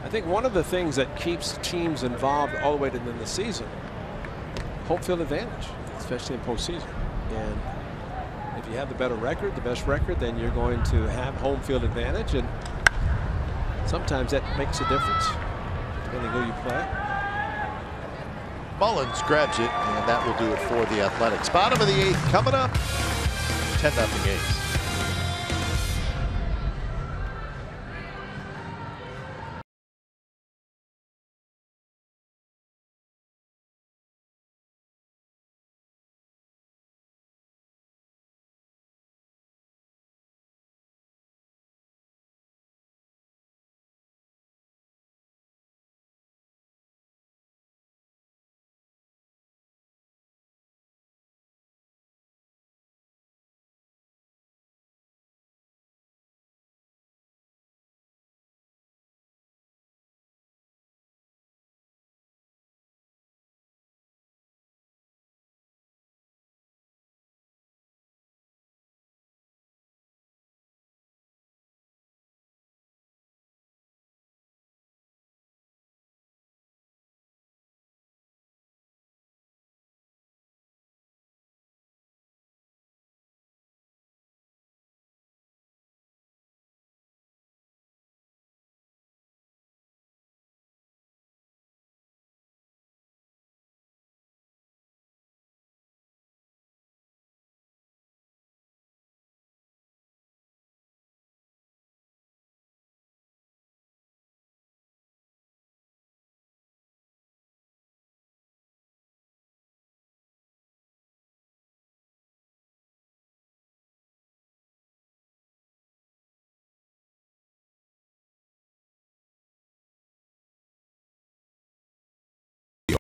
I think one of the things that keeps teams involved all the way to the end of the season, home field advantage, especially in postseason. And if you have the better record, the best record, then you're going to have home field advantage. And sometimes that makes a difference, depending who you play. Mullins grabs it, and that will do it for the Athletics. Bottom of the 8th coming up. 10-0 A's.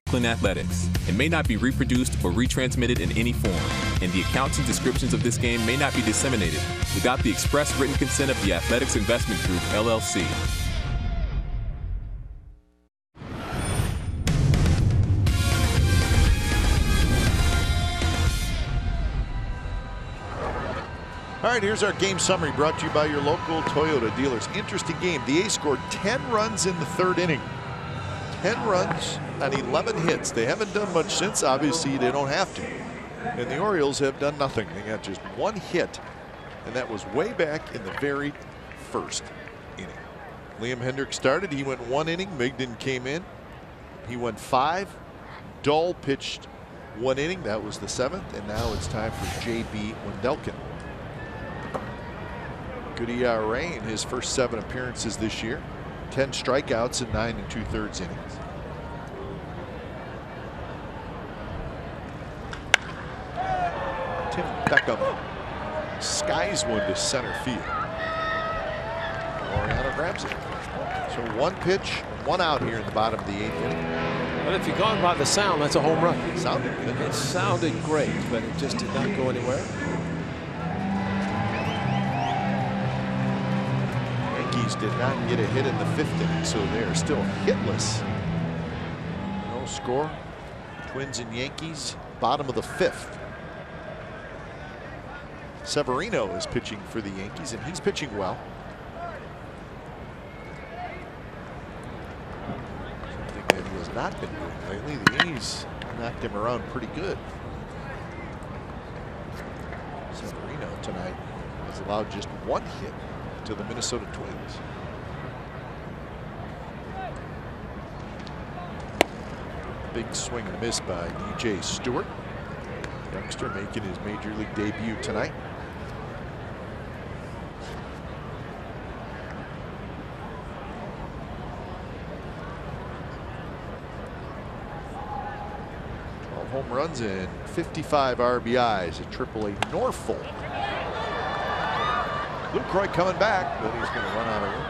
Oakland Athletics. It may not be reproduced or retransmitted in any form, and the accounts and descriptions of this game may not be disseminated without the express written consent of the Athletics Investment Group, LLC. All right, here's our game summary brought to you by your local Toyota dealers. Interesting game. The A's scored 10 runs in the 3rd inning. 10 runs on 11 hits. They haven't done much since. Obviously, they don't have to. And the Orioles have done nothing. They got just 1 hit, and that was way back in the very 1st inning. Liam Hendricks started. He went 1 inning. Migden came in. He went 5. Dull pitched 1 inning. That was the 7th. And now it's time for J.B. Wendelken. Good ERA in his first 7 appearances this year. 10 strikeouts in 9 2/3 innings. Tim Beckham skies one to center field. Laureano grabs it. So 1 pitch, 1 out here in the bottom of the 8th inning. But if you're going by the sound, that's a home run. It sounded good. It sounded great, but it just did not go anywhere. Did not get a hit in the 5th inning, so they're still hitless. No score. Twins and Yankees, bottom of the 5th. Severino is pitching for the Yankees, and he's pitching well. Something that he has not been doing lately. The A's knocked him around pretty good. Severino tonight has allowed just 1 hit to the Minnesota Twins. Big swing and a miss by DJ Stewart. Youngster making his major league debut tonight. Home runs and 55 RBIs at AAA Norfolk. Lucroy coming back, but he's going to run out of room.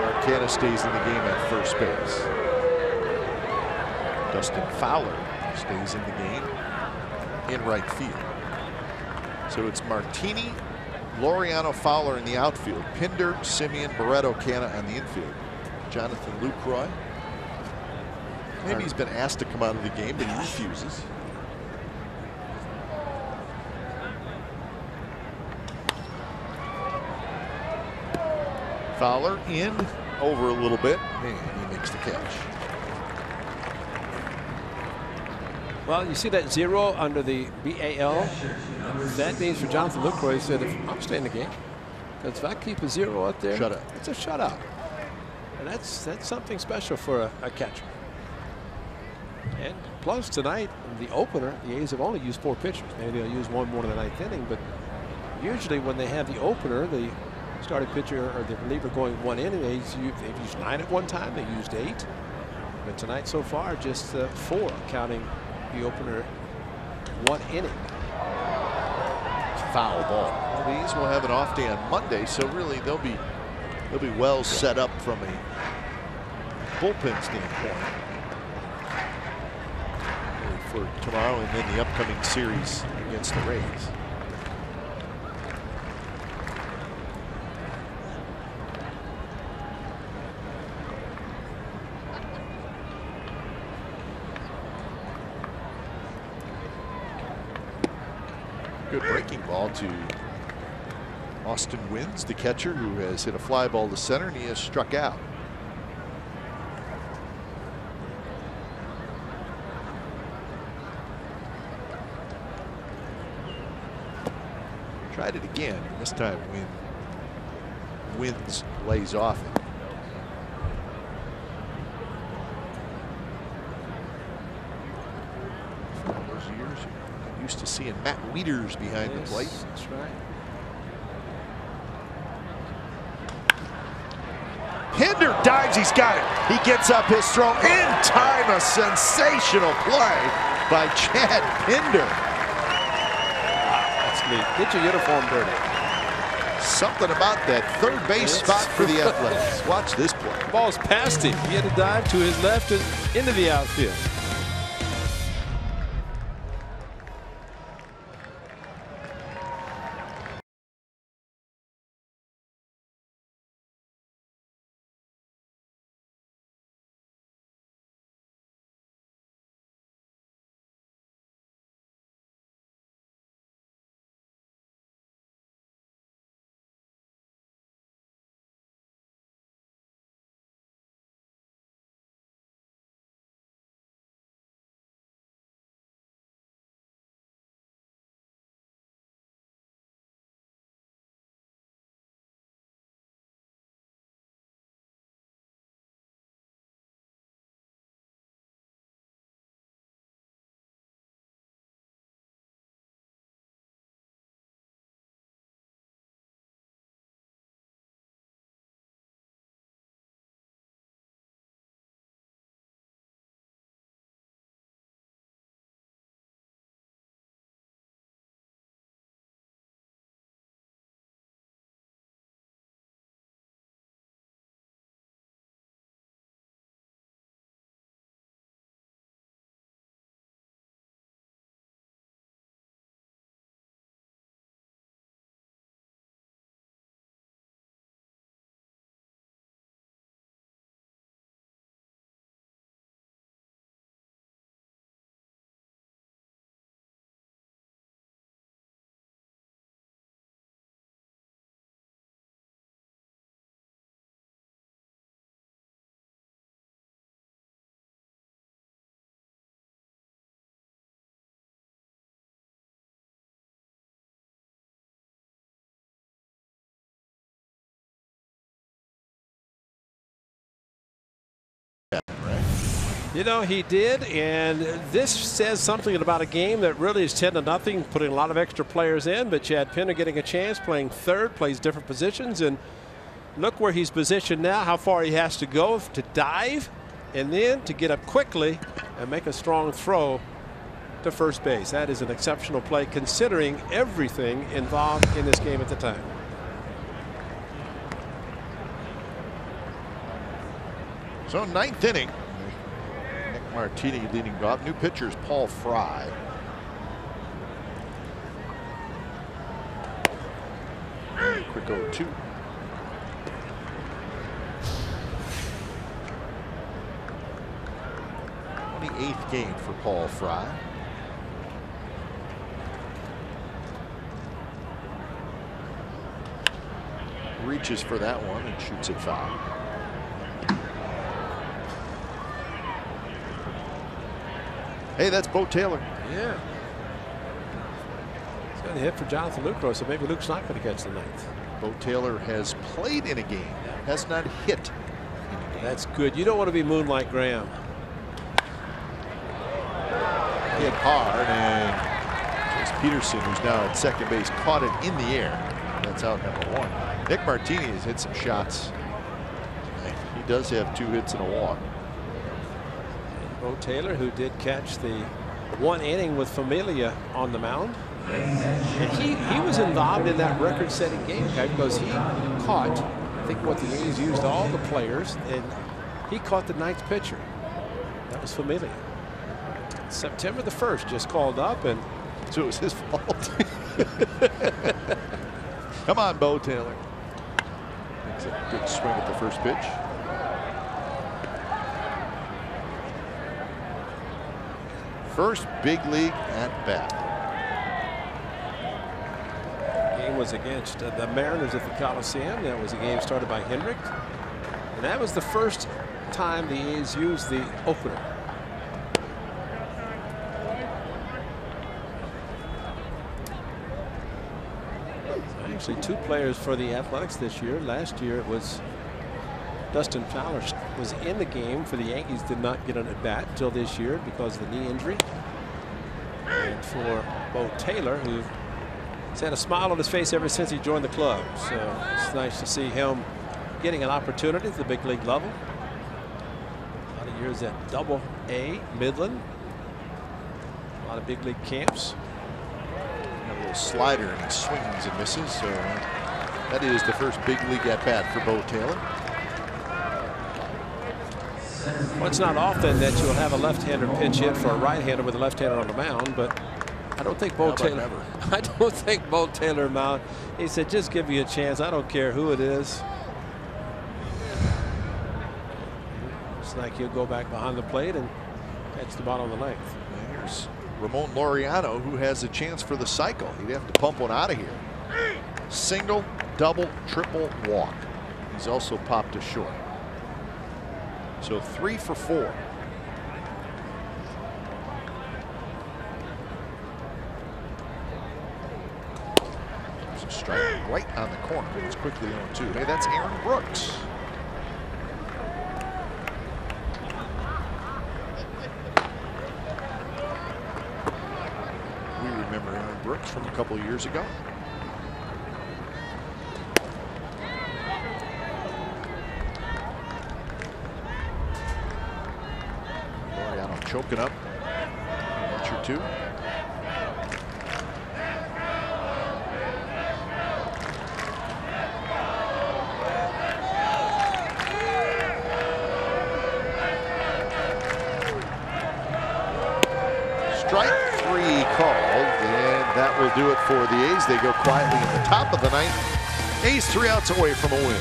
Marcana stays in the game at first base. Dustin Fowler stays in the game in right field. So it's Martini, Laureano, Fowler in the outfield. Pinder, Simeon, Barreto, Canna on the infield. Jonathan Lucroy. Maybe he's been asked to come out of the game, but he refuses. Fowler in over a little bit, and he makes the catch. Well, you see that 0 under the BAL? That means for Jonathan Lucroy, he said, if I'm staying in the game, because if I keep a 0 out there, shutout. It's a shutout. And that's something special for a catcher. And plus tonight, the opener, the A's have only used 4 pitchers. Maybe they'll use one more in the 9th inning, but usually when they have the opener, the starting pitcher or the reliever going 1 inning, they've used 9 at one time. They used 8. But tonight so far, just 4, counting the opener 1 inning. Foul ball. Well, the A's will have an off day on Monday, so really they'll be well set up from a bullpen standpoint for tomorrow and then the upcoming series against the Rays. Good breaking ball to Austin Wins, the catcher, who has hit a fly ball to center, and he has struck out. Tried it again. This time Wins lays off it. For all those years, you're used to seeing Matt Wieters behind the plate. That's right. Hinder dives, he's got it. He gets up his throw in time. A sensational play by Chad Pinder. That's neat. Get your uniform dirty. Something about that third base spot for the Athletics. Watch this play. The ball's past him. He had to dive to his left and into the outfield. You know, he did, and this says something about a game that really is 10-0, putting a lot of extra players in, but Chad Pinder getting a chance, playing third, plays different positions, and look where he's positioned now, how far he has to go to dive, and then to get up quickly and make a strong throw to first base. That is an exceptional play considering everything involved in this game at the time. So 9th inning. Martini leading off. New pitchers Paul Fry. Quick 0-2. The 28th game for Paul Fry. reaches for that one and shoots it foul. Hey, that's Bo Taylor. Yeah. He's got a hit for Jonathan Lucro, so maybe Luke's not going to catch the ninth. Bo Taylor has played in a game, has not hit in a game. That's good. You don't want to be Moonlight Graham. Hit hard, and Chase Peterson, who's now at second base, caught it in the air. That's out number one. Nick Martini has hit some shots. He does have 2 hits and a walk. Bo Taylor, who did catch the 1 inning with Familia on the mound. And he was involved in that record-setting game, because he caught, I think what the A's used all the players, and he caught the 9th pitcher. That was Familia. September the 1st, just called up, and so it was his fault. Come on, Bo Taylor. Makes a good swing at the first pitch. First big league at bat. Game was against the Mariners at the Coliseum. That was a game started by Hendrick, and that was the first time the A's used the opener. Actually, 2 players for the Athletics this year. Last year it was Dustin Fowler was in the game for the Yankees, did not get an at-bat until this year because of the knee injury. And for Bo Taylor, who's had a smile on his face ever since he joined the club. So it's nice to see him getting an opportunity at the big league level. A lot of years at Double-A Midland. A lot of big league camps. A little slider, and he swings and misses. So that is the first big league at bat for Bo Taylor. Well, it's not often that you'll have a left-hander pinch hit for a right-hander with a left-hander on the mound, but I don't think Bo Taylor. I don't think Bo Taylor mound. He said, "Just give me a chance. I don't care who it is." It's like he'll go back behind the plate and catch the ball on the length. Here's Ramon Laureano, who has a chance for the cycle. He'd have to pump one out of here. Single, double, triple, walk. He's also popped a short. So 3 for 4. There's a strike right on the corner, but it's quickly 0-2. Hey, that's Aaron Brooks. We remember Aaron Brooks from a couple of years ago. Choking up. 1 or 2. Strike 3 called, and that will do it for the A's. They go quietly in the top of the 9th. A's 3 outs away from a win.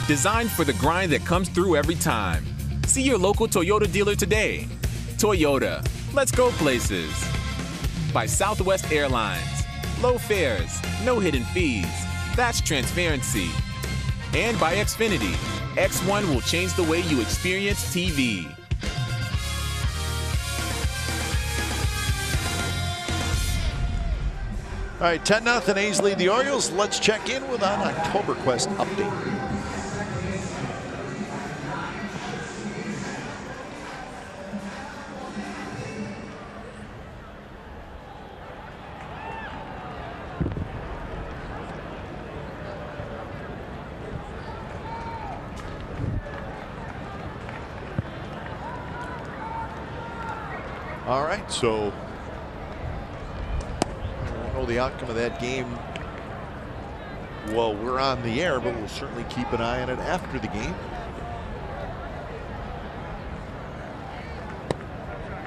Designed for the grind that comes through every time. See your local Toyota dealer today. Toyota, let's go places. By Southwest Airlines. Low fares, no hidden fees. That's transparency. And by Xfinity. X1 will change the way you experience TV. All right, 10-0 A's lead the Orioles. Let's check in with an Oktoberfest update. All right, so the outcome of that game while we're on the air, but we'll certainly keep an eye on it after the game.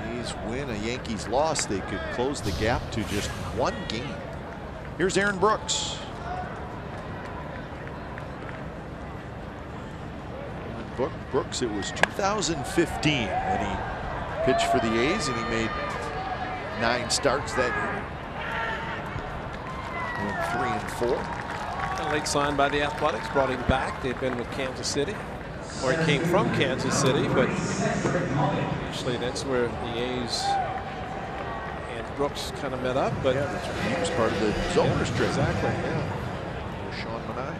A's win, a Yankees loss. They could close the gap to just one game. Here's Aaron Brooks. Brooks, it was 2015 when he pitched for the A's, and he made 9 starts that year. 3 and 4. A late sign by the Athletics brought him back. They'd been with Kansas City, or he came from Kansas City, but actually that's where the A's and Brooks kind of met up. But yeah, that's right. He was part of the Zollers trip. Exactly. Yeah. Sean Manai.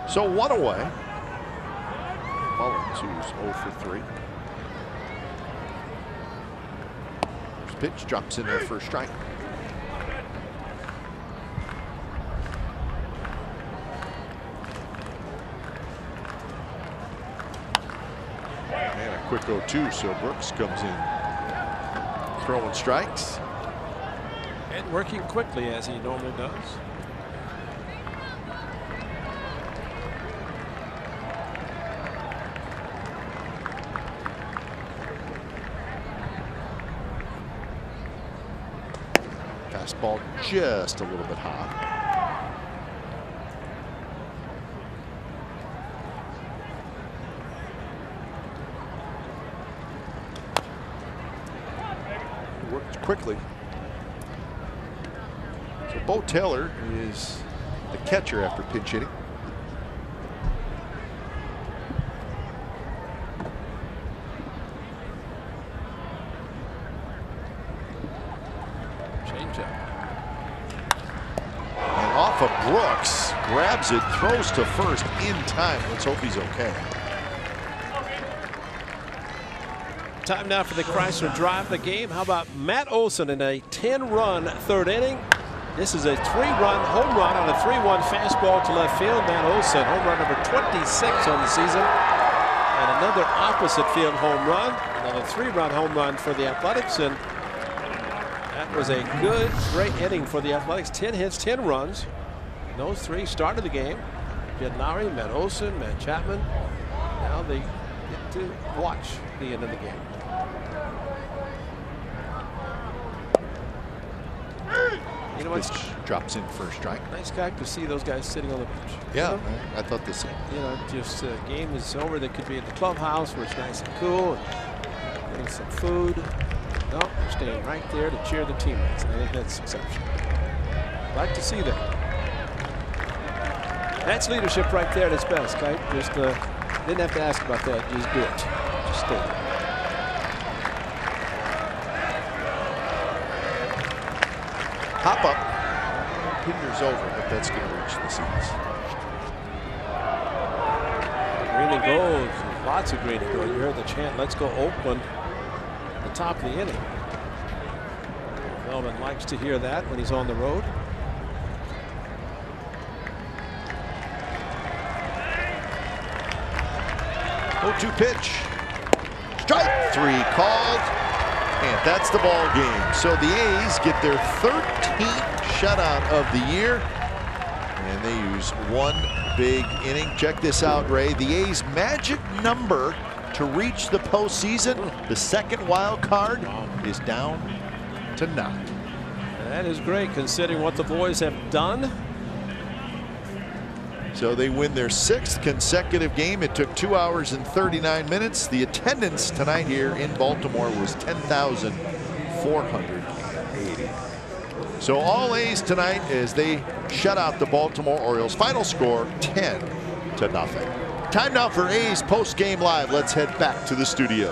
So 1 away. Mullins, who's 0 for 3. Pitch drops in there for a strike. And a quick 0-2, so Brooks comes in throwing strikes. And working quickly as he normally does. Fastball just a little bit hot. Worked quickly. So Bo Taylor is the catcher after pinch hitting. Off of Brooks, grabs it, throws to first in time. Let's hope he's okay. Time now for the Chrysler Drive the game. How about Matt Olson in a 10-run 3rd inning? This is a 3-run home run on a 3-1 fastball to left field. Matt Olson, home run number 26 on the season. And another opposite field home run. Another 3-run home run for the Athletics. And that was a good, great inning for the Athletics. 10 hits, 10 runs. And those 3 started the game. Jed Lowry, Matt Olson, Matt Chapman. Now they get to watch the end of the game. You know what? Drops in for a strike. Nice guy to see those guys sitting on the bench. Yeah, you know? I thought the same. You know, just game is over. They could be at the clubhouse where it's nice and cool, and getting some food. No, they're staying right there to cheer the teammates. And I think that's exceptional. Like to see that. That's leadership right there at its best, Kite. Just didn't have to ask about that. Just do it. Just stay there. Hop up. Pinner's over, but that's going to reach the seats. Green and gold. Lots of green and gold. You heard the chant, let's go Oakland, at the top of the inning. Melvin likes to hear that when he's on the road. Oh-2 pitch. Strike 3 called. And that's the ball game. So the A's get their 13th shutout of the year. And they use 1 big inning. Check this out, Ray. The A's magic number to reach the postseason, the second wild card, is down to 9. That is great considering what the boys have done So they win their 6th consecutive game. It took 2 hours and 39 minutes. The attendance tonight here in Baltimore was 10,480. So all A's tonight as they shut out the Baltimore Orioles. Final score 10-0. Time now for A's post-game live. Let's head back to the studio.